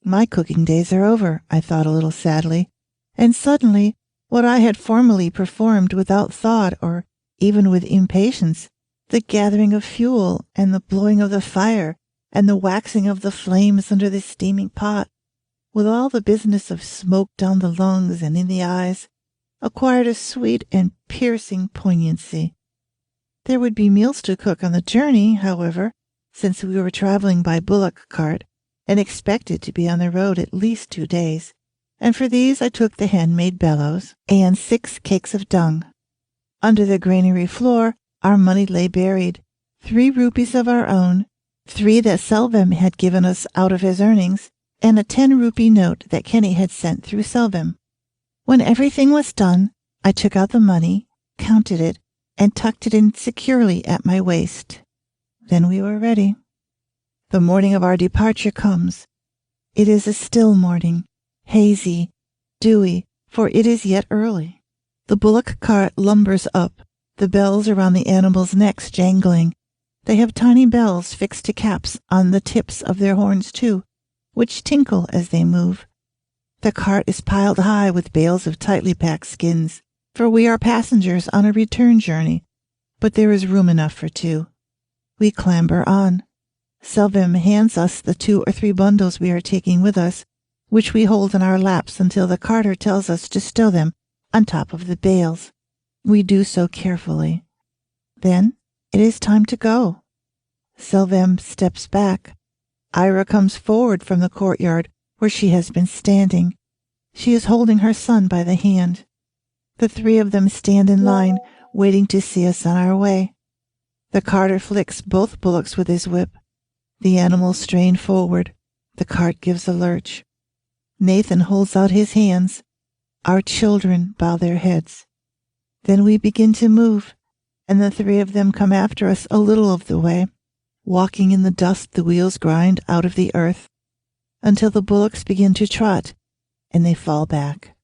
My cooking days are over, I thought a little sadly, and suddenly what I had formerly performed without thought or even with impatience, the gathering of fuel and the blowing of the fire and the waxing of the flames under the steaming pot, with all the business of smoke down the lungs and in the eyes, acquired a sweet and piercing poignancy. There would be meals to cook on the journey, however, since we were traveling by bullock cart and expected to be on the road at least 2 days, and for these I took the handmade bellows and 6 cakes of dung. Under the granary floor our money lay buried, 3 rupees of our own, 3 that Selvem had given us out of his earnings, and a 10-rupee note that Kenny had sent through Selvem. When everything was done, I took out the money, counted it, and tucked it in securely at my waist. Then we were ready. The morning of our departure comes. It is a still morning, hazy, dewy, for it is yet early. The bullock cart lumbers up, the bells around the animals' necks jangling. They have tiny bells fixed to caps on the tips of their horns too, which tinkle as they move. The cart is piled high with bales of tightly packed skins, for we are passengers on a return journey, but there is room enough for 2. We clamber on. Selvem hands us the 2 or 3 bundles we are taking with us, which we hold in our laps until the carter tells us to stow them on top of the bales. We do so carefully. Then it is time to go. Selvem steps back. Ira comes forward from the courtyard where she has been standing. She is holding her son by the hand. The 3 of them stand in line, waiting to see us on our way. The carter flicks both bullocks with his whip. The animals strain forward. The cart gives a lurch. Nathan holds out his hands. Our children bow their heads. Then we begin to move, and the 3 of them come after us a little of the way. Walking in the dust the wheels grind out of the earth, until the bullocks begin to trot, and they fall back.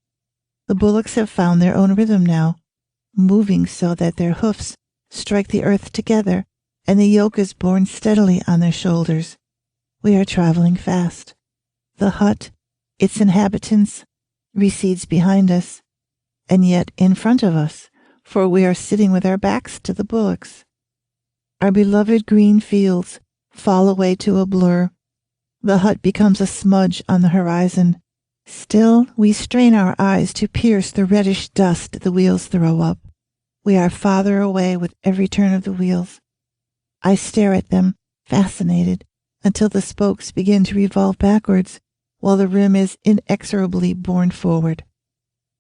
The bullocks have found their own rhythm now, moving so that their hoofs strike the earth together, and the yoke is borne steadily on their shoulders. We are traveling fast. The hut, its inhabitants, recedes behind us, and yet in front of us, for we are sitting with our backs to the bullocks. Our beloved green fields fall away to a blur. The hut becomes a smudge on the horizon. Still, we strain our eyes to pierce the reddish dust the wheels throw up. We are farther away with every turn of the wheels. I stare at them, fascinated, until the spokes begin to revolve backwards, while the rim is inexorably borne forward.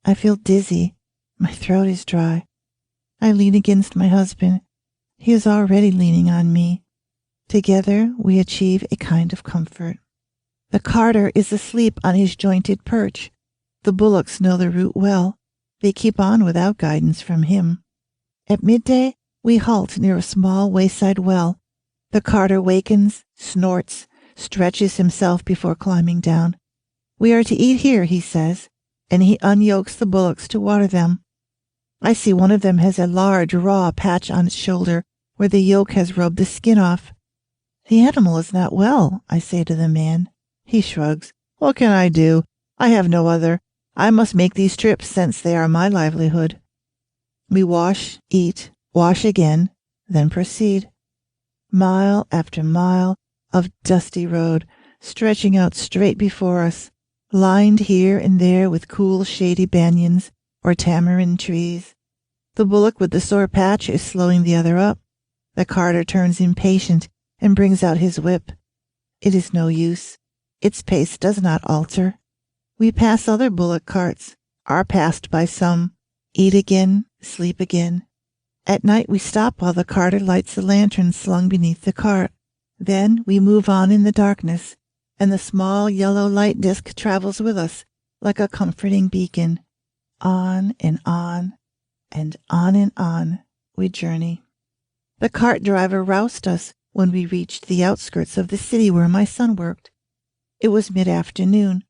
I feel dizzy. My throat is dry. I lean against my husband. He is already leaning on me. Together we achieve a kind of comfort. The carter is asleep on his jointed perch. The bullocks know the route well. They keep on without guidance from him. At midday, we halt near a small wayside well. The carter wakens, snorts, stretches himself before climbing down. We are to eat here, he says, and he unyokes the bullocks to water them. I see one of them has a large raw patch on its shoulder where the yoke has rubbed the skin off. The animal is not well, I say to the man. He shrugs. What can I do? I have no other. I must make these trips since they are my livelihood. We wash, eat, wash again, then proceed. Mile after mile of dusty road, stretching out straight before us, lined here and there with cool, shady banyans or tamarind trees. The bullock with the sore patch is slowing the other up. The carter turns impatient and brings out his whip. It is no use. Its pace does not alter. We pass other bullock carts, are passed by some, eat again, sleep again. At night we stop while the carter lights the lantern slung beneath the cart. Then we move on in the darkness, and the small yellow light disk travels with us like a comforting beacon. On and on, and on we journey. The cart driver roused us when we reached the outskirts of the city where my son worked. It was mid-afternoon.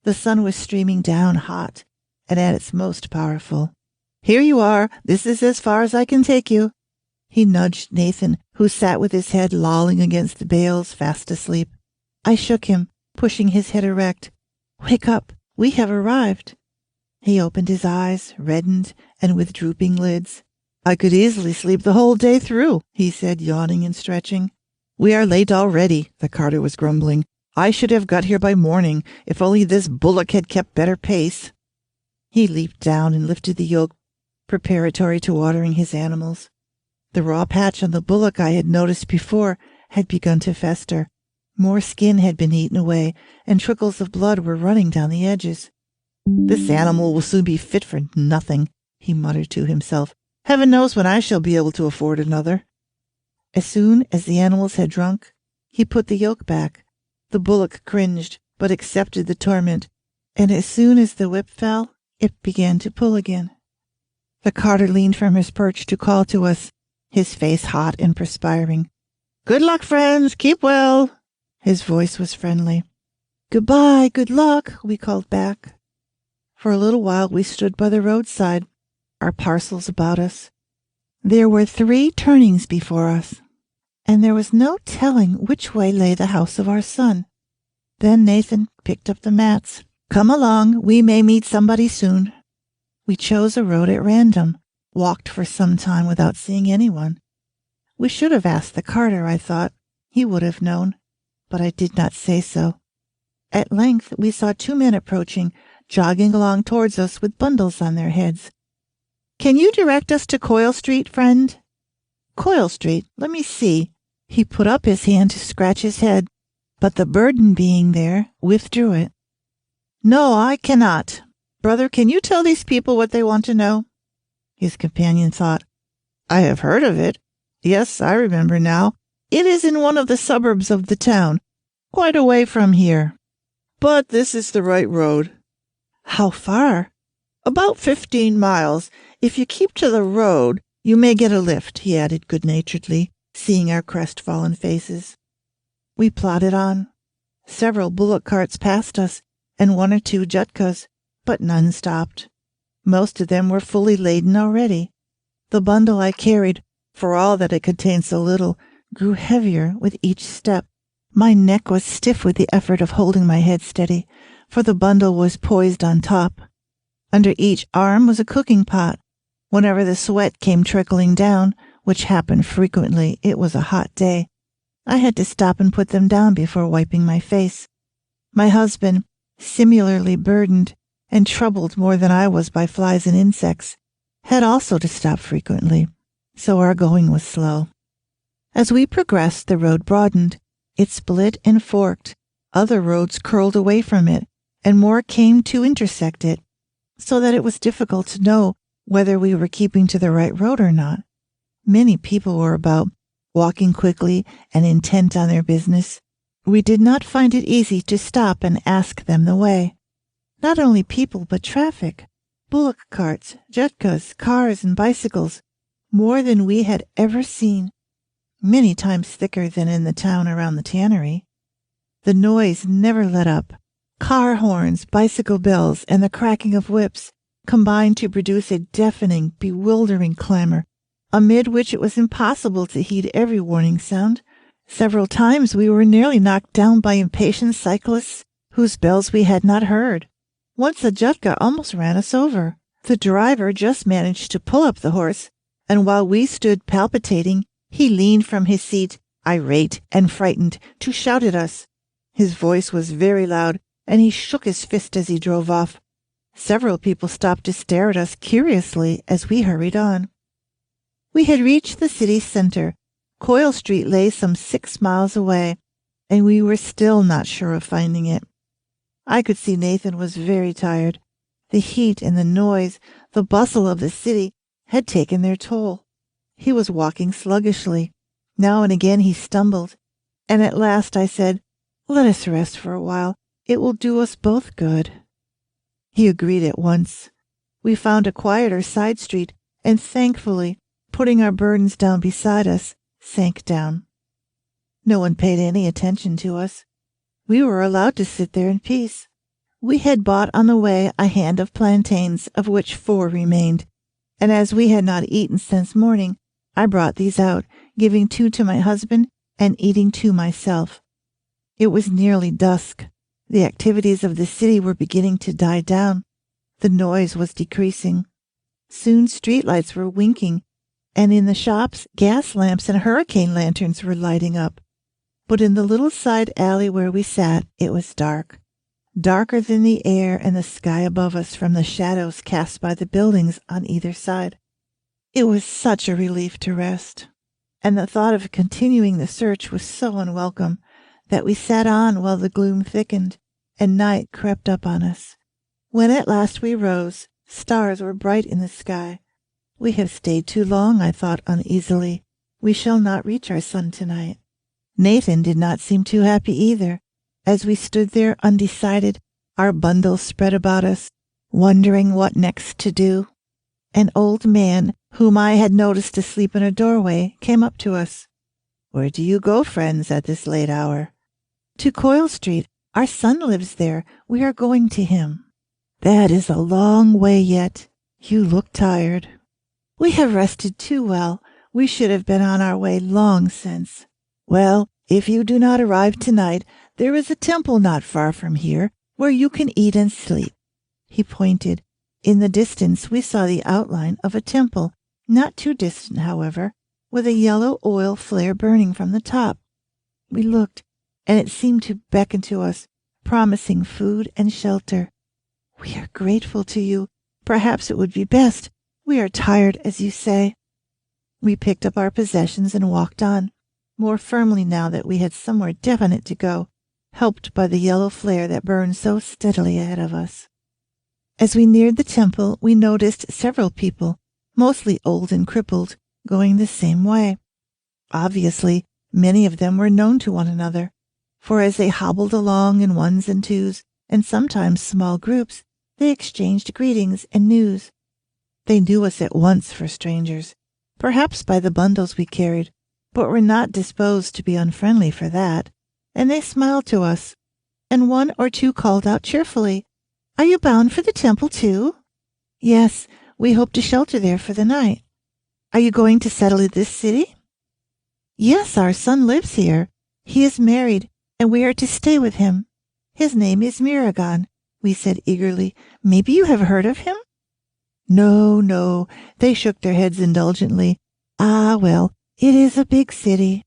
The sun was streaming down hot and at its most powerful. "Here you are. This is as far as I can take you." He nudged Nathan, who sat with his head lolling against the bales, fast asleep. I shook him, pushing his head erect. "Wake up. We have arrived." He opened his eyes, reddened, and with drooping lids. "I could easily sleep the whole day through," he said, yawning and stretching. "We are late already," the carter was grumbling. "I should have got here by morning, if only this bullock had kept better pace." He leaped down and lifted the yoke, preparatory to watering his animals. The raw patch on the bullock I had noticed before had begun to fester. More skin had been eaten away, and trickles of blood were running down the edges. "This animal will soon be fit for nothing," he muttered to himself. "Heaven knows when I shall be able to afford another." As soon as the animals had drunk, he put the yoke back. The bullock cringed, but accepted the torment, and as soon as the whip fell, it began to pull again. The carter leaned from his perch to call to us, his face hot and perspiring. "Good luck, friends. Keep well." His voice was friendly. "Goodbye, good luck," we called back. For a little while we stood by the roadside, our parcels about us. There were 3 turnings before us, and there was no telling which way lay the house of our son. Then Nathan picked up the mats. "Come along, we may meet somebody soon." We chose a road at random, walked for some time without seeing anyone. We should have asked the carter, I thought. He would have known, but I did not say so. At length we saw 2 men approaching, jogging along towards us with bundles on their heads. "Can you direct us to Coyle Street, friend?" "Coyle Street? Let me see." He put up his hand to scratch his head, but the burden being there, withdrew it. "No, I cannot. Brother, can you tell these people what they want to know?" His companion thought. "I have heard of it. Yes, I remember now. It is in one of the suburbs of the town, quite away from here. But this is the right road." "How far?" "About 15 miles. If you keep to the road, you may get a lift," he added good-naturedly, seeing our crestfallen faces. We plodded on. Several bullock carts passed us, and 1 or 2 jutkas, but none stopped. Most of them were fully laden already. The bundle I carried, for all that it contained so little, grew heavier with each step. My neck was stiff with the effort of holding my head steady, for the bundle was poised on top. Under each arm was a cooking pot. Whenever the sweat came trickling down, which happened frequently, it was a hot day, I had to stop and put them down before wiping my face. My husband, similarly burdened and troubled more than I was by flies and insects, had also to stop frequently, so our going was slow. As we progressed, the road broadened. It split and forked. Other roads curled away from it, and more came to intersect it, so that it was difficult to know whether we were keeping to the right road or not. Many people were about, walking quickly and intent on their business. We did not find it easy to stop and ask them the way. Not only people, but traffic. Bullock carts, jutkas, cars, and bicycles, more than we had ever seen. Many times thicker than in the town around the tannery. The noise never let up. Car horns, bicycle bells, and the cracking of whips combined to produce a deafening, bewildering clamor, amid which it was impossible to heed every warning sound. Several times we were nearly knocked down by impatient cyclists whose bells we had not heard. Once a jutka almost ran us over. The driver just managed to pull up the horse, and while we stood palpitating, he leaned from his seat, irate and frightened, to shout at us. His voice was very loud, and he shook his fist as he drove off. Several people stopped to stare at us curiously as we hurried on. We had reached the city center. Coyle Street lay some 6 miles away, and we were still not sure of finding it. I could see Nathan was very tired. The heat and the noise, the bustle of the city, had taken their toll. He was walking sluggishly. Now and again he stumbled, and at last I said, "Let us rest for a while. It will do us both good." He agreed at once. We found a quieter side street, and thankfully, putting our burdens down beside us, sank down. No one paid any attention to us. We were allowed to sit there in peace. We had bought on the way a hand of plantains, of which 4 remained, and as we had not eaten since morning, I brought these out, giving 2 to my husband and eating 2 myself. It was nearly dusk. The activities of the city were beginning to die down. The noise was decreasing. Soon streetlights were winking, and in the shops gas lamps and hurricane lanterns were lighting up. But in the little side alley where we sat, it was dark. Darker than the air and the sky above us from the shadows cast by the buildings on either side. It was such a relief to rest, and the thought of continuing the search was so unwelcome that we sat on while the gloom thickened and night crept up on us. When at last we rose, stars were bright in the sky. We have stayed too long, I thought uneasily. We shall not reach our son tonight. Nathan did not seem too happy either. As we stood there undecided, our bundles spread about us, wondering what next to do, an old man, whom I had noticed asleep in a doorway, came up to us. "Where do you go, friends, at this late hour?" "To Coyle Street. Our son lives there. We are going to him." "That is a long way yet. You look tired." "We have rested too well. We should have been on our way long since." "Well, if you do not arrive tonight, there is a temple not far from here where you can eat and sleep." He pointed. In the distance we saw the outline of a temple, not too distant, however, with a yellow oil flare burning from the top. We looked, and it seemed to beckon to us, promising food and shelter. "We are grateful to you. Perhaps it would be best. We are tired, as you say." We picked up our possessions and walked on, more firmly now that we had somewhere definite to go, helped by the yellow flare that burned so steadily ahead of us. As we neared the temple, we noticed several people, mostly old and crippled, going the same way. Obviously, many of them were known to one another, for as they hobbled along in ones and twos, and sometimes small groups, they exchanged greetings and news. They knew us at once for strangers, perhaps by the bundles we carried, but were not disposed to be unfriendly for that, and they smiled to us, and 1 or 2 called out cheerfully, "Are you bound for the temple too?" "Yes, we hope to shelter there for the night." "Are you going to settle in this city?" "Yes, our son lives here. He is married, and we are to stay with him. His name is Miragan," we said eagerly. "Maybe you have heard of him?" "No, no," they shook their heads indulgently. "Ah, well, it is a big city."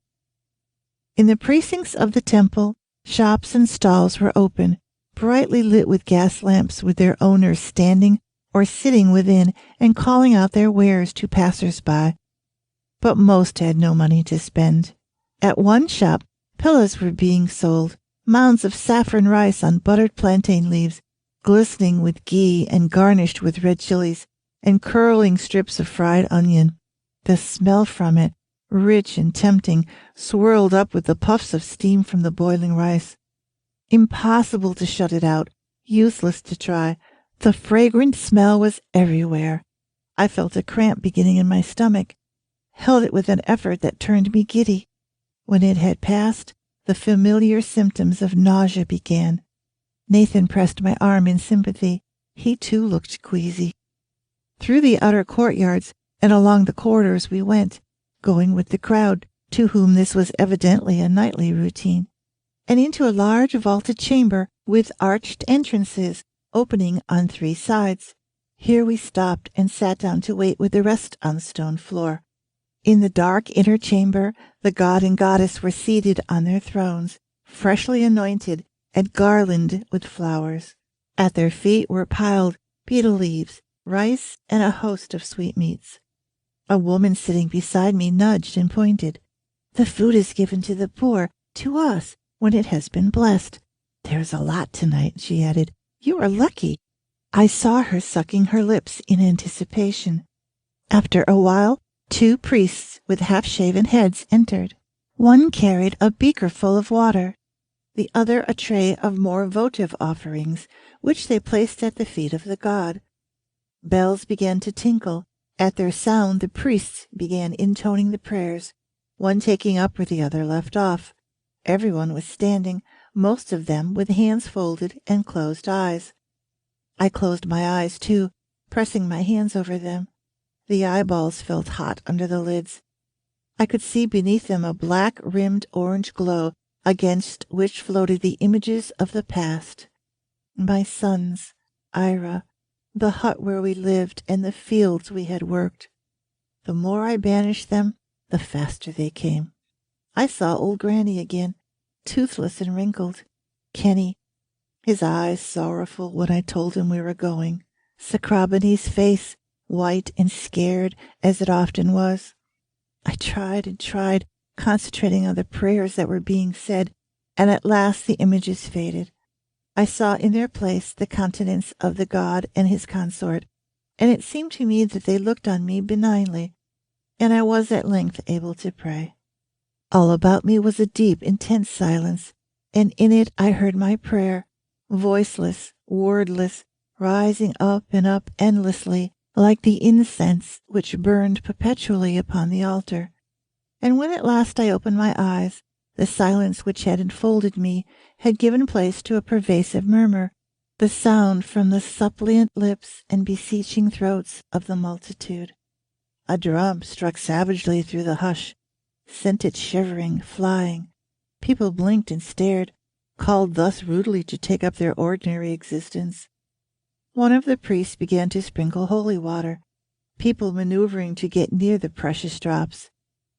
In the precincts of the temple, shops and stalls were open, brightly lit with gas lamps, with their owners standing or sitting within and calling out their wares to passers-by. But most had no money to spend. At one shop, pillows were being sold, mounds of saffron rice on buttered plantain leaves, glistening with ghee and garnished with red chilies, and curling strips of fried onion. The smell from it, rich and tempting, swirled up with the puffs of steam from the boiling rice. Impossible to shut it out, useless to try. The fragrant smell was everywhere. I felt a cramp beginning in my stomach, held it with an effort that turned me giddy. When it had passed, the familiar symptoms of nausea began. Nathan pressed my arm in sympathy. He too looked queasy. Through the outer courtyards and along the corridors we went, going with the crowd, to whom this was evidently a nightly routine, and into a large vaulted chamber with arched entrances opening on 3 sides. Here we stopped and sat down to wait with the rest on the stone floor. In the dark inner chamber, the god and goddess were seated on their thrones, freshly anointed and garlanded with flowers. At their feet were piled betel leaves, rice, and a host of sweetmeats. A woman sitting beside me nudged and pointed. "The food is given to the poor, to us, when it has been blessed. There's a lot tonight," she added. "You are lucky." I saw her sucking her lips in anticipation. After a while, 2 priests with half-shaven heads entered. One carried a beaker full of water, the other a tray of more votive offerings, which they placed at the feet of the god. Bells began to tinkle. At their sound the priests began intoning the prayers, one taking up where the other left off. Everyone was standing, most of them with hands folded and closed eyes. I closed my eyes, too, pressing my hands over them. The eyeballs felt hot under the lids. I could see beneath them a black-rimmed orange glow, against which floated the images of the past. My sons, Ira, the hut where we lived, and the fields we had worked. The more I banished them, the faster they came. I saw old Granny again, toothless and wrinkled. Kenny, his eyes sorrowful when I told him we were going. Sakrabani's face, white and scared as it often was. I tried and tried, concentrating on the prayers that were being said, and at last the images faded. I saw in their place the countenance of the god and his consort, and it seemed to me that they looked on me benignly, and I was at length able to pray. All about me was a deep, intense silence, and in it I heard my prayer, voiceless, wordless, rising up and up endlessly, like the incense which burned perpetually upon the altar. And when at last I opened my eyes, the silence which had enfolded me had given place to a pervasive murmur, the sound from the suppliant lips and beseeching throats of the multitude. A drum struck savagely through the hush, sent it shivering, flying. People blinked and stared, called thus rudely to take up their ordinary existence. One of the priests began to sprinkle holy water, people maneuvering to get near the precious drops.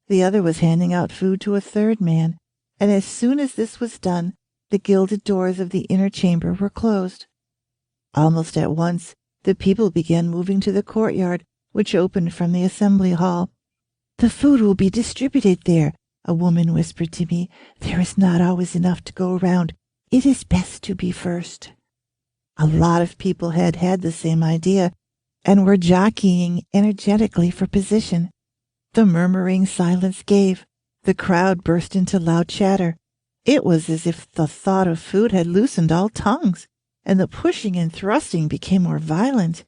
The other was handing out food to a third man, and as soon as this was done, the gilded doors of the inner chamber were closed. Almost at once, the people began moving to the courtyard, which opened from the assembly hall. "The food will be distributed there," a woman whispered to me. "There is not always enough to go around. It is best to be first." A lot of people had had the same idea, and were jockeying energetically for position. The murmuring silence gave. The crowd burst into loud chatter. It was as if the thought of food had loosened all tongues, and the pushing and thrusting became more violent.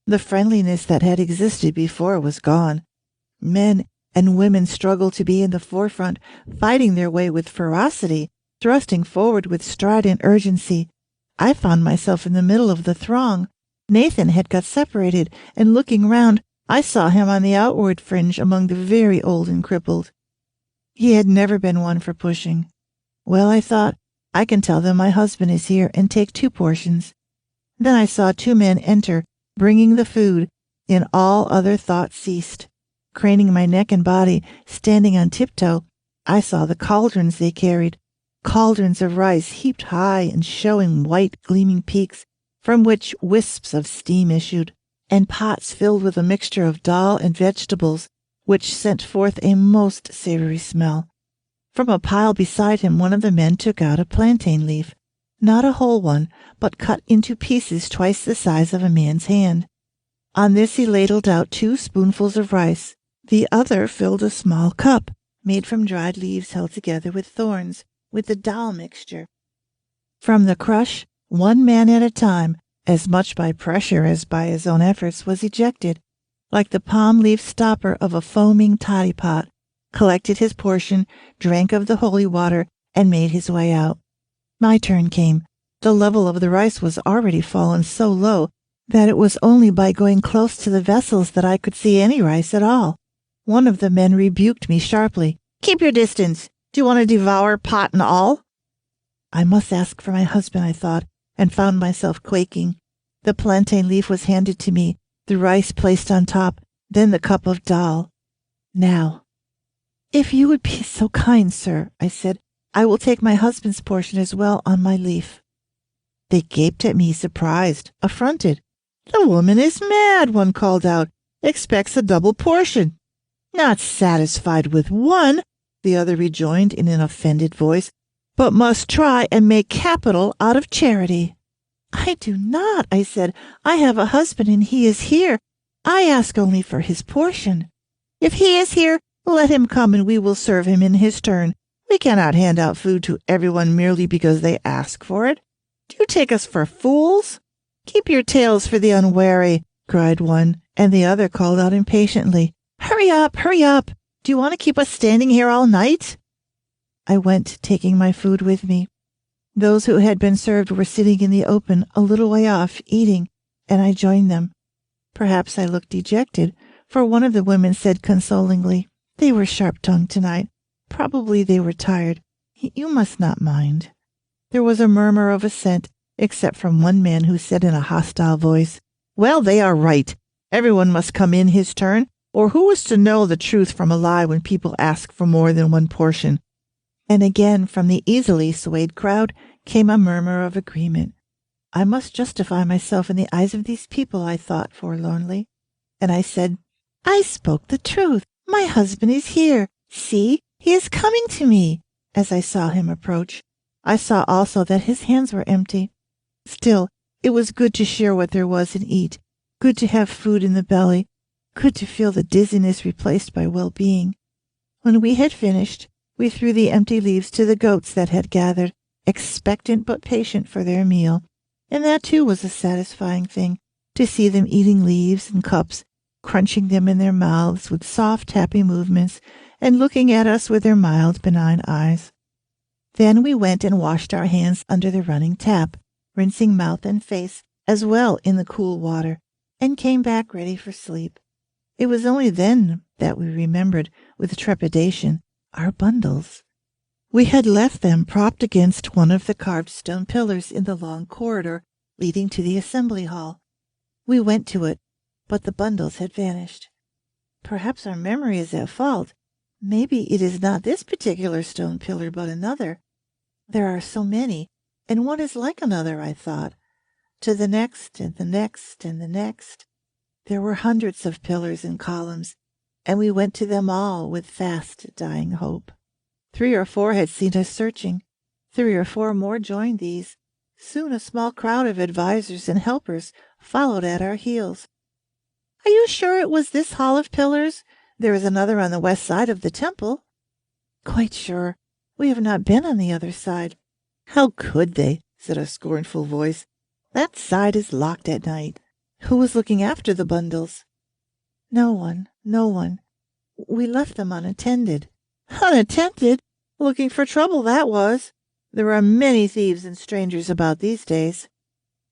The friendliness that had existed before was gone. Men and women struggled to be in the forefront, fighting their way with ferocity, thrusting forward with strident urgency. I found myself in the middle of the throng. Nathan had got separated, and looking round, I saw him on the outward fringe among the very old and crippled. He had never been one for pushing. Well, I thought, I can tell them my husband is here and take 2 portions. Then I saw 2 men enter, bringing the food, and all other thoughts ceased. Craning my neck and body, standing on tiptoe, I saw the cauldrons they carried, cauldrons of rice heaped high and showing white gleaming peaks, from which wisps of steam issued, and pots filled with a mixture of dal and vegetables, which sent forth a most savory smell. From a pile beside him one of the men took out a plantain leaf, not a whole one, but cut into pieces twice the size of a man's hand. On this he ladled out 2 spoonfuls of rice. The other filled a small cup, made from dried leaves held together with thorns, with the dal mixture. From the crush, 1 man at a time, as much by pressure as by his own efforts, was ejected, like the palm leaf stopper of a foaming toddy pot, collected his portion, drank of the holy water, and made his way out. My turn came. The level of the rice was already fallen so low that it was only by going close to the vessels that I could see any rice at all. One of the men rebuked me sharply. "Keep your distance. Do you want to devour pot and all?" I must ask for my husband, I thought, and found myself quaking. The plantain leaf was handed to me, the rice placed on top, then the cup of dal. Now, if you would be so kind, sir, I said, I will take my husband's portion as well on my leaf. They gaped at me, surprised, affronted. The woman is mad, one called out. Expects a double portion. Not satisfied with one, the other rejoined in an offended voice, but must try and make capital out of charity. I do not, I said. I have a husband and he is here. I ask only for his portion. If he is here, let him come and we will serve him in his turn. We cannot hand out food to everyone merely because they ask for it. Do you take us for fools? Keep your tales for the unwary, cried one, and the other called out impatiently, Hurry up, hurry up! Do you want to keep us standing here all night? I went, taking my food with me. Those who had been served were sitting in the open a little way off, eating, and I joined them. Perhaps I looked dejected, for one of the women said consolingly, They were sharp-tongued tonight. Probably they were tired. You must not mind. There was a murmur of assent, except from one man who said in a hostile voice, Well, they are right. Everyone must come in his turn, or who is to know the truth from a lie when people ask for more than one portion? And again from the easily swayed crowd came a murmur of agreement. I must justify myself in the eyes of these people, I thought forlornly. And I said, I spoke the truth. My husband is here. See, he is coming to me. As I saw him approach, I saw also that his hands were empty. Still, it was good to share what there was and eat, good to have food in the belly, good to feel the dizziness replaced by well-being. When we had finished, we threw the empty leaves to the goats that had gathered, expectant but patient for their meal, and that too was a satisfying thing, to see them eating leaves and cups, crunching them in their mouths with soft, happy movements, and looking at us with their mild, benign eyes. Then we went and washed our hands under the running tap, rinsing mouth and face as well in the cool water, and came back ready for sleep. It was only then that we remembered, with trepidation, our bundles. We had left them propped against one of the carved stone pillars in the long corridor leading to the assembly hall. We went to it, but the bundles had vanished. Perhaps our memory is at fault. Maybe it is not this particular stone pillar, but another. There are so many, and one is like another, I thought. To the next, and the next, and the next. There were hundreds of pillars and columns, and we went to them all with fast dying hope. 3 or 4 had seen us searching. 3 or 4 more joined these. Soon a small crowd of advisers and helpers followed at our heels. Are you sure it was this hall of pillars? There is another on the west side of the temple. Quite sure. We have not been on the other side. How could they? Said a scornful voice. That side is locked at night. Who was looking after the bundles? No one, no one. We left them unattended. Unattended? Looking for trouble, that was. There are many thieves and strangers about these days.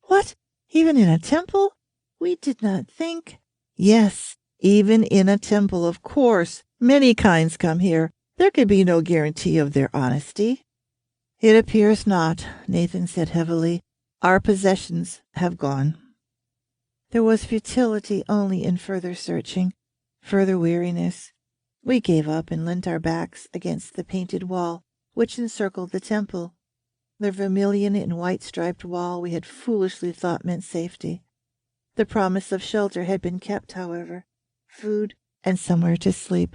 What? Even in a temple? We did not think. Yes, even in a temple, of course. Many kinds come here. There could be no guarantee of their honesty. It appears not, Nathan said heavily. Our possessions have gone. There was futility only in further searching, further weariness. We gave up and leant our backs against the painted wall which encircled the temple. The vermilion and white-striped wall we had foolishly thought meant safety. The promise of shelter had been kept, however, food and somewhere to sleep.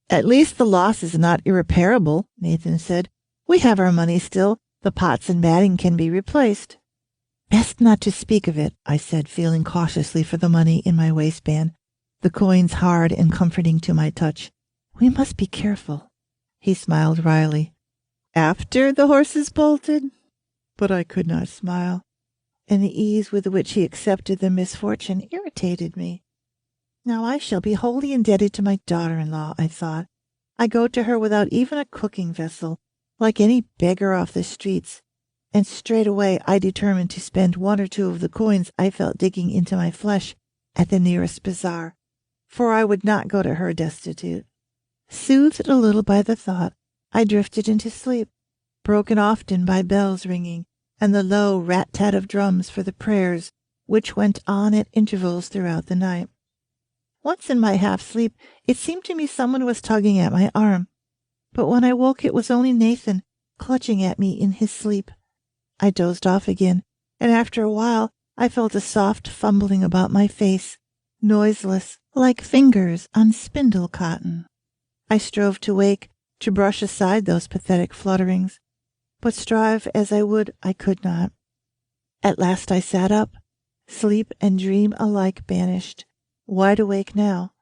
At least the loss is not irreparable, Nathan said. We have our money still. The pots and matting can be replaced. Best not to speak of it, I said, feeling cautiously for the money in my waistband, the coins hard and comforting to my touch. We must be careful. He smiled wryly. After the horses bolted? But I could not smile, and the ease with which he accepted the misfortune irritated me. Now I shall be wholly indebted to my daughter-in-law, I thought. I go to her without even a cooking vessel, like any beggar off the streets, and straightway I determined to spend 1 or 2 of the coins I felt digging into my flesh at the nearest bazaar, for I would not go to her destitute. Soothed a little by the thought, I drifted into sleep, broken often by bells ringing, and the low rat-tat of drums for the prayers which went on at intervals throughout the night. Once in my half-sleep, it seemed to me someone was tugging at my arm, but when I woke it was only Nathan clutching at me in his sleep. I dozed off again, and after a while I felt a soft fumbling about my face, noiseless, like fingers on spindle cotton. I strove to wake, to brush aside those pathetic flutterings, but strive as I would, I could not. At last I sat up, sleep and dream alike banished, wide awake now,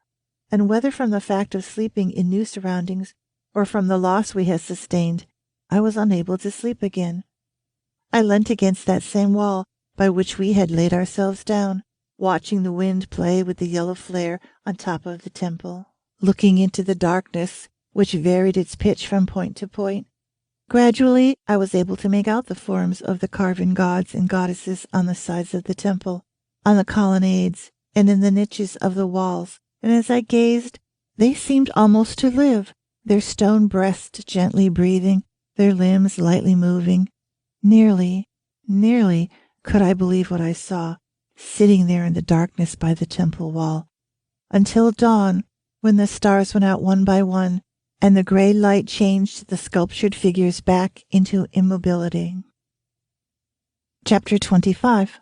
and whether from the fact of sleeping in new surroundings or from the loss we had sustained, I was unable to sleep again. I leant against that same wall by which we had laid ourselves down, watching the wind play with the yellow flare on top of the temple, looking into the darkness which varied its pitch from point to point. Gradually I was able to make out the forms of the carven gods and goddesses on the sides of the temple, on the colonnades, and in the niches of the walls, and as I gazed, they seemed almost to live, their stone breasts gently breathing, their limbs lightly moving. Nearly could I believe what I saw, sitting there in the darkness by the temple wall, until dawn, when the stars went out one by one, and the gray light changed the sculptured figures back into immobility. Chapter 25.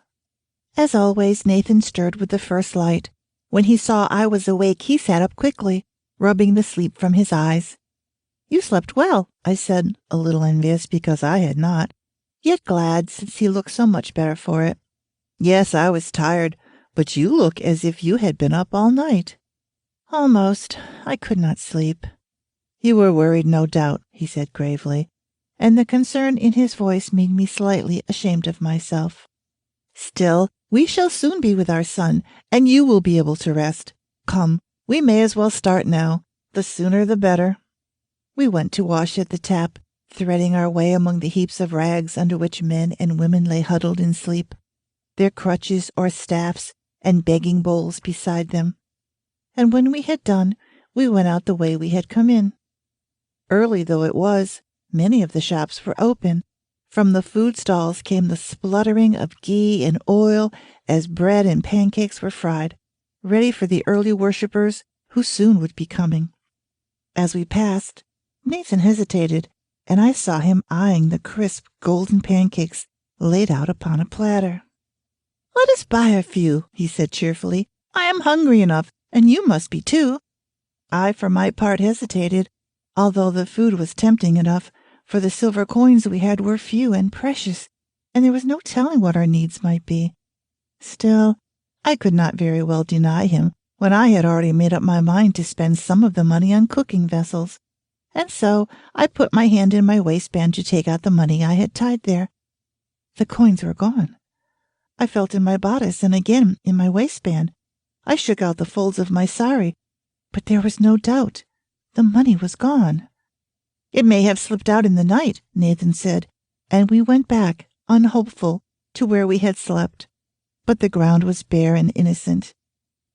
As always, Nathan stirred with the first light. When he saw I was awake, he sat up quickly, rubbing the sleep from his eyes. "You slept well," I said, a little envious because I had not, yet glad since he looked so much better for it. "Yes, I was tired, but you look as if you had been up all night." "Almost. I could not sleep." "You were worried, no doubt," he said gravely, and the concern in his voice made me slightly ashamed of myself. "Still, we shall soon be with our son, and you will be able to rest. Come, we may as well start now. The sooner the better." We went to wash at the tap, threading our way among the heaps of rags under which men and women lay huddled in sleep, their crutches or staffs and begging bowls beside them. And when we had done, we went out the way we had come in. Early though it was, many of the shops were open. From the food stalls came the spluttering of ghee and oil as bread and pancakes were fried, ready for the early worshippers who soon would be coming. As we passed, Nathan hesitated, and I saw him eyeing the crisp golden pancakes laid out upon a platter. "Let us buy a few," he said cheerfully. "I am hungry enough, and you must be too." I, for my part, hesitated, although the food was tempting enough, for the silver coins we had were few and precious, and there was no telling what our needs might be. Still, I could not very well deny him when I had already made up my mind to spend some of the money on cooking vessels, and so I put my hand in my waistband to take out the money I had tied there. The coins were gone. I felt in my bodice and again in my waistband. I shook out the folds of my sari, but there was no doubt. The money was gone. "It may have slipped out in the night," Nathan said, and we went back, unhopeful, to where we had slept. But the ground was bare and innocent,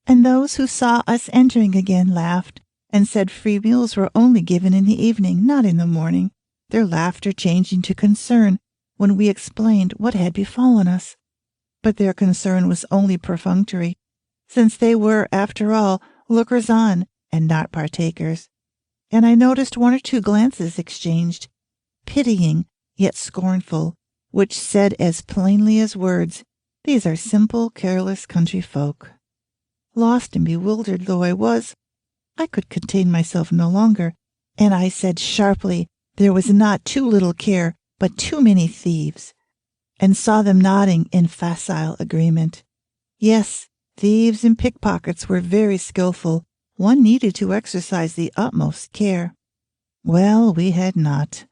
and those who saw us entering again laughed and said free meals were only given in the evening, not in the morning, their laughter changing to concern when we explained what had befallen us. But their concern was only perfunctory, since they were, after all, lookers-on and not partakers, and I noticed one or two glances exchanged, pitying yet scornful, which said as plainly as words, "These are simple, careless country folk." Lost and bewildered though I was, I could contain myself no longer, and I said sharply there was not too little care, but too many thieves, and saw them nodding in facile agreement. Yes, thieves and pickpockets were very skillful. One needed to exercise the utmost care. Well, we had not.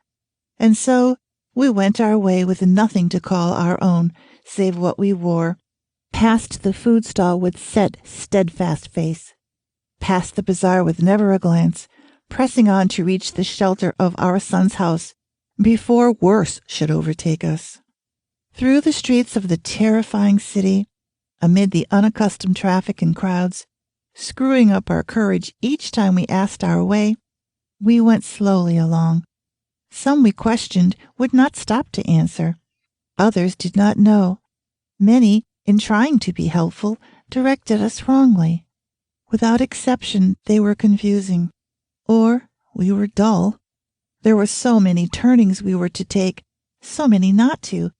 And so we went our way with nothing to call our own, save what we wore, past the food stall with set, steadfast face, past the bazaar with never a glance, pressing on to reach the shelter of our son's house before worse should overtake us. Through the streets of the terrifying city, amid the unaccustomed traffic and crowds, screwing up our courage each time we asked our way, we went slowly along. Some we questioned would not stop to answer. Others did not know. Many, in trying to be helpful, directed us wrongly. Without exception, they were confusing. Or we were dull. There were so many turnings we were to take, so many not to,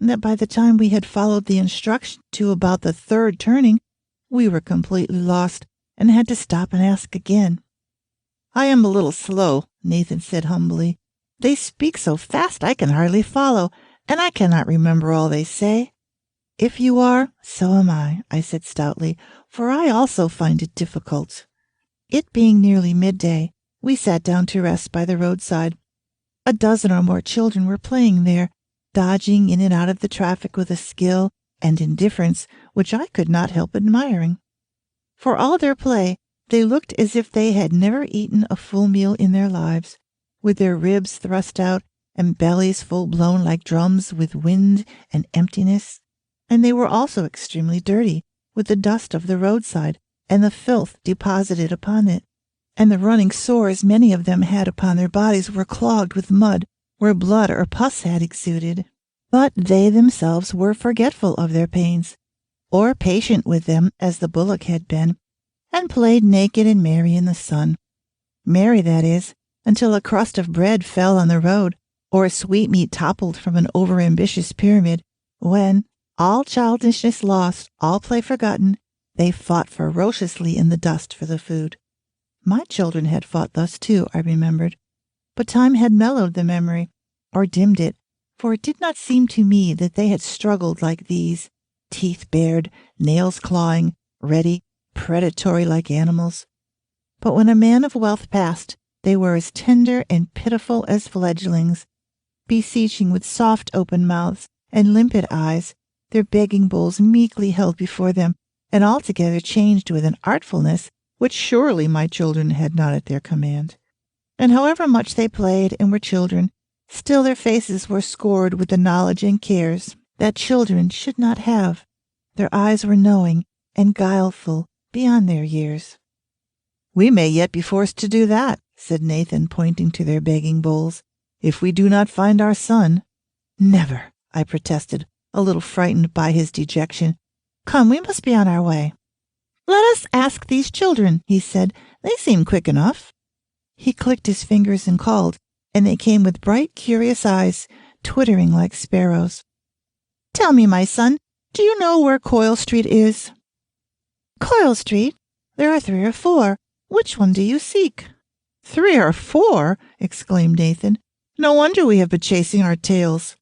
that by the time we had followed the instruction to about the third turning, we were completely lost and had to stop and ask again. "I am a little slow," Nathan said humbly. "They speak so fast I can hardly follow, and I cannot remember all they say." "If you are, so am I said stoutly, for I also find it difficult. It being nearly midday, we sat down to rest by the roadside. A dozen or more children were playing there, dodging in and out of the traffic with a skill and indifference which I could not help admiring. For all their play, they looked as if they had never eaten a full meal in their lives, with their ribs thrust out and bellies full blown like drums with wind and emptiness. And they were also extremely dirty, with the dust of the roadside and the filth deposited upon it, and the running sores many of them had upon their bodies were clogged with mud where blood or pus had exuded. But they themselves were forgetful of their pains, or patient with them as the bullock had been, and played naked and merry in the sun. Merry, that is, until a crust of bread fell on the road, or a sweetmeat toppled from an over-ambitious pyramid, when, all childishness lost, all play forgotten, they fought ferociously in the dust for the food. My children had fought thus too, I remembered, but time had mellowed the memory, or dimmed it, for it did not seem to me that they had struggled like these, teeth bared, nails clawing, ready, predatory like animals. But when a man of wealth passed, they were as tender and pitiful as fledglings, beseeching with soft open mouths and limpid eyes, their begging bowls meekly held before them, and altogether changed with an artfulness which surely my children had not at their command. And however much they played and were children, still their faces were scored with the knowledge and cares that children should not have. Their eyes were knowing and guileful beyond their years. "We may yet be forced to do that," said Nathan, pointing to their begging bowls, "if we do not find our son." "Never," I protested, a little frightened by his dejection. "Come, we must be on our way." "Let us ask these children," he said. "They seem quick enough." He clicked his fingers and called, and they came with bright, curious eyes, twittering like sparrows. "Tell me, my son, do you know where Coyle Street is?" "Coyle Street? There are 3 or 4. Which one do you seek?" "3 or 4!" exclaimed Nathan. "No wonder we have been chasing our tails."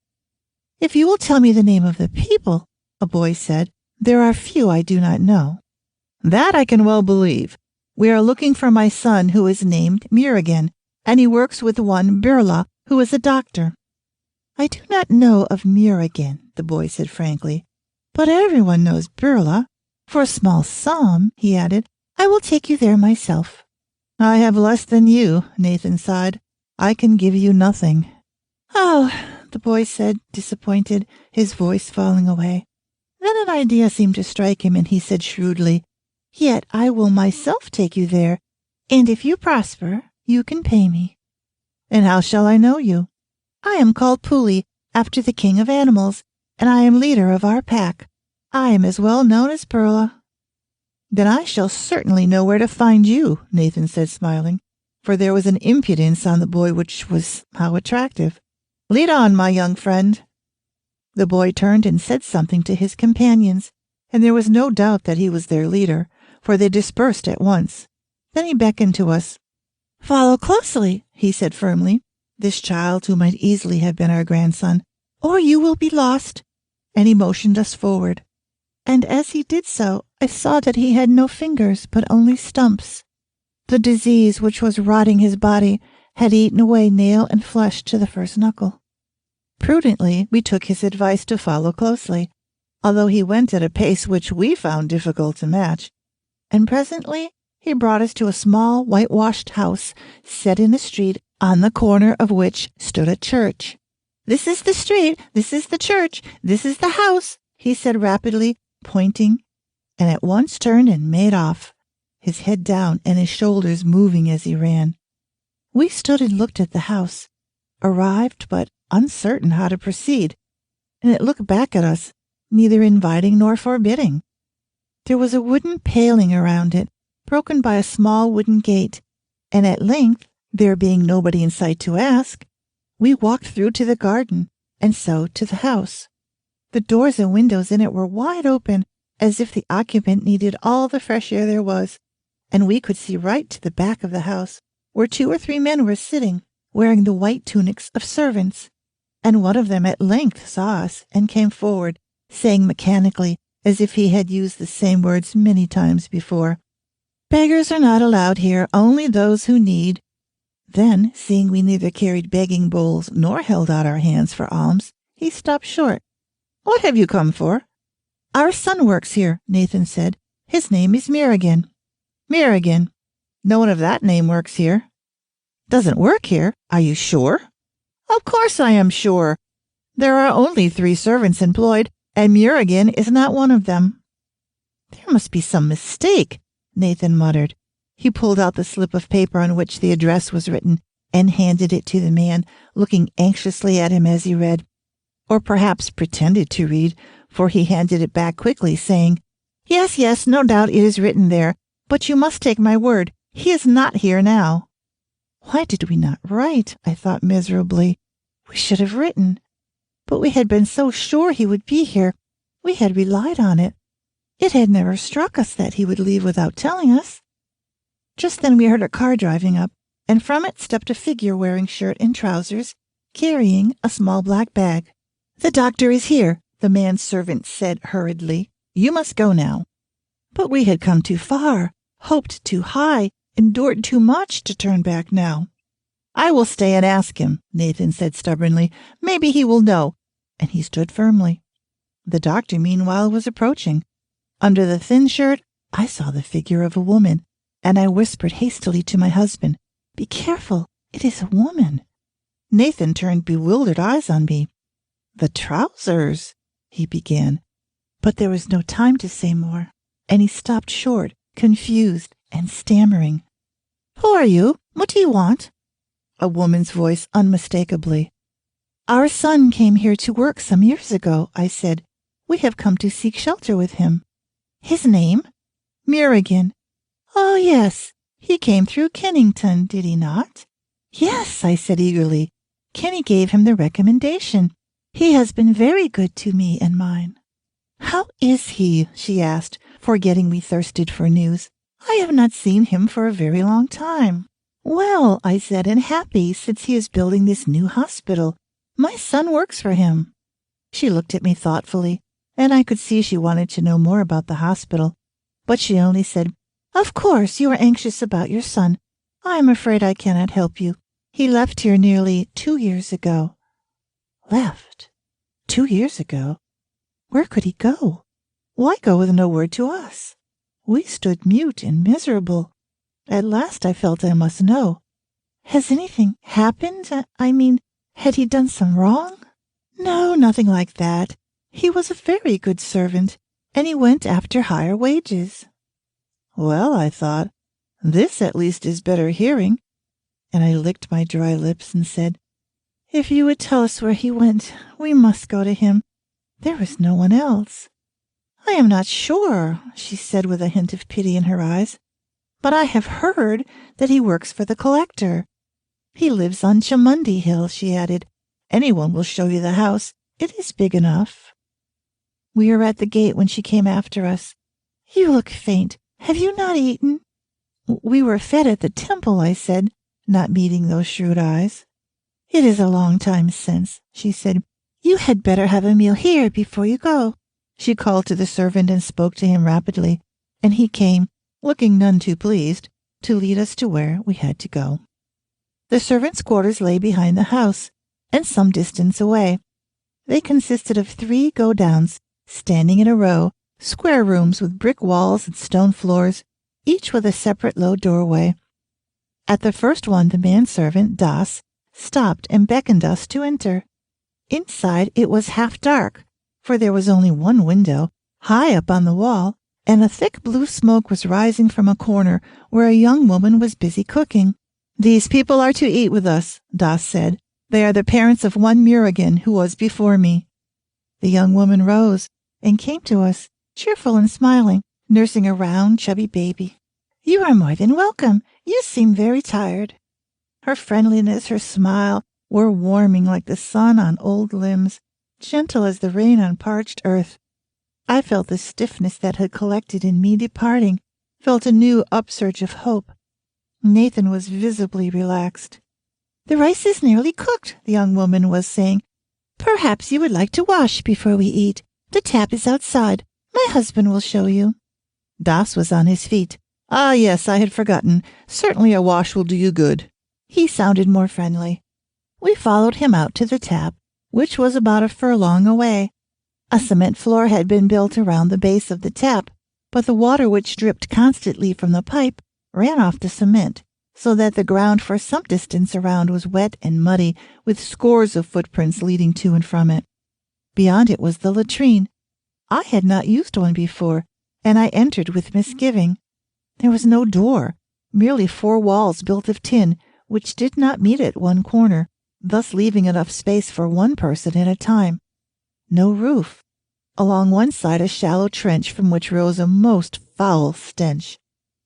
"If you will tell me the name of the people," a boy said, "there are few I do not know." "That I can well believe. We are looking for my son, who is named Murigan, and he works with one Birla, who is a doctor." "I do not know of Murigan," the boy said frankly, "but everyone knows Birla. For a small sum," he added, "I will take you there myself." "I have less than you," Nathan sighed. "I can give you nothing." "Oh," the boy said, disappointed, his voice falling away. Then an idea seemed to strike him, and he said shrewdly, "Yet I will myself take you there, and if you prosper, you can pay me." "And how shall I know you?" "I am called Puli, after the king of animals, and I am leader of our pack. I am as well known as Perla." "Then I shall certainly know where to find you," Nathan said, smiling, for there was an impudence on the boy which was how attractive. "Lead on, my young friend." The boy turned and said something to his companions, and there was no doubt that he was their leader, for they dispersed at once. Then he beckoned to us. "Follow closely," he said firmly, this child who might easily have been our grandson, "or you will be lost," and he motioned us forward. And as he did so, I saw that he had no fingers, but only stumps. The disease which was rotting his body had eaten away nail and flesh to the first knuckle. Prudently, we took his advice to follow closely, although he went at a pace which we found difficult to match, and presently he brought us to a small whitewashed house set in a street on the corner of which stood a church. "This is the street, this is the church, this is the house," he said rapidly, pointing, and at once turned and made off, his head down and his shoulders moving as he ran. We stood and looked at the house, arrived but uncertain how to proceed. and it looked back at us, neither inviting nor forbidding. There was a wooden paling around it, broken by a small wooden gate, and at length, there being nobody in sight to ask, we walked through to the garden, and so to the house. The doors and windows in it were wide open, as if the occupant needed all the fresh air there was, and we could see right to the back of the house, where 2 or 3 men were sitting, wearing the white tunics of servants, and one of them at length saw us and came forward, saying mechanically, as if he had used the same words many times before, "Beggars are not allowed here, only those who need." Then, seeing we neither carried begging bowls nor held out our hands for alms, he stopped short. "What have you come for?" "Our son works here," Nathan said. "His name is Mirigan." "Mirigan? No one of that name works here." "Doesn't work here? Are you sure?" "Of course I am sure. There are only 3 servants employed, and Mirigan is not one of them." "There must be some mistake," Nathan muttered. He pulled out the slip of paper on which the address was written and handed it to the man, looking anxiously at him as he read, or perhaps pretended to read, for he handed it back quickly, saying, "Yes, yes, no doubt it is written there, but you must take my word, he is not here now." Why did we not write? I thought miserably. We should have written. But we had been so sure he would be here. We had relied on it. It had never struck us that he would leave without telling us. Just then we heard a car driving up, and from it stepped a figure wearing shirt and trousers, carrying a small black bag. "The doctor is here," the man's servant said hurriedly. "You must go now." But we had come too far, hoped too high, endured too much to turn back now. "I will stay and ask him," Nathan said stubbornly. "Maybe he will know." And he stood firmly. The doctor, meanwhile, was approaching. Under the thin shirt, I saw the figure of a woman, and I whispered hastily to my husband, "Be careful, it is a woman." Nathan turned bewildered eyes on me. "The trousers," he began, but there was no time to say more, and he stopped short, confused and stammering. "Who are you? What do you want?" A woman's voice unmistakably. "Our son came here to work some years ago," I said. "We have come to seek shelter with him." "His name?" "Mirigan." "Oh, yes. He came through Kennington, did he not?" "Yes," I said eagerly. "Kenny gave him the recommendation. He has been very good to me and mine." "How is he?" she asked, forgetting we thirsted for news. "I have not seen him for a very long time." "Well," I said, "and happy, since he is building this new hospital. My son works for him." She looked at me thoughtfully, and I could see she wanted to know more about the hospital, but she only said, "Of course you are anxious about your son. I am afraid I cannot help you. He left here nearly 2 years ago." Left? 2 years ago? Where could he go? Why go with no word to us? We stood mute and miserable. At last I felt I must know. "Has anything happened? I mean, had he done some wrong?" "No, nothing like that. He was a very good servant, and he went after higher wages." Well, I thought, this at least is better hearing, and I licked my dry lips and said, "If you would tell us where he went, we must go to him. There is no one else." "I am not sure," she said with a hint of pity in her eyes, "but I have heard that he works for the collector. He lives on Chamundi Hill," she added. "Anyone will show you the house. It is big enough." We were at the gate when she came after us. "You look faint. Have you not eaten?" "We were fed at the temple," I said, not meeting those shrewd eyes. "It is a long time since," she said. "You had better have a meal here before you go." She called to the servant and spoke to him rapidly, and he came, looking none too pleased, to lead us to where we had to go. The servants' quarters lay behind the house, and some distance away. They consisted of 3 go-downs, standing in a row, square rooms with brick walls and stone floors, each with a separate low doorway. At the first one the manservant, Das, stopped and beckoned us to enter. Inside it was half dark, for there was only one window, high up on the wall, and a thick blue smoke was rising from a corner where a young woman was busy cooking. "These people are to eat with us," Das said. "They are the parents of one Murigan who was before me." The young woman rose and came to us, cheerful and smiling, nursing a round, chubby baby. "You are more than welcome. You seem very tired." Her friendliness, her smile, were warming like the sun on old limbs, gentle as the rain on parched earth. I felt the stiffness that had collected in me departing, felt a new upsurge of hope. Nathan was visibly relaxed. "The rice is nearly cooked," the young woman was saying. "Perhaps you would like to wash before we eat. The tap is outside. My husband will show you." Das was on his feet. "Ah, yes, I had forgotten. Certainly a wash will do you good." He sounded more friendly. We followed him out to the tap, which was about a furlong away. A cement floor had been built around the base of the tap, but the water which dripped constantly from the pipe ran off the cement, so that the ground for some distance around was wet and muddy, with scores of footprints leading to and from it. Beyond it was the latrine. I had not used one before, and I entered with misgiving. There was no door, merely 4 walls built of tin, which did not meet at one corner, thus leaving enough space for one person at a time. No roof. Along one side a shallow trench from which rose a most foul stench.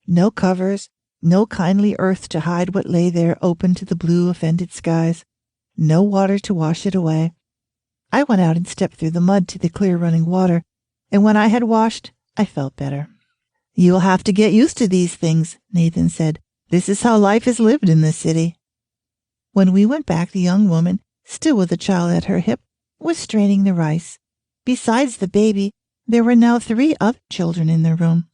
No covers, no kindly earth to hide what lay there open to the blue, offended skies. No water to wash it away. I went out and stepped through the mud to the clear running water, and when I had washed, I felt better. "You will have to get used to these things," Nathan said. "This is how life is lived in this city." When we went back, the young woman, still with the child at her hip, was straining the rice. Besides the baby, there were now 3 other children in the room.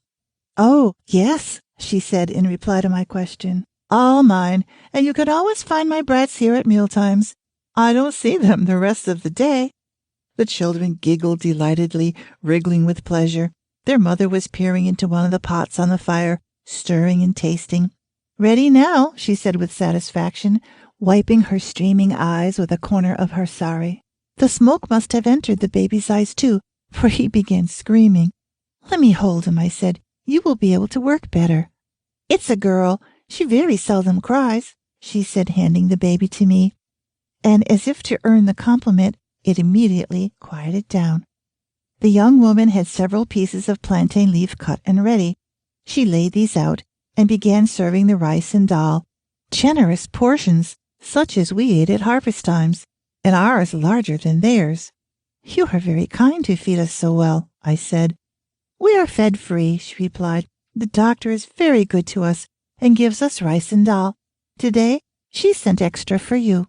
"Oh, yes," she said in reply to my question. "All mine, and you can always find my brats here at mealtimes. I don't see them the rest of the day." The children giggled delightedly, wriggling with pleasure. Their mother was peering into one of the pots on the fire, stirring and tasting. "Ready now," she said with satisfaction, wiping her streaming eyes with a corner of her sari. The smoke must have entered the baby's eyes too, for he began screaming. "Let me hold him," I said. "You will be able to work better." "It's a girl. She very seldom cries," she said, handing the baby to me. And as if to earn the compliment, it immediately quieted down. The young woman had several pieces of plantain leaf cut and ready. She laid these out and began serving the rice and dal, generous portions, such as we ate at harvest times, and ours larger than theirs. "You are very kind to feed us so well," I said. "We are fed free," she replied. "The doctor is very good to us and gives us rice and dal. Today she sent extra for you."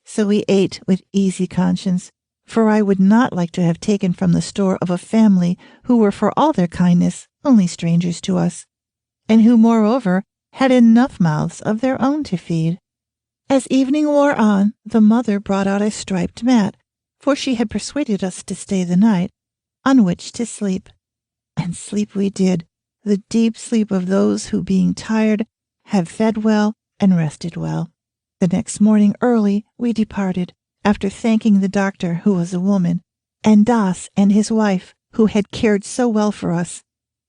So we ate with easy conscience, for I would not like to have taken from the store of a family who were for all their kindness only strangers to us, and who moreover had enough mouths of their own to feed. As evening wore on, the mother brought out a striped mat, for she had persuaded us to stay the night, on which to sleep. And sleep we did, the deep sleep of those who, being tired, have fed well and rested well. The next morning early we departed, after thanking the doctor, who was a woman, and Das and his wife, who had cared so well for us,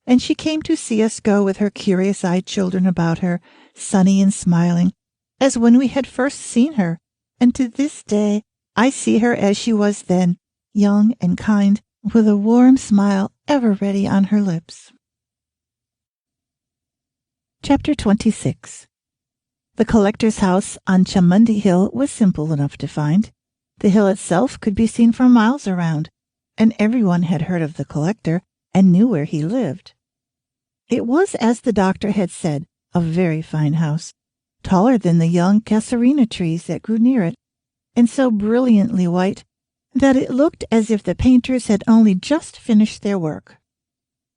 and she came to see us go with her curious-eyed children about her, sunny and smiling, as when we had first seen her, and to this day I see her as she was then, young and kind, with a warm smile ever ready on her lips. Chapter 26. The collector's house on Chamundi Hill was simple enough to find. The hill itself could be seen for miles around, and everyone had heard of the collector and knew where he lived. It was, as the doctor had said, a very fine house, taller than the young casuarina trees that grew near it, and so brilliantly white that it looked as if the painters had only just finished their work.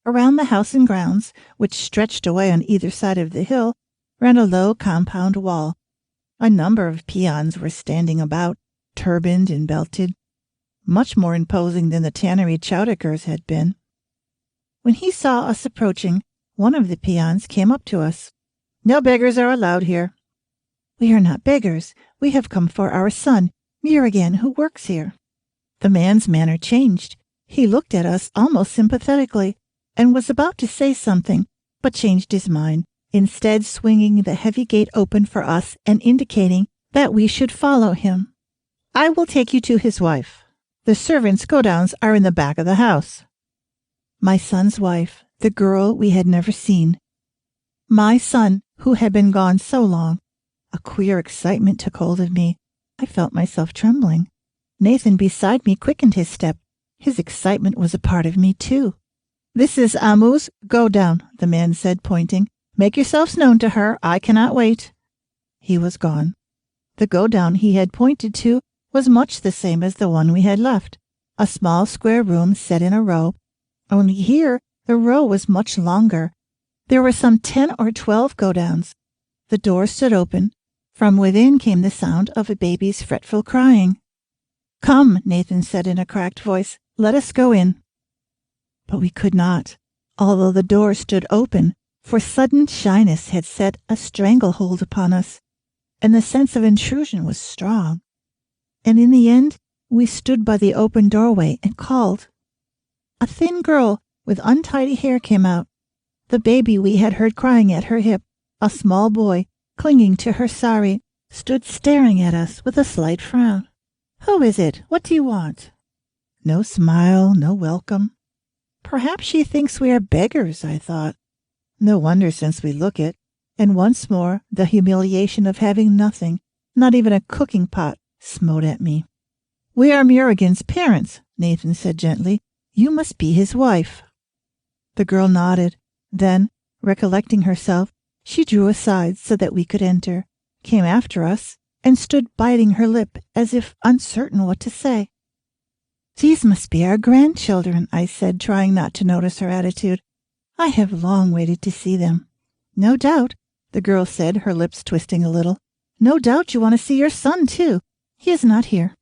Around the house and grounds, which stretched away on either side of the hill, ran a low compound wall. A number of peons were standing about, turbaned and belted, much more imposing than the tannery Chowdicker's had been. When he saw us approaching, one of the peons came up to us. "No beggars are allowed here." "We are not beggars. We have come for our son, Murugan, who works here." The man's manner changed. He looked at us almost sympathetically, and was about to say something, but changed his mind, instead swinging the heavy gate open for us and indicating that we should follow him. "I will take you to his wife." The servants' go-downs are in the back of the house. My son's wife, the girl we had never seen. My son, who had been gone so long. A queer excitement took hold of me. I felt myself trembling. Nathan beside me quickened his step. His excitement was a part of me, too. "This is Amu's go-down," the man said, pointing. "Make yourselves known to her. I cannot wait." He was gone. The go-down he had pointed to was much the same as the one we had left, a small square room set in a row, only here the row was much longer. There were some 10 or 12 go-downs. The door stood open. From within came the sound of a baby's fretful crying. "Come," Nathan said in a cracked voice, "let us go in." But we could not, although the door stood open, for sudden shyness had set a stranglehold upon us, and the sense of intrusion was strong. And in the end, we stood by the open doorway and called. A thin girl with untidy hair came out. The baby we had heard crying at her hip, a small boy, clinging to her sari, stood staring at us with a slight frown. "Who is it? What do you want?" No smile, no welcome. Perhaps she thinks we are beggars, I thought. No wonder, since we look it. And once more the humiliation of having nothing, not even a cooking pot, smote at me. "We are Murugan's parents," Nathan said gently. "You must be his wife." The girl nodded. Then, recollecting herself, she drew aside so that we could enter, came after us, and stood biting her lip as if uncertain what to say. "These must be our grandchildren," I said, trying not to notice her attitude. "I have long waited to see them." "No doubt," the girl said, her lips twisting a little. "No doubt you want to see your son, too. He is not here."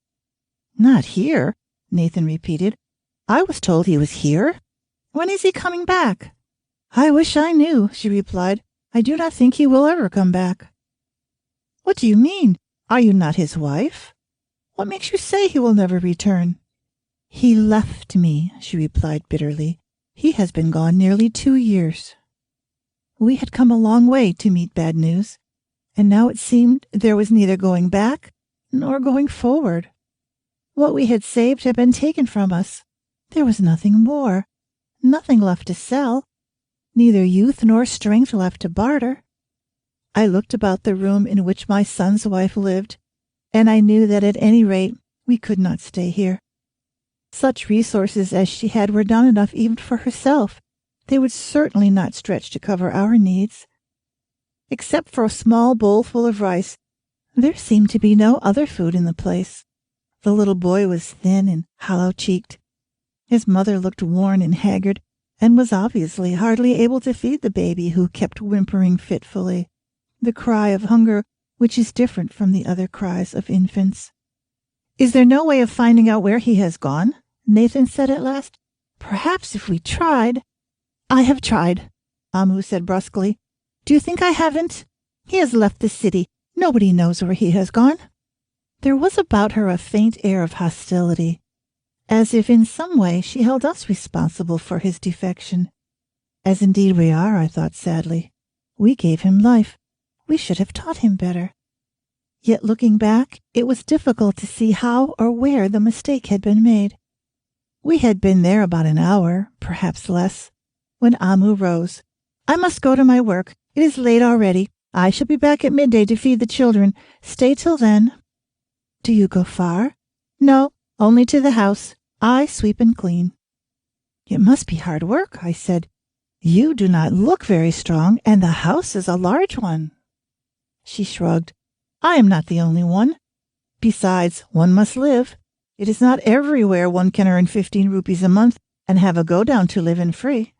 "Not here?" Nathan repeated. "I was told he was here. When is he coming back?" "I wish I knew," she replied. "I do not think he will ever come back." "What do you mean? Are you not his wife? What makes you say he will never return?" "He left me," she replied bitterly. "He has been gone nearly 2 years." We had come a long way to meet bad news, and now it seemed there was neither going back nor going forward. What we had saved had been taken from us. There was nothing more, nothing left to sell, neither youth nor strength left to barter. I looked about the room in which my son's wife lived, and I knew that at any rate we could not stay here. Such resources as she had were not enough even for herself. They would certainly not stretch to cover our needs. Except for a small bowl full of rice, there seemed to be no other food in the place. The little boy was thin and hollow-cheeked. His mother looked worn and haggard, and was obviously hardly able to feed the baby, who kept whimpering fitfully, the cry of hunger which is different from the other cries of infants. "Is there no way of finding out where he has gone?" Nathan said at last. "Perhaps if we tried—" "I have tried," Amu said brusquely. "Do you think I haven't? He has left the city. Nobody knows where he has gone." There was about her a faint air of hostility, as if in some way she held us responsible for his defection. As indeed we are, I thought sadly. We gave him life. We should have taught him better. Yet looking back, it was difficult to see how or where the mistake had been made. We had been there about an hour, perhaps less, when Amu rose. "I must go to my work. It is late already. I shall be back at midday to feed the children. Stay till then." "Do you go far?" "No, only to the house. I sweep and clean." "It must be hard work," I said. "You do not look very strong, and the house is a large one." She shrugged. "I am not the only one. Besides, one must live. It is not everywhere one can earn 15 rupees a month and have a go-down to live in free."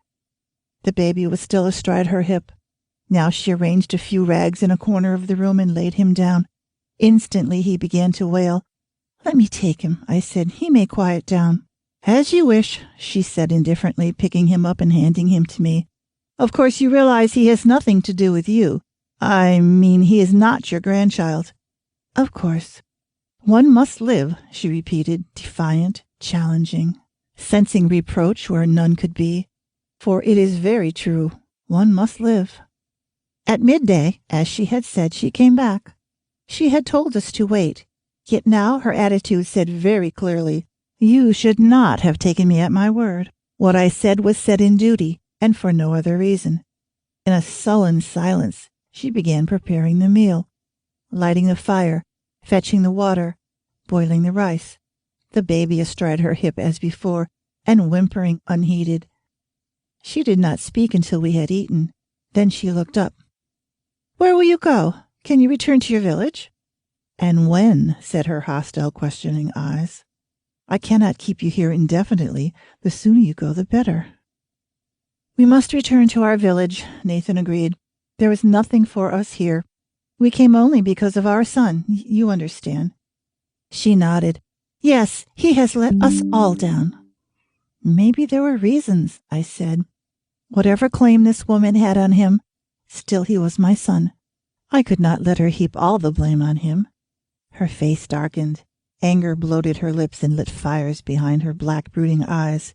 The baby was still astride her hip. Now she arranged a few rags in a corner of the room and laid him down. Instantly he began to wail. "Let me take him," I said. "He may quiet down." "As you wish," she said indifferently, picking him up and handing him to me. "Of course you realize he has nothing to do with you. I mean, he is not your grandchild." "Of course." "One must live," she repeated, defiant, challenging, sensing reproach where none could be. For it is very true. One must live. At midday, as she had said, she came back. She had told us to wait, yet now her attitude said very clearly, You should not have taken me at my word. What I said was said in duty, and for no other reason. In a sullen silence, she began preparing the meal, lighting the fire, fetching the water, boiling the rice, the baby astride her hip as before, and whimpering unheeded. She did not speak until we had eaten. Then she looked up. "Where will you go? Can you return to your village?" "And when?" said her hostile, questioning eyes. "I cannot keep you here indefinitely. The sooner you go, the better." "We must return to our village," Nathan agreed. "There is nothing for us here. We came only because of our son. You understand." She nodded. "Yes, he has let us all down." "Maybe there were reasons," I said. "Whatever claim this woman had on him, still he was my son. I could not let her heap all the blame on him." Her face darkened. Anger bloated her lips and lit fires behind her black, brooding eyes.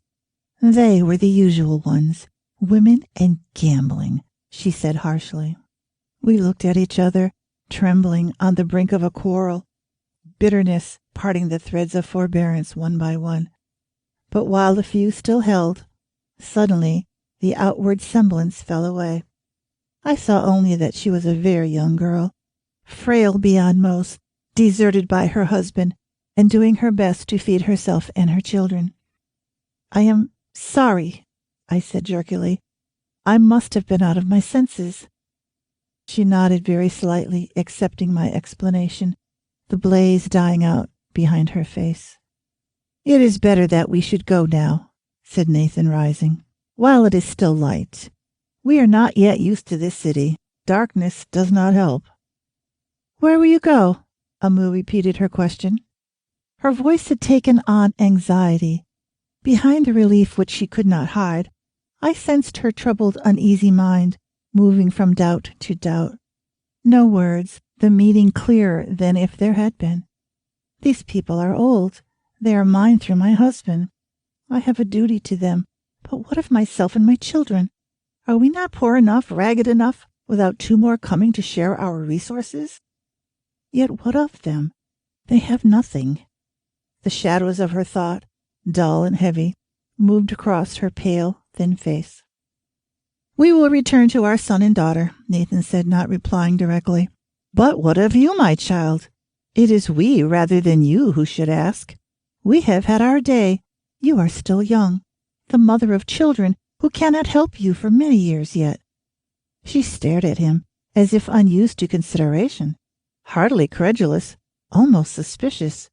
"They were the usual ones, women and gambling," she said harshly. We looked at each other, trembling, on the brink of a quarrel, bitterness parting the threads of forbearance one by one. But while the few still held, suddenly the outward semblance fell away. I saw only that she was a very young girl, frail beyond most, deserted by her husband, and doing her best to feed herself and her children. "I am sorry," I said jerkily. "I must have been out of my senses." She nodded very slightly, accepting my explanation, the blaze dying out behind her face. "It is better that we should go now," said Nathan, rising, "while it is still light. We are not yet used to this city. Darkness does not help." "Where will you go?" Amu repeated her question. Her voice had taken on anxiety. Behind the relief which she could not hide, I sensed her troubled, uneasy mind, moving from doubt to doubt. No words, the meaning clearer than if there had been. "These people are old. They are mine through my husband. I have a duty to them. But what of myself and my children? Are we not poor enough, ragged enough, without two more coming to share our resources? Yet what of them? They have nothing." The shadows of her thought, dull and heavy, moved across her pale, thin face. "We will return to our son and daughter," Nathan said, not replying directly. "But what of you, my child? It is we rather than you who should ask. We have had our day. You are still young, the mother of children who cannot help you for many years yet." She stared at him, as if unused to consideration, hardly credulous, almost suspicious.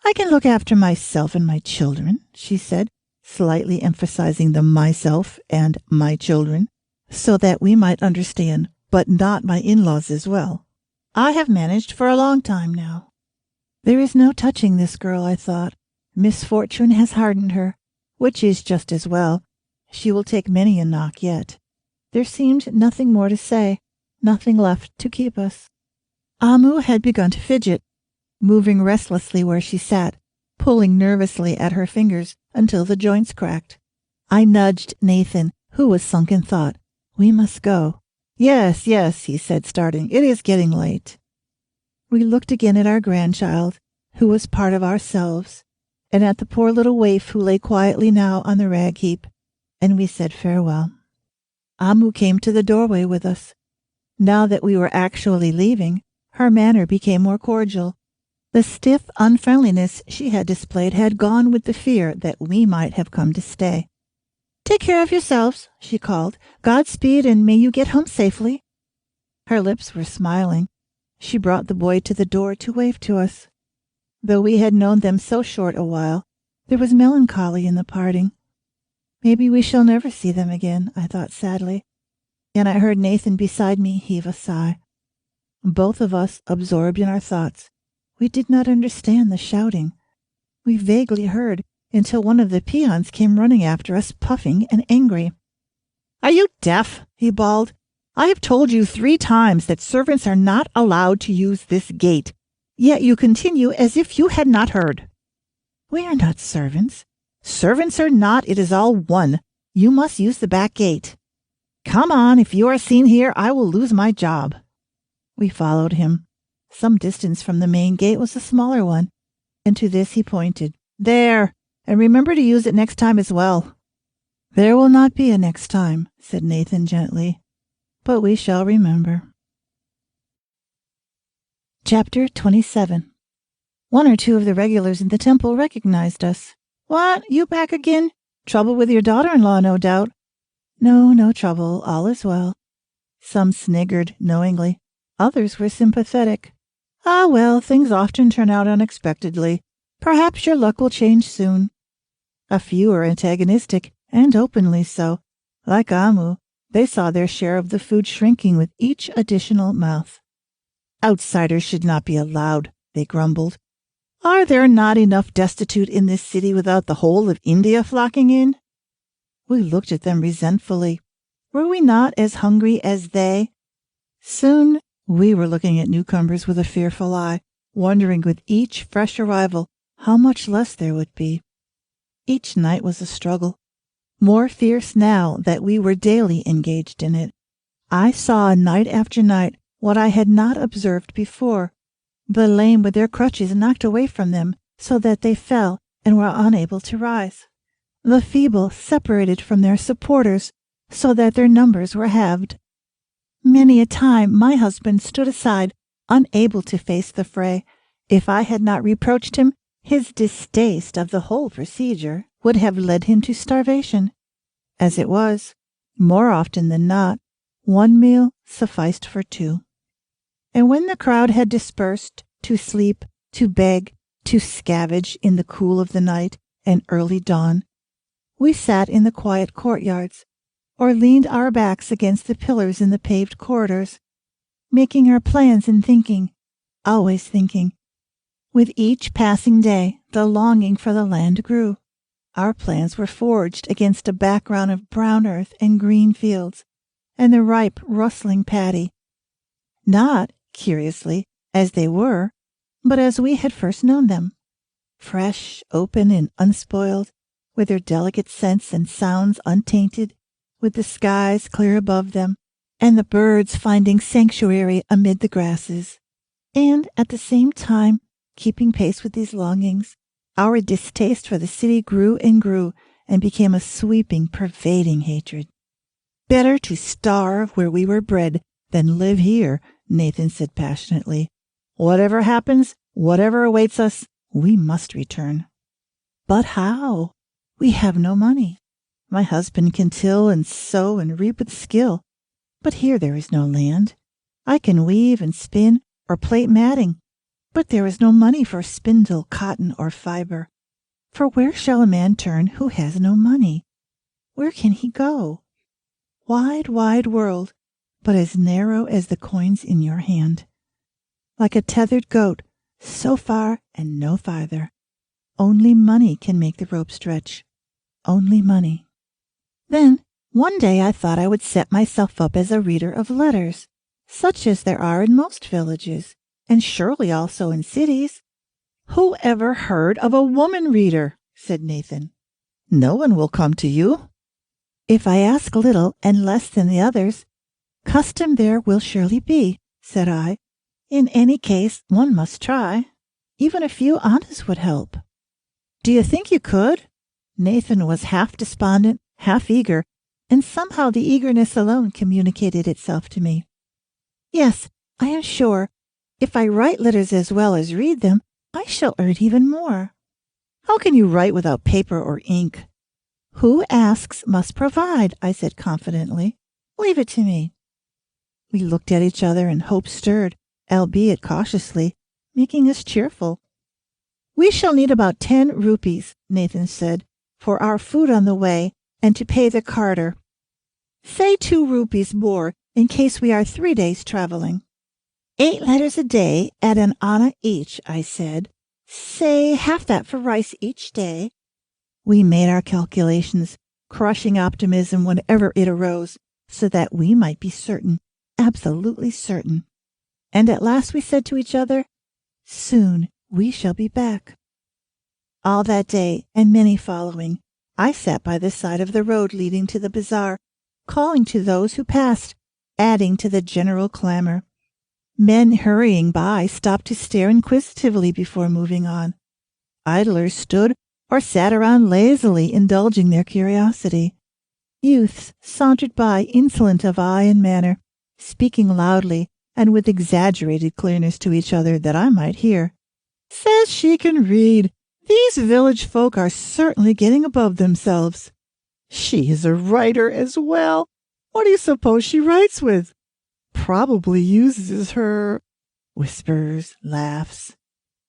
"I can look after myself and my children," she said, slightly emphasizing the myself and my children, so that we might understand, but not my in-laws as well. "I have managed for a long time now." There is no touching this girl, I thought. Misfortune has hardened her, which is just as well. She will take many a knock yet. There seemed nothing more to say, nothing left to keep us. Amu had begun to fidget, moving restlessly where she sat, pulling nervously at her fingers until the joints cracked. I nudged Nathan, who was sunk in thought. "We must go." Yes, he said, starting. "It is getting late." We looked again at our grandchild, who was part of ourselves, and at the poor little waif who lay quietly now on the rag heap, and we said farewell. Amu came to the doorway with us. Now that we were actually leaving, her manner became more cordial. The stiff unfriendliness she had displayed had gone with the fear that we might have come to stay. "Take care of yourselves," she called. "Godspeed, and may you get home safely." Her lips were smiling. She brought the boy to the door to wave to us. Though we had known them so short a while, there was melancholy in the parting. Maybe we shall never see them again, I thought sadly, and I heard Nathan beside me heave a sigh. Both of us absorbed in our thoughts. We did not understand the shouting. We vaguely heard until one of the peons came running after us, puffing and angry. "Are you deaf?" he bawled. "I have told you 3 times that servants are not allowed to use this gate, yet you continue as if you had not heard." "We are not servants." "Servants or not, it is all one. You must use the back gate. Come on, if you are seen here, I will lose my job." We followed him. Some distance from the main gate was a smaller one, and to this he pointed. "There, and remember to use it next time as well." "There will not be a next time," said Nathan gently, "but we shall remember." Chapter 27. One or two of the regulars in the temple recognized us. "What, you back again? Trouble with your daughter-in-law, no doubt." "No, no trouble. All is well." Some sniggered knowingly. Others were sympathetic. "Ah, well, things often turn out unexpectedly. Perhaps your luck will change soon." A few were antagonistic, and openly so. Like Amu, they saw their share of the food shrinking with each additional mouth. "Outsiders should not be allowed," they grumbled. "Are there not enough destitute in this city without the whole of India flocking in?" We looked at them resentfully. Were we not as hungry as they? Soon we were looking at newcomers with a fearful eye, wondering with each fresh arrival how much less there would be. Each night was a struggle, more fierce now that we were daily engaged in it. I saw night after night what I had not observed before: the lame with their crutches knocked away from them so that they fell and were unable to rise, the feeble separated from their supporters so that their numbers were halved. Many a time my husband stood aside, unable to face the fray. If I had not reproached him, his distaste of the whole procedure would have led him to starvation. As it was, more often than not, one meal sufficed for two. And when the crowd had dispersed to sleep, to beg, to scavenge in the cool of the night and early dawn, we sat in the quiet courtyards, or leaned our backs against the pillars in the paved corridors, making our plans and thinking, always thinking. With each passing day, the longing for the land grew. Our plans were forged against a background of brown earth and green fields, and the ripe, rustling paddy. Not, curiously, as they were, but as we had first known them. Fresh, open, and unspoiled, with their delicate scents and sounds untainted, with the skies clear above them, and the birds finding sanctuary amid the grasses. And at the same time, keeping pace with these longings, our distaste for the city grew and became a sweeping, pervading hatred. "Better to starve where we were bred than live here," Nathan said passionately. "Whatever happens, whatever awaits us, we must return." "But how? We have no money. My husband can till and sow and reap with skill, but here there is no land. I can weave and spin or plait matting, but there is no money for spindle, cotton, or fiber. For where shall a man turn who has no money? Where can he go? Wide, wide world, but as narrow as the coins in your hand. Like a tethered goat, so far and no farther. Only money can make the rope stretch. Only money." Then, one day I thought I would set myself up as a reader of letters, such as there are in most villages, and surely also in cities. "Who ever heard of a woman reader?" said Nathan. "No one will come to you." "If I ask little and less than the others, custom there will surely be," said I. "In any case, one must try. Even a few annas would help." "Do you think you could?" Nathan was half despondent, half eager, and somehow the eagerness alone communicated itself to me. "Yes, I am sure. If I write letters as well as read them, I shall earn even more." "How can you write without paper or ink?" "Who asks must provide," I said confidently. "Leave it to me." We looked at each other, and hope stirred, albeit cautiously, making us cheerful. "We shall need about 10 rupees," Nathan said, "for our food on the way and to pay the carter. Say 2 rupees more in case we are 3 days traveling." 8 letters a day at an anna each," I said. "Say half that for rice each day." We made our calculations, crushing optimism whenever it arose, so that we might be certain, absolutely certain. And at last we said to each other, "Soon we shall be back." All that day, and many following, I sat by the side of the road leading to the bazaar, calling to those who passed, adding to the general clamor. Men hurrying by stopped to stare inquisitively before moving on. Idlers stood or sat around lazily indulging their curiosity. Youths sauntered by, insolent of eye and manner, speaking loudly and with exaggerated clearness to each other that I might hear. Says she can read. These village folk are certainly getting above themselves. She is a writer as well. What do you suppose she writes with? Probably uses her... Whispers, laughs.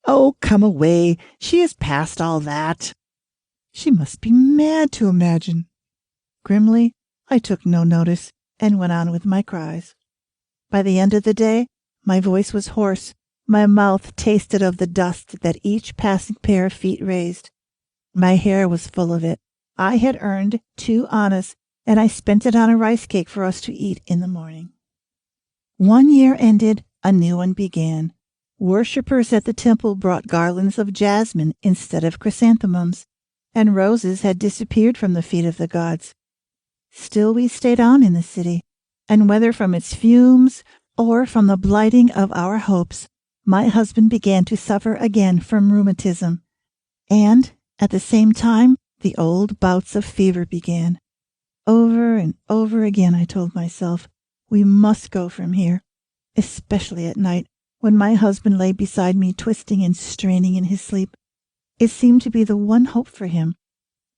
Oh, come away. She is past all that. She must be mad to imagine. Grimly, I took no notice and went on with my cries. By the end of the day, my voice was hoarse. My mouth tasted of the dust that each passing pair of feet raised. My hair was full of it. I had earned 2 annas, and I spent it on a rice cake for us to eat in the morning. 1 year ended, a new one began. Worshippers at the temple brought garlands of jasmine instead of chrysanthemums, and roses had disappeared from the feet of the gods. Still we stayed on in the city, and whether from its fumes or from the blighting of our hopes, my husband began to suffer again from rheumatism, and at the same time the old bouts of fever began. Over and over again I told myself, we must go from here, especially at night, when my husband lay beside me twisting and straining in his sleep. It seemed to be the one hope for him,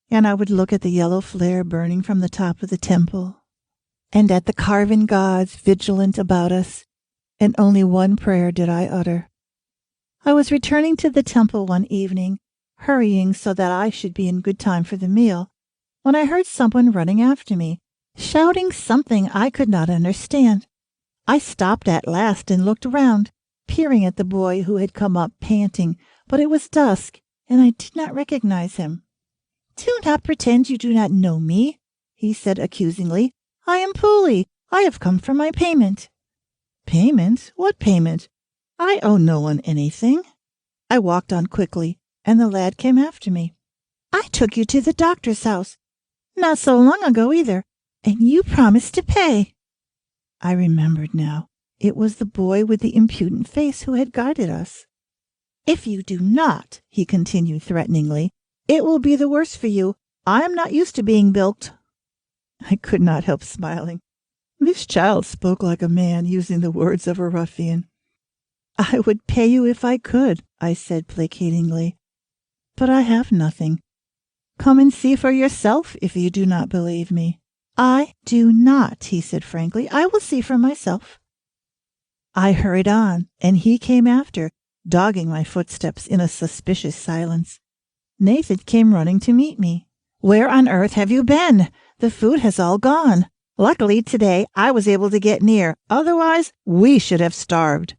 and I would look at the yellow flare burning from the top of the temple, and at the carven gods vigilant about us, and only one prayer did I utter. I was returning to the temple one evening, hurrying so that I should be in good time for the meal, when I heard someone running after me, shouting something I could not understand. I stopped at last and looked round, peering at the boy who had come up panting, but it was dusk, and I did not recognize him. Do not pretend you do not know me, he said accusingly. I am Pooley. I have come for my payment. Payment? What payment? I owe no one anything. I walked on quickly, and the lad came after me. I took you to the doctor's house, not so long ago either, and you promised to pay. I remembered now. It was the boy with the impudent face who had guided us. If you do not, he continued threateningly, it will be the worse for you. I am not used to being bilked. I could not help smiling. This child spoke like a man, using the words of a ruffian. I would pay you if I could, I said placatingly, but I have nothing. Come and see for yourself if you do not believe me. I do not, he said frankly. I will see for myself. I hurried on, and he came after, dogging my footsteps in a suspicious silence. Nathan came running to meet me. Where on earth have you been? The food has all gone. Luckily today I was able to get near. Otherwise we should have starved.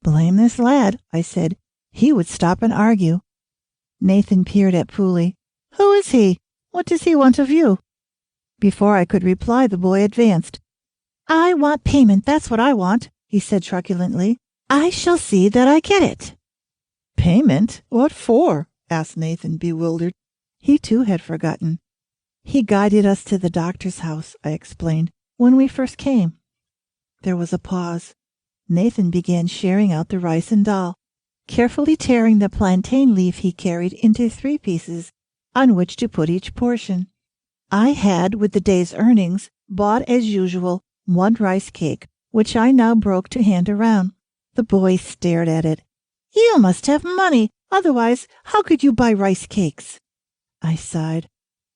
Blame this lad, I said. He would stop and argue. Nathan peered at Pooley. Who is he? What does he want of you? Before I could reply, the boy advanced. I want payment, that's what I want, he said truculently. I shall see that I get it. Payment? What for? Asked Nathan, bewildered. He too had forgotten. He guided us to the doctor's house, I explained, when we first came. There was a pause. Nathan began sharing out the rice and dal, carefully tearing the plantain leaf he carried into 3 pieces, on which to put each portion. I had, with the day's earnings, bought as usual 1 rice cake, which I now broke to hand around. The boy stared at it. You must have money, otherwise how could you buy rice cakes? I sighed.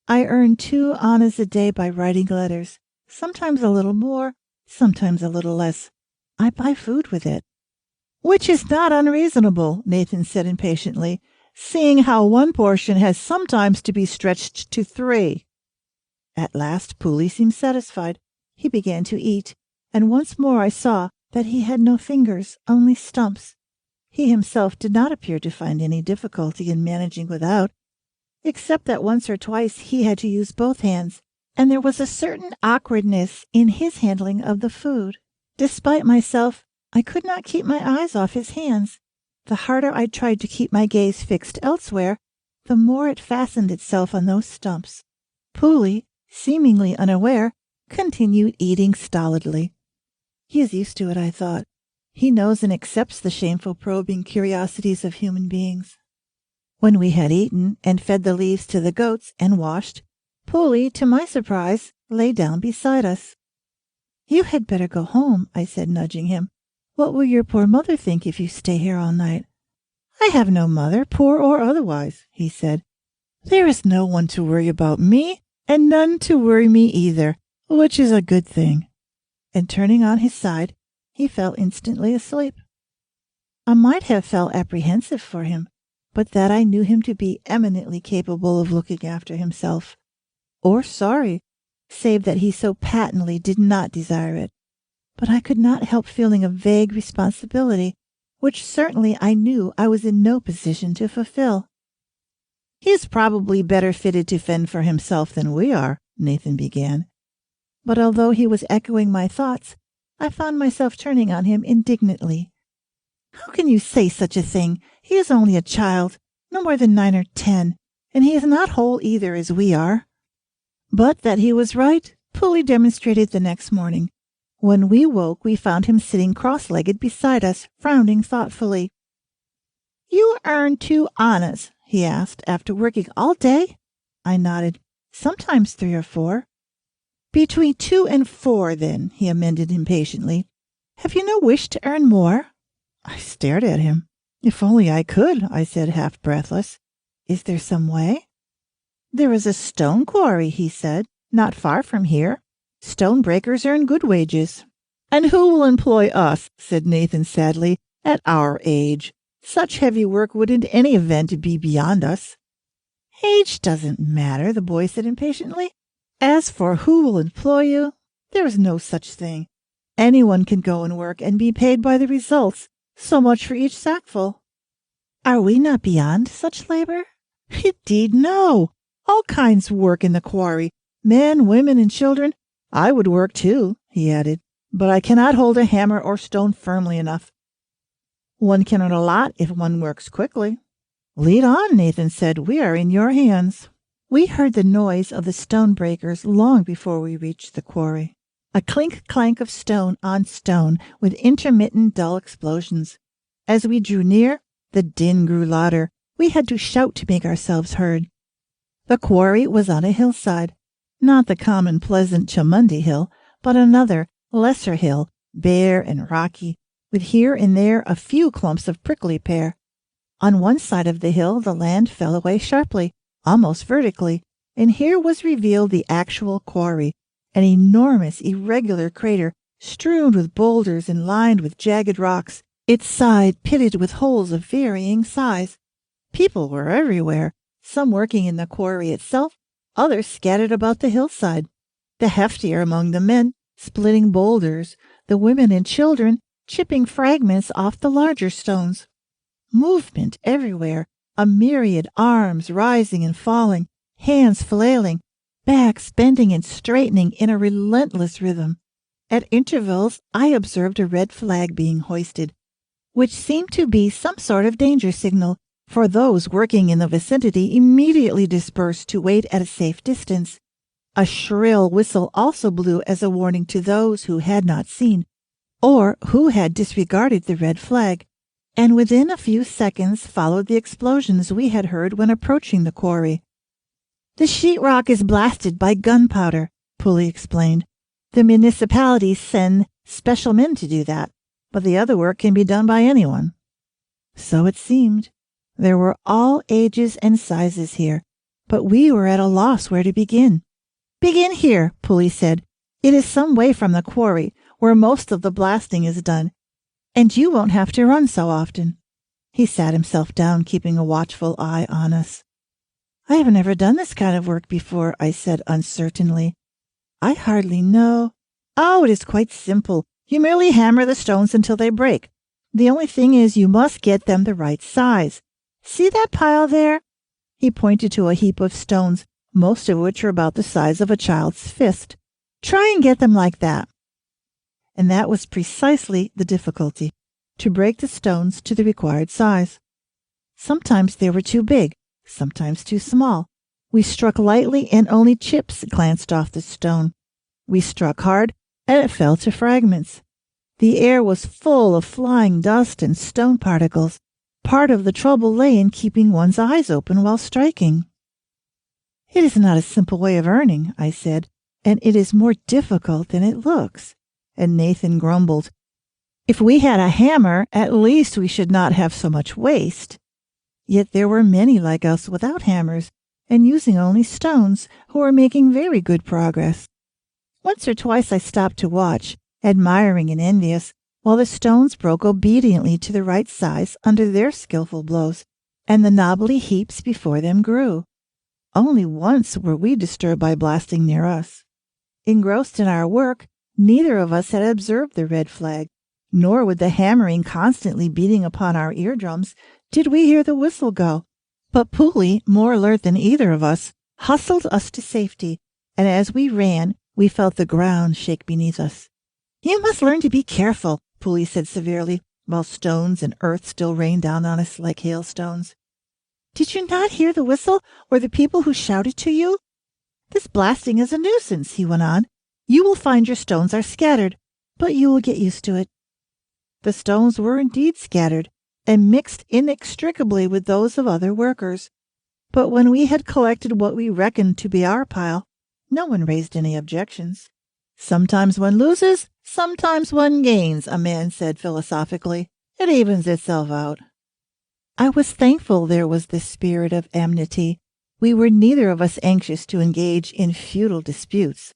I earn 2 annas a day by writing letters, sometimes a little more, sometimes a little less. I buy food with it. Which is not unreasonable, Nathan said impatiently, seeing how 1 portion has sometimes to be stretched to 3. At last Pooley seemed satisfied. He began to eat, and once more I saw that he had no fingers, only stumps. He himself did not appear to find any difficulty in managing without, except that once or twice he had to use both hands, and there was a certain awkwardness in his handling of the food. Despite myself, I could not keep my eyes off his hands. The harder I tried to keep my gaze fixed elsewhere, the more it fastened itself on those stumps. Pooley, seemingly unaware, continued eating stolidly. He is used to it, I thought. He knows and accepts the shameful probing curiosities of human beings. When we had eaten and fed the leaves to the goats and washed, Polly, to my surprise, lay down beside us. "You had better go home," I said, nudging him. "What will your poor mother think if you stay here all night?" "I have no mother, poor or otherwise," he said. "There is no one to worry about me, and none to worry me either, which is a good thing." And turning on his side, he fell instantly asleep. I might have felt apprehensive for him, but that I knew him to be eminently capable of looking after himself, or sorry, save that he so patently did not desire it. But I could not help feeling a vague responsibility, which certainly I knew I was in no position to fulfill. "He is probably better fitted to fend for himself than we are," Nathan began. But although he was echoing my thoughts, I found myself turning on him indignantly. "How can you say such a thing? He is only a child, no more than 9 or 10, and he is not whole either as we are." But that he was right, Polly demonstrated the next morning. When we woke, we found him sitting cross-legged beside us, frowning thoughtfully. "You earn 2 annas?" he asked, "after working all day?" I nodded. "Sometimes 3 or 4. "Between 2 and 4, then," he amended impatiently. "Have you no wish to earn more?" I stared at him. "If only I could," I said, half breathless. "Is there some way?" "There is a stone quarry," he said, "not far from here. Stone breakers earn good wages." "And who will employ us," said Nathan sadly, "at our age? Such heavy work would in any event be beyond us." "Age doesn't matter," the boy said impatiently. "As for who will employ you, there is no such thing. Anyone can go and work and be paid by the results, so much for each sackful." "Are we not beyond such labor?" "Indeed, no. All kinds work in the quarry, men, women, and children. I would work too," he added, "but I cannot hold a hammer or stone firmly enough." "One can earn a lot if one works quickly." "Lead on," Nathan said. "We are in your hands." We heard the noise of the stone breakers long before we reached the quarry. A clink-clank of stone on stone, with intermittent dull explosions. As we drew near, the din grew louder. We had to shout to make ourselves heard. The quarry was on a hillside, not the common pleasant Chamundi hill, but another, lesser hill, bare and rocky, with here and there a few clumps of prickly pear. On one side of the hill the land fell away sharply, almost vertically, and here was revealed the actual quarry, an enormous irregular crater strewn with boulders and lined with jagged rocks, its side pitted with holes of varying size. People were everywhere, some working in the quarry itself, others scattered about the hillside. The heftier among the men splitting boulders, the women and children chipping fragments off the larger stones. Movement everywhere, a myriad arms rising and falling, hands flailing, backs bending and straightening in a relentless rhythm. At intervals I observed a red flag being hoisted, which seemed to be some sort of danger signal, for those working in the vicinity immediately dispersed to wait at a safe distance. A shrill whistle also blew as a warning to those who had not seen, or who had disregarded the red flag, and within a few seconds followed the explosions we had heard when approaching the quarry. "The sheetrock is blasted by gunpowder," Polly explained. "The municipalities send special men to do that, but the other work can be done by anyone." So it seemed. There were all ages and sizes here, but we were at a loss where to begin. "Begin here," Polly said. "It is some way from the quarry, where most of the blasting is done, and you won't have to run so often." He sat himself down, keeping a watchful eye on us. "I have never done this kind of work before," I said uncertainly. "I hardly know." "Oh, it is quite simple. You merely hammer the stones until they break. The only thing is you must get them the right size. See that pile there?" He pointed to a heap of stones, most of which are about the size of a child's fist. "Try and get them like that." And that was precisely the difficulty, to break the stones to the required size. Sometimes they were too big, sometimes too small. We struck lightly and only chips glanced off the stone. We struck hard and it fell to fragments. The air was full of flying dust and stone particles. Part of the trouble lay in keeping one's eyes open while striking. It is not a simple way of earning, I said, and it is more difficult than it looks. And Nathan grumbled, if we had a hammer, at least we should not have so much waste. Yet there were many like us without hammers, and using only stones, who were making very good progress. Once or twice I stopped to watch, admiring and envious, while the stones broke obediently to the right size under their skillful blows, and the knobbly heaps before them grew. Only once were we disturbed by blasting near us. Engrossed in our work, neither of us had observed the red flag, nor with the hammering constantly beating upon our eardrums did we hear the whistle go. But Pooley, more alert than either of us, hustled us to safety, and as we ran, we felt the ground shake beneath us. You must learn to be careful, Pooley said severely, while stones and earth still rained down on us like hailstones. Did you not hear the whistle or the people who shouted to you? This blasting is a nuisance, he went on. You will find your stones are scattered, but you will get used to it. The stones were indeed scattered, and mixed inextricably with those of other workers. But when we had collected what we reckoned to be our pile, no one raised any objections. Sometimes one loses, sometimes one gains, a man said philosophically. It evens itself out. I was thankful there was this spirit of amity. We were neither of us anxious to engage in futile disputes.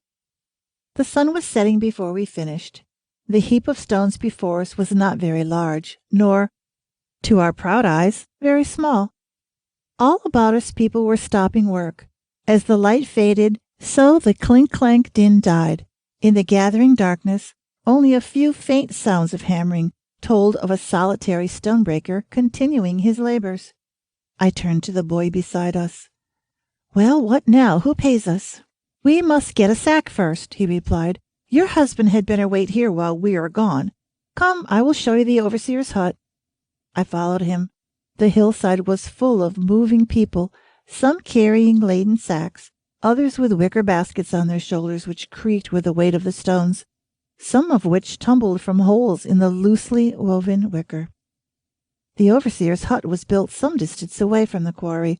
The sun was setting before we finished. The heap of stones before us was not very large, nor, to our proud eyes, very small. All about us people were stopping work. As the light faded, so the clink-clank din died. In the gathering darkness, only a few faint sounds of hammering told of a solitary stonebreaker continuing his labors. I turned to the boy beside us. Well, what now? Who pays us? We must get a sack first, he replied. Your husband had better wait here while we are gone. Come, I will show you the overseer's hut. I followed him. The hillside was full of moving people, some carrying laden sacks, others with wicker baskets on their shoulders which creaked with the weight of the stones, some of which tumbled from holes in the loosely woven wicker. The overseer's hut was built some distance away from the quarry,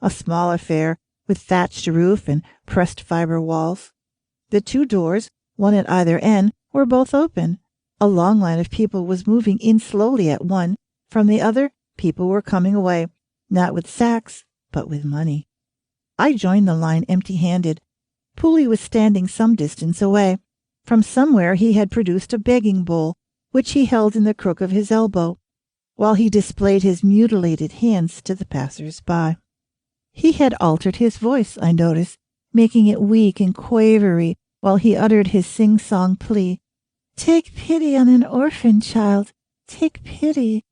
a small affair with thatched roof and pressed fiber walls. The two doors, one at either end, were both open. A long line of people was moving in slowly at one. From the other, people were coming away, not with sacks, but with money. I joined the line empty-handed. Pooley was standing some distance away. From somewhere he had produced a begging bowl, which he held in the crook of his elbow, while he displayed his mutilated hands to the passers-by. He had altered his voice, I noticed, making it weak and quavery while he uttered his sing-song plea. Take pity on an orphan child. Take pity.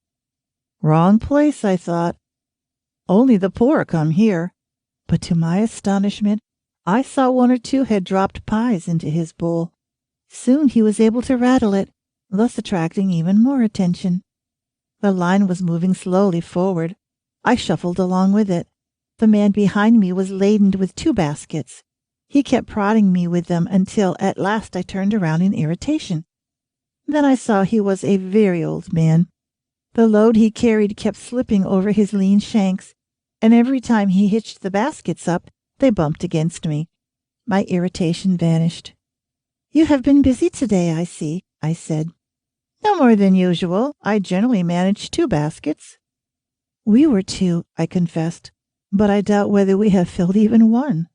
Wrong place, I thought. Only the poor come here. But to my astonishment, I saw one or two had dropped pies into his bowl. Soon he was able to rattle it, thus attracting even more attention. The line was moving slowly forward. I shuffled along with it. The man behind me was laden with 2 baskets. He kept prodding me with them until at last I turned around in irritation. Then I saw he was a very old man. The load he carried kept slipping over his lean shanks, and every time he hitched the baskets up, they bumped against me. My irritation vanished. You have been busy today, I see, I said. No more than usual. I generally manage 2 baskets. We were 2, I confessed, but I doubt whether we have filled even one.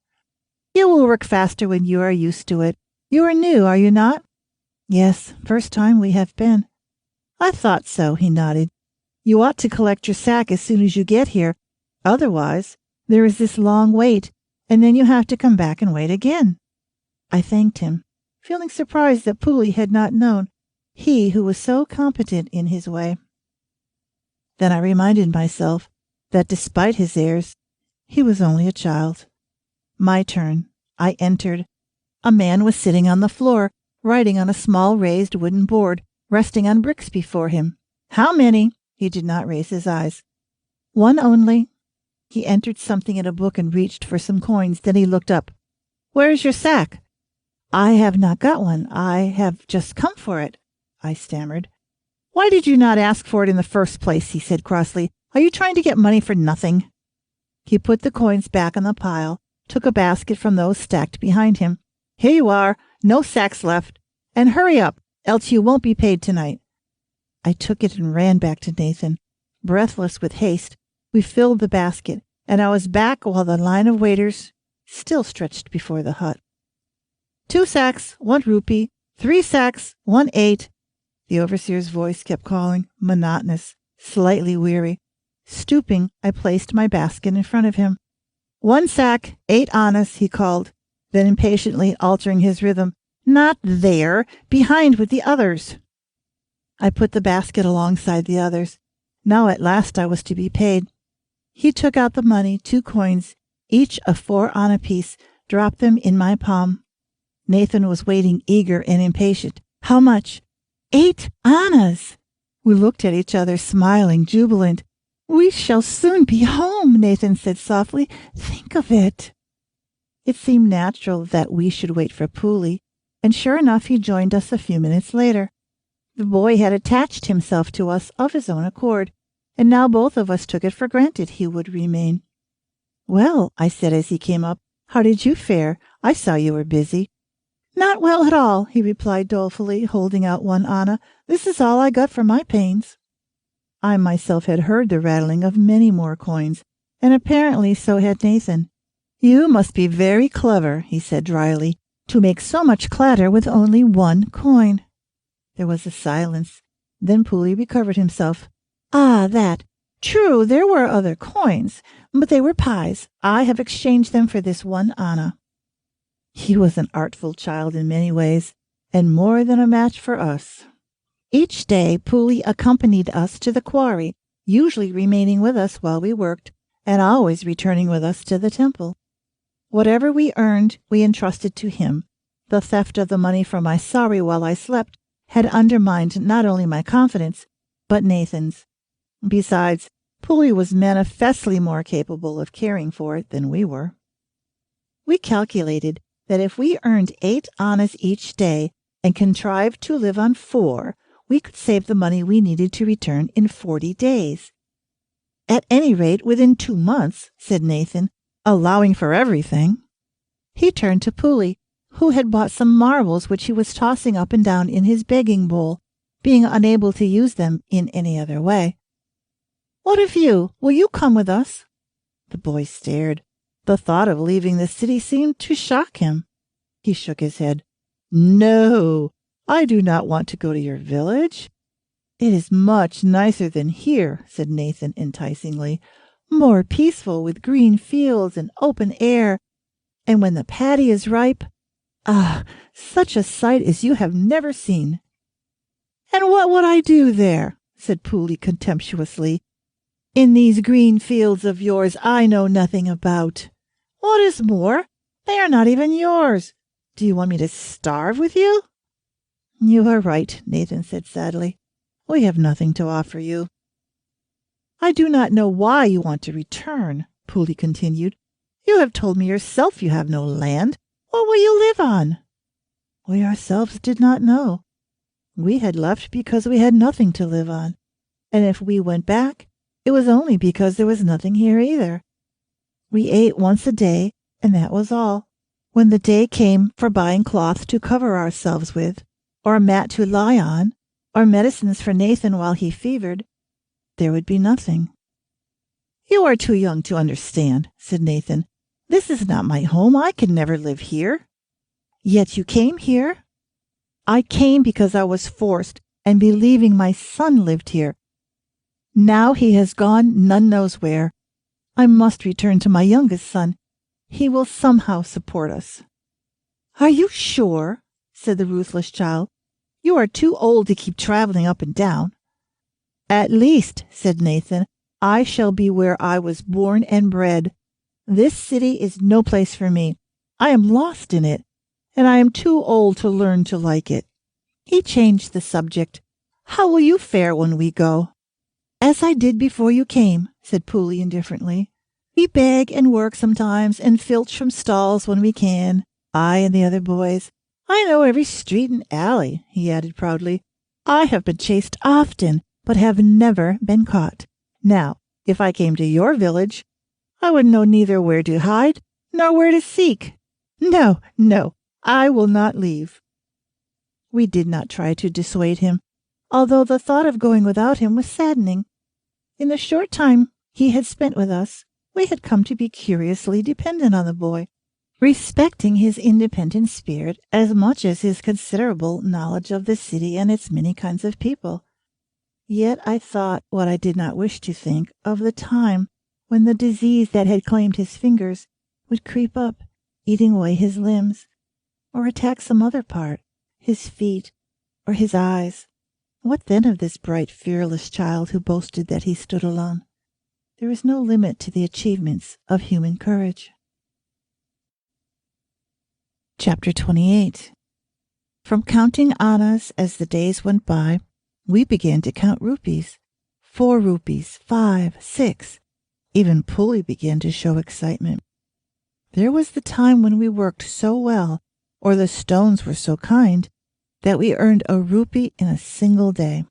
You will work faster when you are used to it. You are new, are you not? Yes, first time we have been. I thought so, he nodded. You ought to collect your sack as soon as you get here. Otherwise, there is this long wait, and then you have to come back and wait again. I thanked him, feeling surprised that Pooley had not known, he who was so competent in his way. Then I reminded myself that despite his airs, he was only a child. My turn. I entered. A man was sitting on the floor, writing on a small raised wooden board, resting on bricks before him. How many? He did not raise his eyes. 1 only. He entered something in a book and reached for some coins. Then he looked up. Where is your sack? I have not got one. I have just come for it, I stammered. Why did you not ask for it in the first place? He said crossly. Are you trying to get money for nothing?" He put the coins back on the pile, took a basket from those stacked behind him. "Here you are, no sacks left. And hurry up, else you won't be paid tonight." I took it and ran back to Nathan. Breathless with haste, we filled the basket, and I was back while the line of waiters still stretched before the hut. 2 sacks, 1 rupee, 3 sacks, 1 8. The overseer's voice kept calling, monotonous, slightly weary. Stooping, I placed my basket in front of him. 1 sack, 8 annas, he called, then impatiently altering his rhythm. "Not there, behind with the others." I put the basket alongside the others. Now at last I was to be paid. He took out the money, 2 coins, each a 4 anna piece, dropped them in my palm. Nathan was waiting, eager and impatient. "How much?" 8 annas. We looked at each other, smiling, jubilant. "We shall soon be home," Nathan said softly. "Think of it." It seemed natural that we should wait for Pooley, and sure enough he joined us a few minutes later. The boy had attached himself to us of his own accord, and now both of us took it for granted he would remain. "Well," I said as he came up, "how did you fare? I saw you were busy." "Not well at all," he replied dolefully, holding out 1 anna. "This is all I got for my pains." I myself had heard the rattling of many more coins, and apparently so had Nathan. "You must be very clever," he said dryly, "to make so much clatter with only 1 coin." There was a silence. Then Pooley recovered himself. "Ah, that. True, there were other coins, but they were pies. I have exchanged them for this 1 anna." He was an artful child in many ways, and more than a match for us. Each day Pooley accompanied us to the quarry, usually remaining with us while we worked, and always returning with us to the temple. Whatever we earned, we entrusted to him. The theft of the money from my sari while I slept had undermined not only my confidence, but Nathan's. Besides, Pooley was manifestly more capable of caring for it than we were. We calculated that if we earned 8 annas each day and contrived to live on 4, we could save the money we needed to return in 40 days. "At any rate, within 2 months," said Nathan, "allowing for everything." He turned to Pooley, who had bought some marbles which he was tossing up and down in his begging bowl, being unable to use them in any other way. "What of you? Will you come with us?" The boy stared. The thought of leaving the city seemed to shock him. He shook his head. "No, I do not want to go to your village." "It is much nicer than here," said Nathan enticingly. "More peaceful, with green fields and open air. And when the paddy is ripe, such a sight as you have never seen." "And what would I do there?" said Pooley contemptuously. "In these green fields of yours I know nothing about. What is more, they are not even yours. Do you want me to starve with you?" "You are right," Nathan said sadly. "We have nothing to offer you." "I do not know why you want to return," Pooley continued. "You have told me yourself you have no land. What will you live on?" We ourselves did not know. We had left because we had nothing to live on, and if we went back, it was only because there was nothing here either. We ate once a day, and that was all. When the day came for buying cloth to cover ourselves with, or a mat to lie on, or medicines for Nathan while he fevered, there would be nothing. "You are too young to understand," said Nathan. "This is not my home. I can never live here." "Yet you came here." "I came because I was forced, and believing my son lived here. Now he has gone none knows where. I must return to my youngest son. He will somehow support us." "Are you sure?" said the ruthless child. "You are too old to keep traveling up and down." "At least," said Nathan, "I shall be where I was born and bred. This city is no place for me. I am lost in it, and I am too old to learn to like it." He changed the subject. "How will you fare when we go?" "As I did before you came," said Pooley indifferently. "We beg and work sometimes, and filch from stalls when we can, I and the other boys. I know every street and alley," he added proudly. "I have been chased often, but have never been caught. Now, If I came to your village, I would know neither where to hide nor where to seek. No, no, I will not leave." We did not try to dissuade him, although the thought of going without him was saddening. In the short time he had spent with us, we had come to be curiously dependent on the boy, respecting his independent spirit as much as his considerable knowledge of the city and its many kinds of people. Yet I thought, what I did not wish to think, of the time when the disease that had claimed his fingers would creep up, eating away his limbs, or attack some other part, his feet, or his eyes. What then of this bright, fearless child who boasted that he stood alone? There is no limit to the achievements of human courage. Chapter 28. From counting annas as the days went by, we began to count rupees. 4 rupees, 5, 6. Even Puli began to show excitement. There was the time when we worked so well, or the stones were so kind, that we earned a rupee in a single day.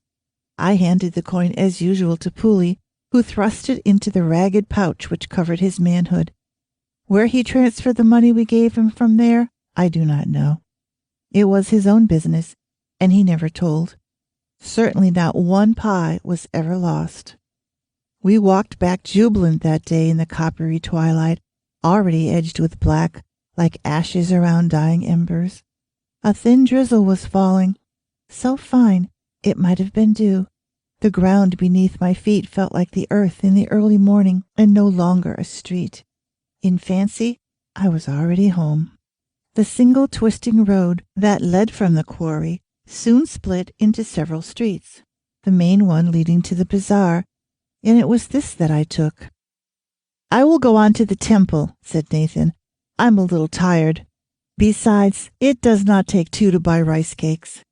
I handed the coin as usual to Puli, who thrust it into the ragged pouch which covered his manhood. Where he transferred the money we gave him from there, I do not know. It was his own business, and he never told. Certainly not one pie was ever lost. We walked back jubilant that day in the coppery twilight, already edged with black, like ashes around dying embers. A thin drizzle was falling, so fine it might have been dew. The ground beneath my feet felt like the earth in the early morning and no longer a street. In fancy, I was already home. The single twisting road that led from the quarry soon split into several streets, the main one leading to the bazaar, and it was this that I took. "I will go on to the temple," said Nathan. "I'm a little tired. Besides, it does not take 2 to buy rice cakes."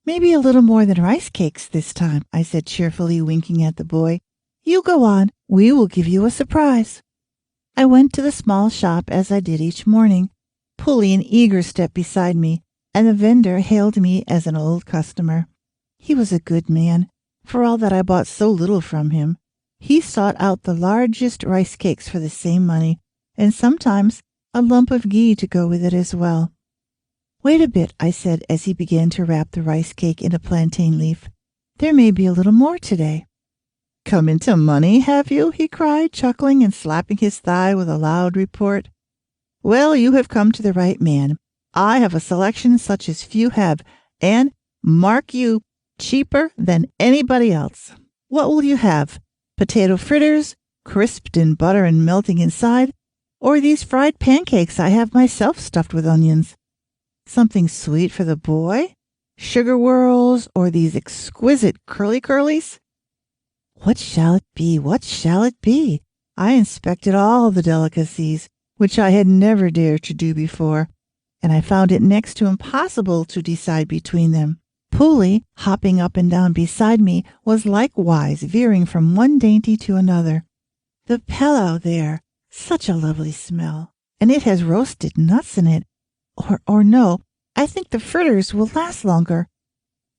"Maybe a little more than rice cakes this time," I said cheerfully, winking at the boy. "You go on. We will give you a surprise." I went to the small shop as I did each morning, Puli in eager step beside me, and the vendor hailed me as an old customer. He was a good man, for all that I bought so little from him. He sought out the largest rice cakes for the same money, and sometimes a lump of ghee to go with it as well. "Wait a bit," I said as he began to wrap the rice cake in a plantain leaf. "There may be a little more today." "Come into money, have you?" he cried, chuckling and slapping his thigh with a loud report. "Well, you have come to the right man. I have a selection such as few have, and, mark you, cheaper than anybody else. What will you have? Potato fritters, crisped in butter and melting inside, or these fried pancakes I have myself stuffed with onions? Something sweet for the boy? Sugar whirls, or these exquisite curly-curlies? What shall it be? What shall it be?" I inspected all the delicacies, which I had never dared to do before, and I found it next to impossible to decide between them. Puli, hopping up and down beside me, was likewise veering from one dainty to another. "The pillow there, such a lovely smell, and it has roasted nuts in it. Or no, I think the fritters will last longer."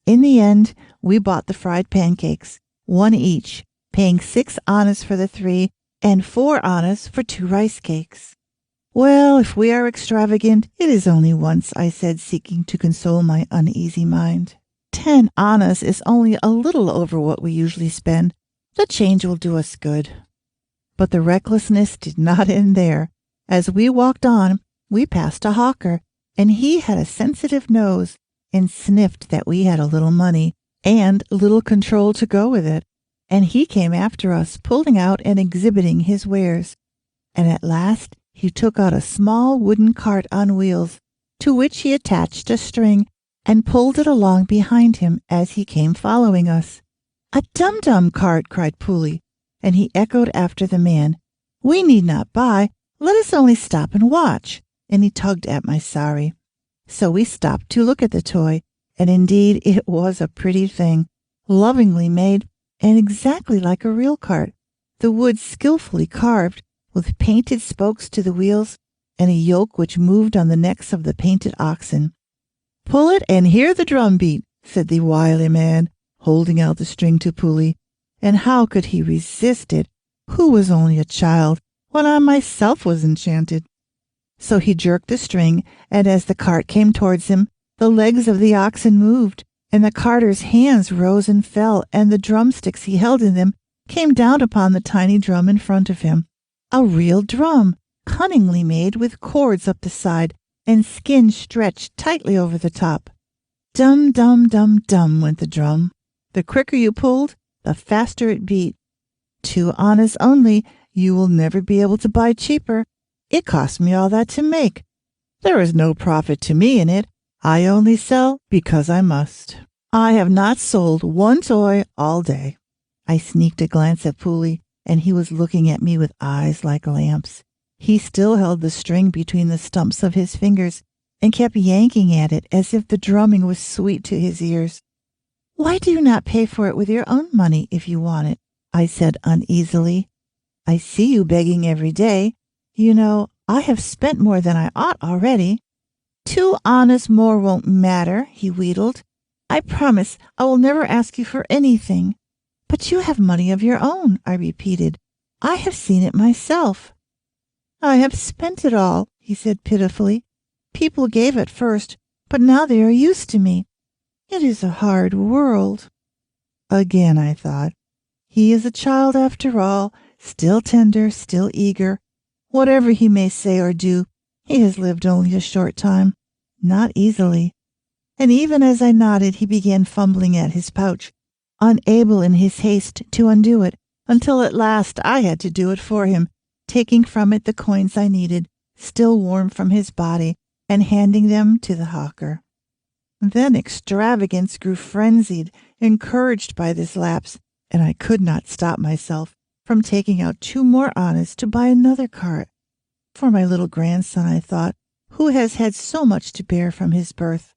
In the end, we bought the fried pancakes, 1 each, paying 6 annas for the 3 and 4 annas for 2 rice cakes. "Well, if we are extravagant, it is only once," I said, seeking to console my uneasy mind. 10 annas is only a little over what we usually spend. The change will do us good." But the recklessness did not end there. As we walked on, we passed a hawker, and he had a sensitive nose and sniffed that we had a little money and little control to go with it, and he came after us, pulling out and exhibiting his wares, and at last he took out a small wooden cart on wheels, to which he attached a string and pulled it along behind him as he came following us. "A dum-dum cart!" cried Puli, and he echoed after the man. "We need not buy. Let us only stop and watch," and he tugged at my sari. So we stopped to look at the toy, and indeed it was a pretty thing, lovingly made, and exactly like a real cart, the wood skillfully carved, with painted spokes to the wheels, and a yoke which moved on the necks of the painted oxen. "Pull it and hear the drum beat," said the wily man, holding out the string to Puli, and how could he resist it Who was only a child when I myself was enchanted? So he jerked the string, and as the cart came towards him, the legs of the oxen moved, and the carter's hands rose and fell, and the drumsticks he held in them came down upon the tiny drum in front of him. A real drum, cunningly made with cords up the side and skin stretched tightly over the top. Dum, dum, dum, dum went the drum. The quicker you pulled, the faster it beat. 2 annas only. You will never be able to buy cheaper. It cost me all that to make. There is no profit to me in it. I only sell because I must. I have not sold one toy all day. I sneaked a glance at Pooley, and he was looking at me with eyes like lamps. He still held the string between the stumps of his fingers and kept yanking at it as if the drumming was sweet to his ears. Why do you not pay for it with your own money if you want it? I said uneasily. I see you begging every day. You know, I have spent more than I ought already. 2 annas more won't matter, he wheedled. I promise I will never ask you for anything. But you have money of your own, I repeated. I have seen it myself. I have spent it all, he said pitifully. People gave at first, but now they are used to me. It is a hard world. Again, I thought. He is a child after all, still tender, still eager. Whatever he may say or do, he has lived only a short time, not easily. And even as I nodded, he began fumbling at his pouch, unable in his haste to undo it, until at last I had to do it for him, taking from it the coins I needed, still warm from his body, and handing them to the hawker. Then extravagance grew frenzied, encouraged by this lapse, and I could not stop myself from taking out 2 more annas to buy another cart. For my little grandson, I thought, who has had so much to bear from his birth.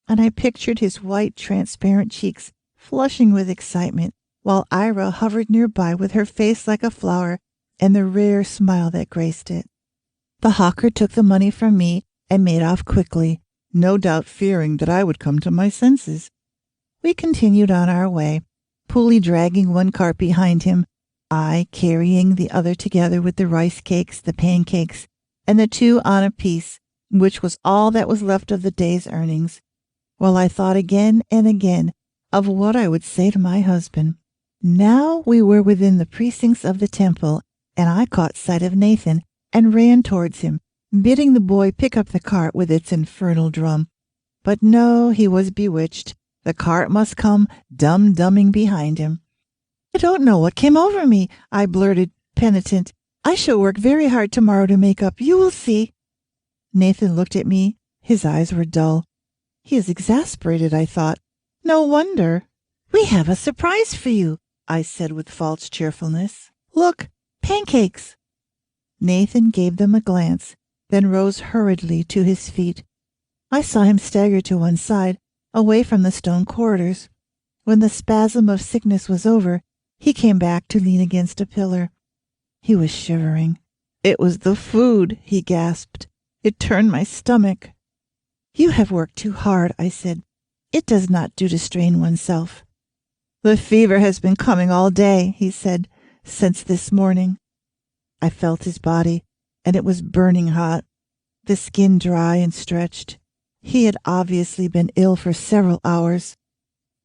And I pictured his white, transparent cheeks flushing with excitement, while Ira hovered nearby with her face like a flower and the rare smile that graced it. The hawker took the money from me and made off quickly, no doubt fearing that I would come to my senses. We continued on our way, Pooley dragging one cart behind him, I carrying the other together with the rice cakes, the pancakes, and the 2 anna piece, which was all that was left of the day's earnings, while I thought again and again of what I would say to my husband. Now we were within the precincts of the temple, and I caught sight of Nathan and ran towards him, bidding the boy pick up the cart with its infernal drum. But no, he was bewitched. The cart must come dum-dumming behind him. I don't know what came over me, I blurted, penitent. I shall work very hard tomorrow to make up. You will see. Nathan looked at me. His eyes were dull. He is exasperated, I thought. No wonder. We have a surprise for you, I said with false cheerfulness. Look, pancakes. Nathan gave them a glance, then rose hurriedly to his feet. I saw him stagger to one side, away from the stone corridors. When the spasm of sickness was over, he came back to lean against a pillar. He was shivering. It was the food, he gasped. It turned my stomach. You have worked too hard, I said. It does not do to strain oneself. The fever has been coming all day, he said, since this morning. I felt his body, and it was burning hot, the skin dry and stretched. He had obviously been ill for several hours.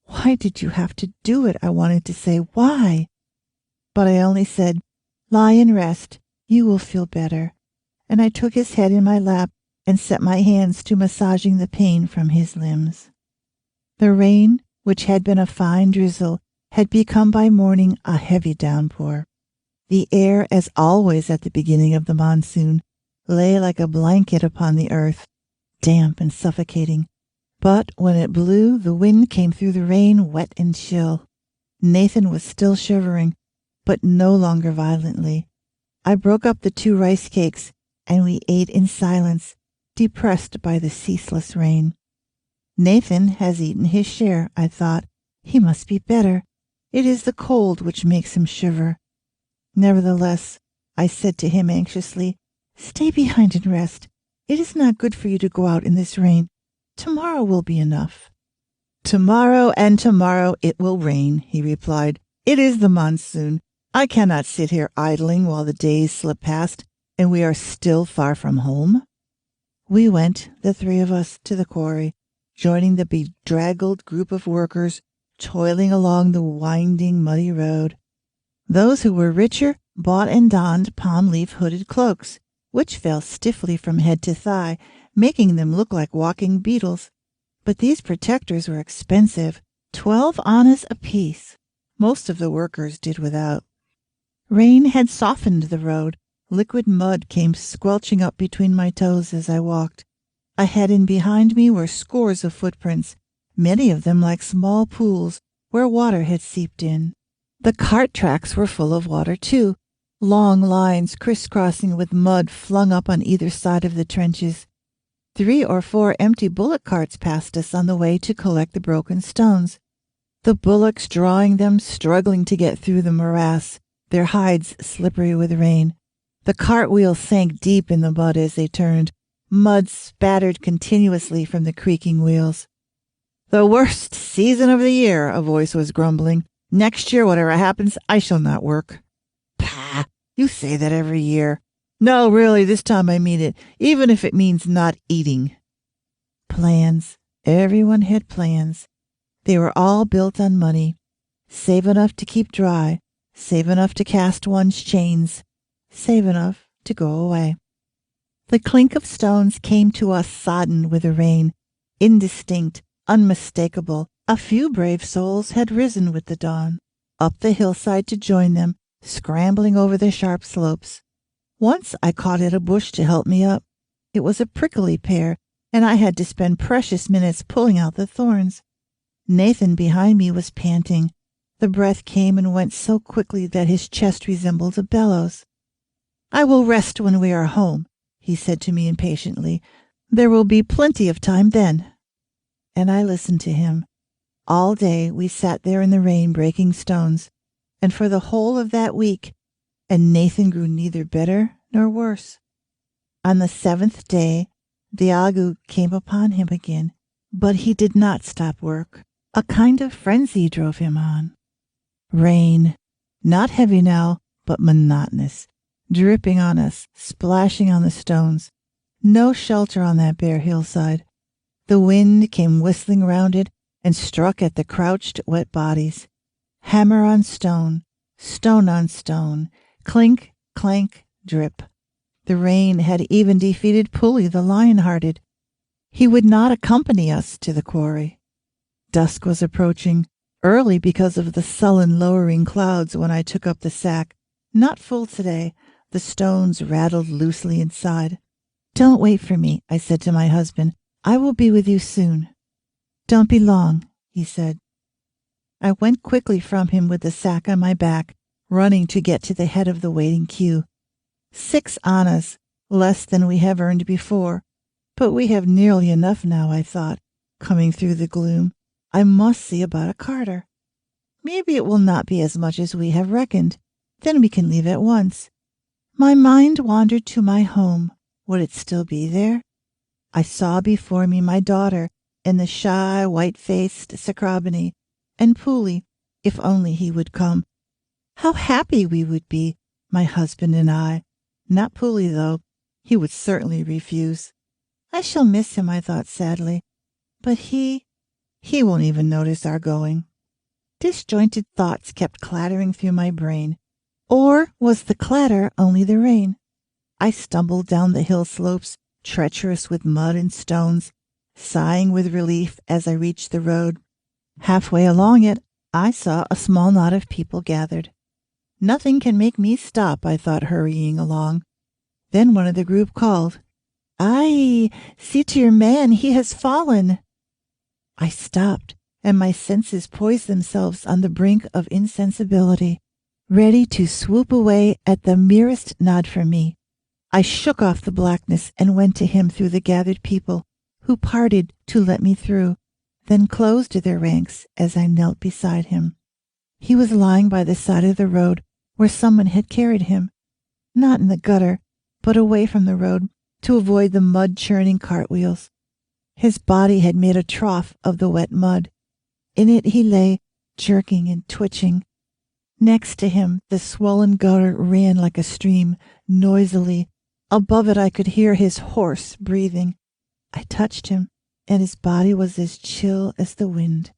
Why did you have to do it? I wanted to say, why? But I only said, lie and rest. You will feel better. And I took his head in my lap and set my hands to massaging the pain from his limbs. The rain, which had been a fine drizzle, had become by morning a heavy downpour. The air, as always at the beginning of the monsoon, lay like a blanket upon the earth, damp and suffocating. But when it blew, the wind came through the rain wet and chill. Nathan was still shivering, but no longer violently. I broke up the 2 rice cakes, and we ate in silence, depressed by the ceaseless rain. Nathan has eaten his share, I thought. He must be better. It is the cold which makes him shiver. Nevertheless, I said to him anxiously, stay behind and rest. It is not good for you to go out in this rain. Tomorrow will be enough. Tomorrow and tomorrow it will rain, he replied. It is the monsoon. I cannot sit here idling while the days slip past and we are still far from home. We went, the three of us, to the quarry, joining the bedraggled group of workers toiling along the winding, muddy road. Those who were richer bought and donned palm-leaf hooded cloaks, which fell stiffly from head to thigh, making them look like walking beetles. But these protectors were expensive, 12 annas apiece. Most of the workers did without. Rain had softened the road. Liquid mud came squelching up between my toes as I walked. Ahead and behind me were scores of footprints, many of them like small pools where water had seeped in. The cart tracks were full of water, too, long lines crisscrossing with mud flung up on either side of the trenches. 3 or 4 empty bullock carts passed us on the way to collect the broken stones. The bullocks drawing them, struggling to get through the morass, their hides slippery with rain. The cartwheels sank deep in the mud as they turned. Mud spattered continuously from the creaking wheels. "The worst season of the year," a voice was grumbling. "Next year, whatever happens, I shall not work." "Pah, you say that every year." "No, really, this time I mean it, even if it means not eating." Plans. Everyone had plans. They were all built on money. Save enough to keep dry. Save enough to cast one's chains. Save enough to go away. The clink of stones came to us sodden with the rain, indistinct, unmistakable. A few brave souls had risen with the dawn, up the hillside to join them, scrambling over the sharp slopes. Once I caught at a bush to help me up. It was a prickly pear, and I had to spend precious minutes pulling out the thorns. Nathan behind me was panting. The breath came and went so quickly that his chest resembled a bellows. "I will rest when we are home," he said to me impatiently. "There will be plenty of time then." And I listened to him. All day we sat there in the rain breaking stones, and for the whole of that week, and Nathan grew neither better nor worse. On the 7th day, the ague came upon him again, but he did not stop work. A kind of frenzy drove him on. Rain, not heavy now, but monotonous, dripping on us, splashing on the stones. No shelter on that bare hillside. The wind came whistling round it and struck at the crouched, wet bodies. Hammer on stone, stone on stone, clink, clank, drip. The rain had even defeated Pulley the lion-hearted. He would not accompany us to the quarry. Dusk was approaching, early because of the sullen lowering clouds when I took up the sack. Not full today. The stones rattled loosely inside. "Don't wait for me," I said to my husband. "I will be with you soon." "Don't be long," he said. I went quickly from him with the sack on my back, running to get to the head of the waiting queue. 6 annas, less than we have earned before. But we have nearly enough now, I thought, coming through the gloom. I must see about a carter. Maybe it will not be as much as we have reckoned. Then we can leave at once. My mind wandered to my home. Would it still be there? I saw before me my daughter and the shy, white-faced Sacrabini, and Pulley, if only he would come. How happy we would be, my husband and I. Not Pulley, though. He would certainly refuse. I shall miss him, I thought sadly. But he won't even notice our going. Disjointed thoughts kept clattering through my brain. Or was the clatter only the rain? I stumbled down the hill slopes, treacherous with mud and stones, sighing with relief as I reached the road. Halfway along it, I saw a small knot of people gathered. Nothing can make me stop, I thought, hurrying along. Then one of the group called, "Aye, see to your man, he has fallen." I stopped, and my senses poised themselves on the brink of insensibility, ready to swoop away at the merest nod from me. I shook off the blackness and went to him through the gathered people, who parted to let me through, then closed their ranks as I knelt beside him. He was lying by the side of the road where someone had carried him, not in the gutter, but away from the road to avoid the mud-churning cartwheels. His body had made a trough of the wet mud. In it he lay, jerking and twitching. Next to him, the swollen gutter ran like a stream, noisily. Above it I could hear his hoarse breathing. I touched him, and his body was as chill as the wind.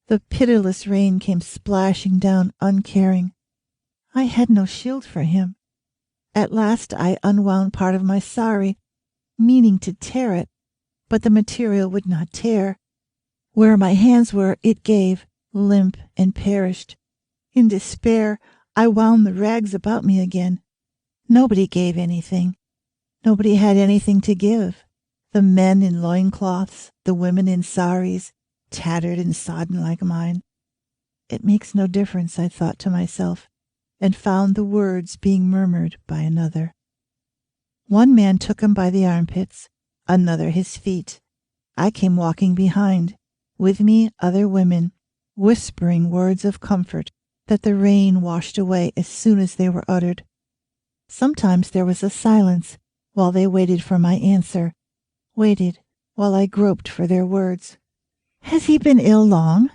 The pitiless rain came splashing down uncaring. I had no shield for him. At last I unwound part of my sari, meaning to tear it, but the material would not tear. Where my hands were, it gave, limp, and perished. In despair, I wound the rags about me again. Nobody gave anything. Nobody had anything to give. The men in loincloths, the women in saris, tattered and sodden like mine. It makes no difference, I thought to myself, and found the words being murmured by another. One man took him by the armpits, another his feet. I came walking behind, with me other women, whispering words of comfort that the rain washed away as soon as they were uttered. Sometimes there was a silence while they waited for my answer, waited while I groped for their words. Has he been ill long?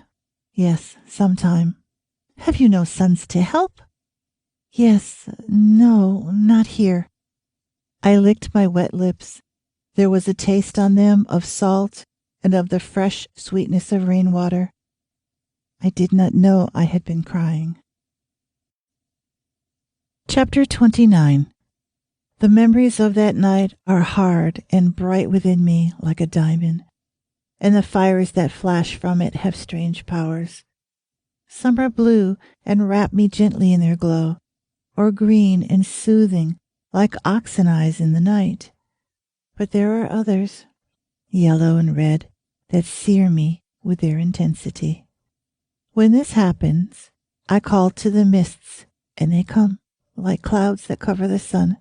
Yes, some time. Have you no sons to help? Yes, no, not here. I licked my wet lips. There was a taste on them of salt and of the fresh sweetness of rainwater. I did not know I had been crying. Chapter 29. The memories of that night are hard and bright within me like a diamond, and the fires that flash from it have strange powers. Some are blue and wrap me gently in their glow, or green and soothing like oxen eyes in the night. But there are others, yellow and red, that sear me with their intensity. When this happens, I call to the mists, and they come, like clouds that cover the sun.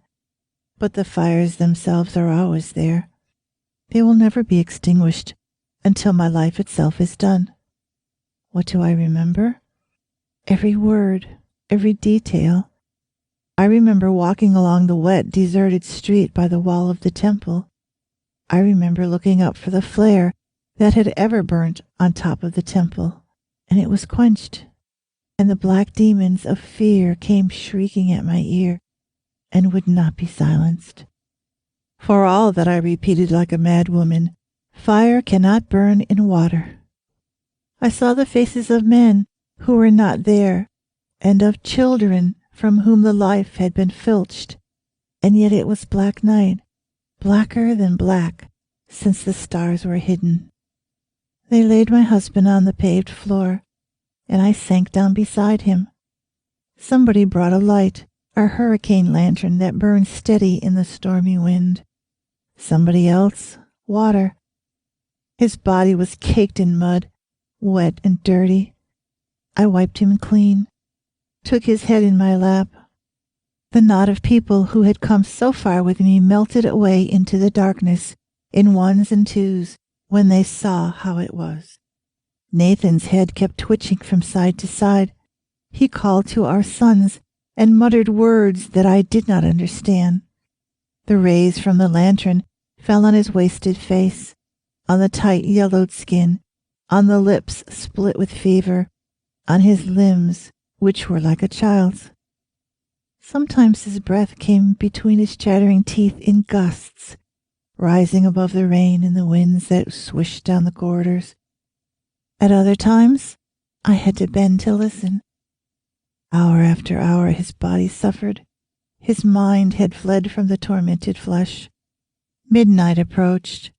But the fires themselves are always there. They will never be extinguished until my life itself is done. What do I remember? Every word, every detail. I remember walking along the wet, deserted street by the wall of the temple. I remember looking up for the flare that had ever burnt on top of the temple, and it was quenched, and the black demons of fear came shrieking at my ear and would not be silenced. For all that I repeated like a mad woman, fire cannot burn in water. I saw the faces of men who were not there, and of children from whom the life had been filched, and yet it was black night, blacker than black, since the stars were hidden. They laid my husband on the paved floor, and I sank down beside him. Somebody brought a light, a hurricane lantern that burned steady in the stormy wind. Somebody else, water. His body was caked in mud, wet and dirty. I wiped him clean, took his head in my lap. The knot of people who had come so far with me melted away into the darkness in ones and twos when they saw how it was. Nathan's head kept twitching from side to side. He called to our sons and muttered words that I did not understand. The rays from the lantern fell on his wasted face, on the tight yellowed skin, on the lips split with fever, on his limbs, which were like a child's. Sometimes his breath came between his chattering teeth in gusts, rising above the rain and the winds that swished down the corridors. At other times, I had to bend to listen. Hour after hour his body suffered. His mind had fled from the tormented flesh. Midnight approached,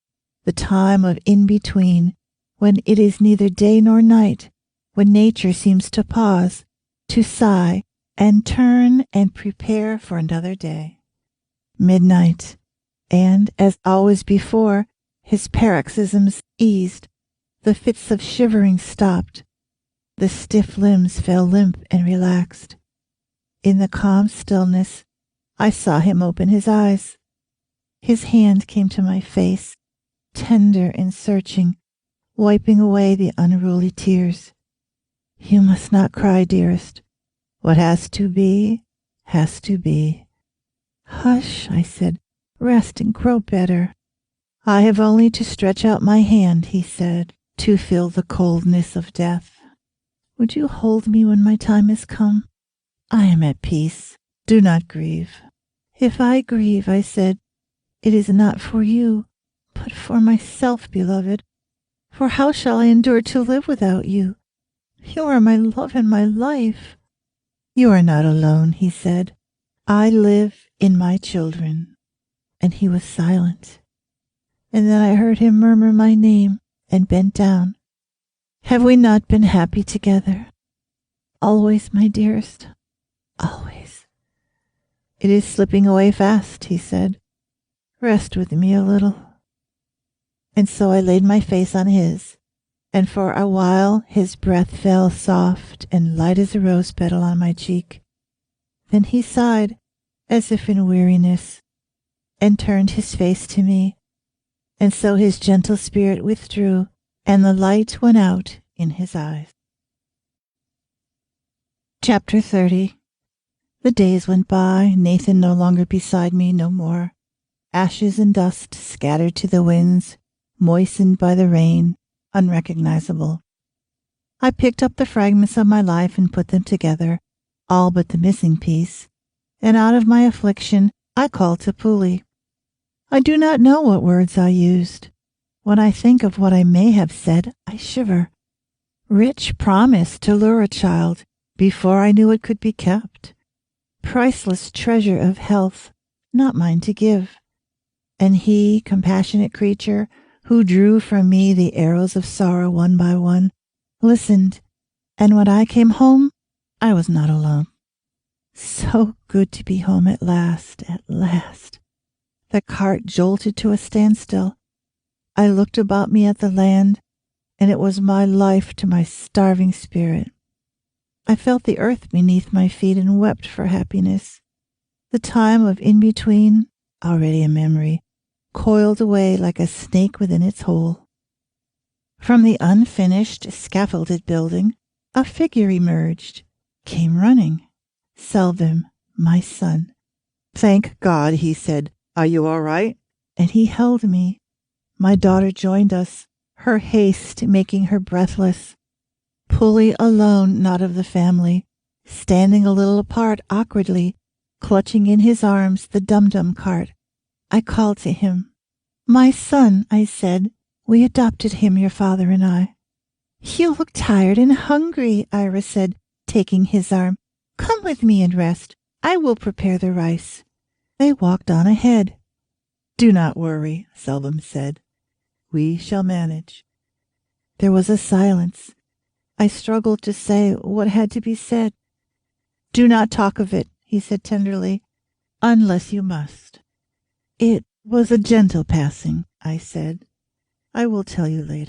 the time of in-between, when it is neither day nor night, when nature seems to pause, to sigh, and turn and prepare for another day. Midnight, and, as always before, his paroxysms eased, the fits of shivering stopped, the stiff limbs fell limp and relaxed. In the calm stillness, I saw him open his eyes. His hand came to my face, tender and searching, wiping away the unruly tears. You must not cry, dearest. What has to be, has to be. Hush, I said, rest and grow better. I have only to stretch out my hand, he said, to feel the coldness of death. Would you hold me when my time is come? I am at peace. Do not grieve. If I grieve, I said, it is not for you, but for myself, beloved. For how shall I endure to live without you? You are my love and my life. You are not alone, he said. I live in my children. And he was silent. And then I heard him murmur my name and bent down. Have we not been happy together? Always, my dearest, always. It is slipping away fast, he said. Rest with me a little. And so I laid my face on his, and for a while his breath fell soft and light as a rose petal on my cheek. Then he sighed, as if in weariness, and turned his face to me, and so his gentle spirit withdrew, and the light went out in his eyes. Chapter 30. The days went by, Nathan no longer beside me, no more. Ashes and dust scattered to the winds, moistened by the rain, unrecognizable. I picked up the fragments of my life and put them together, all but the missing piece, and out of my affliction I called to Puli. I do not know what words I used. When I think of what I may have said, I shiver. Rich promise to lure a child before I knew it could be kept. Priceless treasure of health, not mine to give. And he, compassionate creature, who drew from me the arrows of sorrow one by one, listened, and when I came home, I was not alone. So good to be home at last, at last. The cart jolted to a standstill. I looked about me at the land, and it was my life to my starving spirit. I felt the earth beneath my feet and wept for happiness. The time of in-between, already a memory, coiled away like a snake within its hole. From the unfinished, scaffolded building, a figure emerged, came running. Selvin, my son. Thank God, he said. Are you all right? And he held me. My daughter joined us, her haste making her breathless. Puli alone, not of the family, standing a little apart awkwardly, clutching in his arms the dum-dum cart. I called to him. My son, I said. We adopted him, your father and I. You look tired and hungry, Ira said, taking his arm. Come with me and rest. I will prepare the rice. They walked on ahead. Do not worry, Selvin said. We shall manage. There was a silence. I struggled to say what had to be said. Do not talk of it, he said tenderly, unless you must. It was a gentle passing, I said. I will tell you later.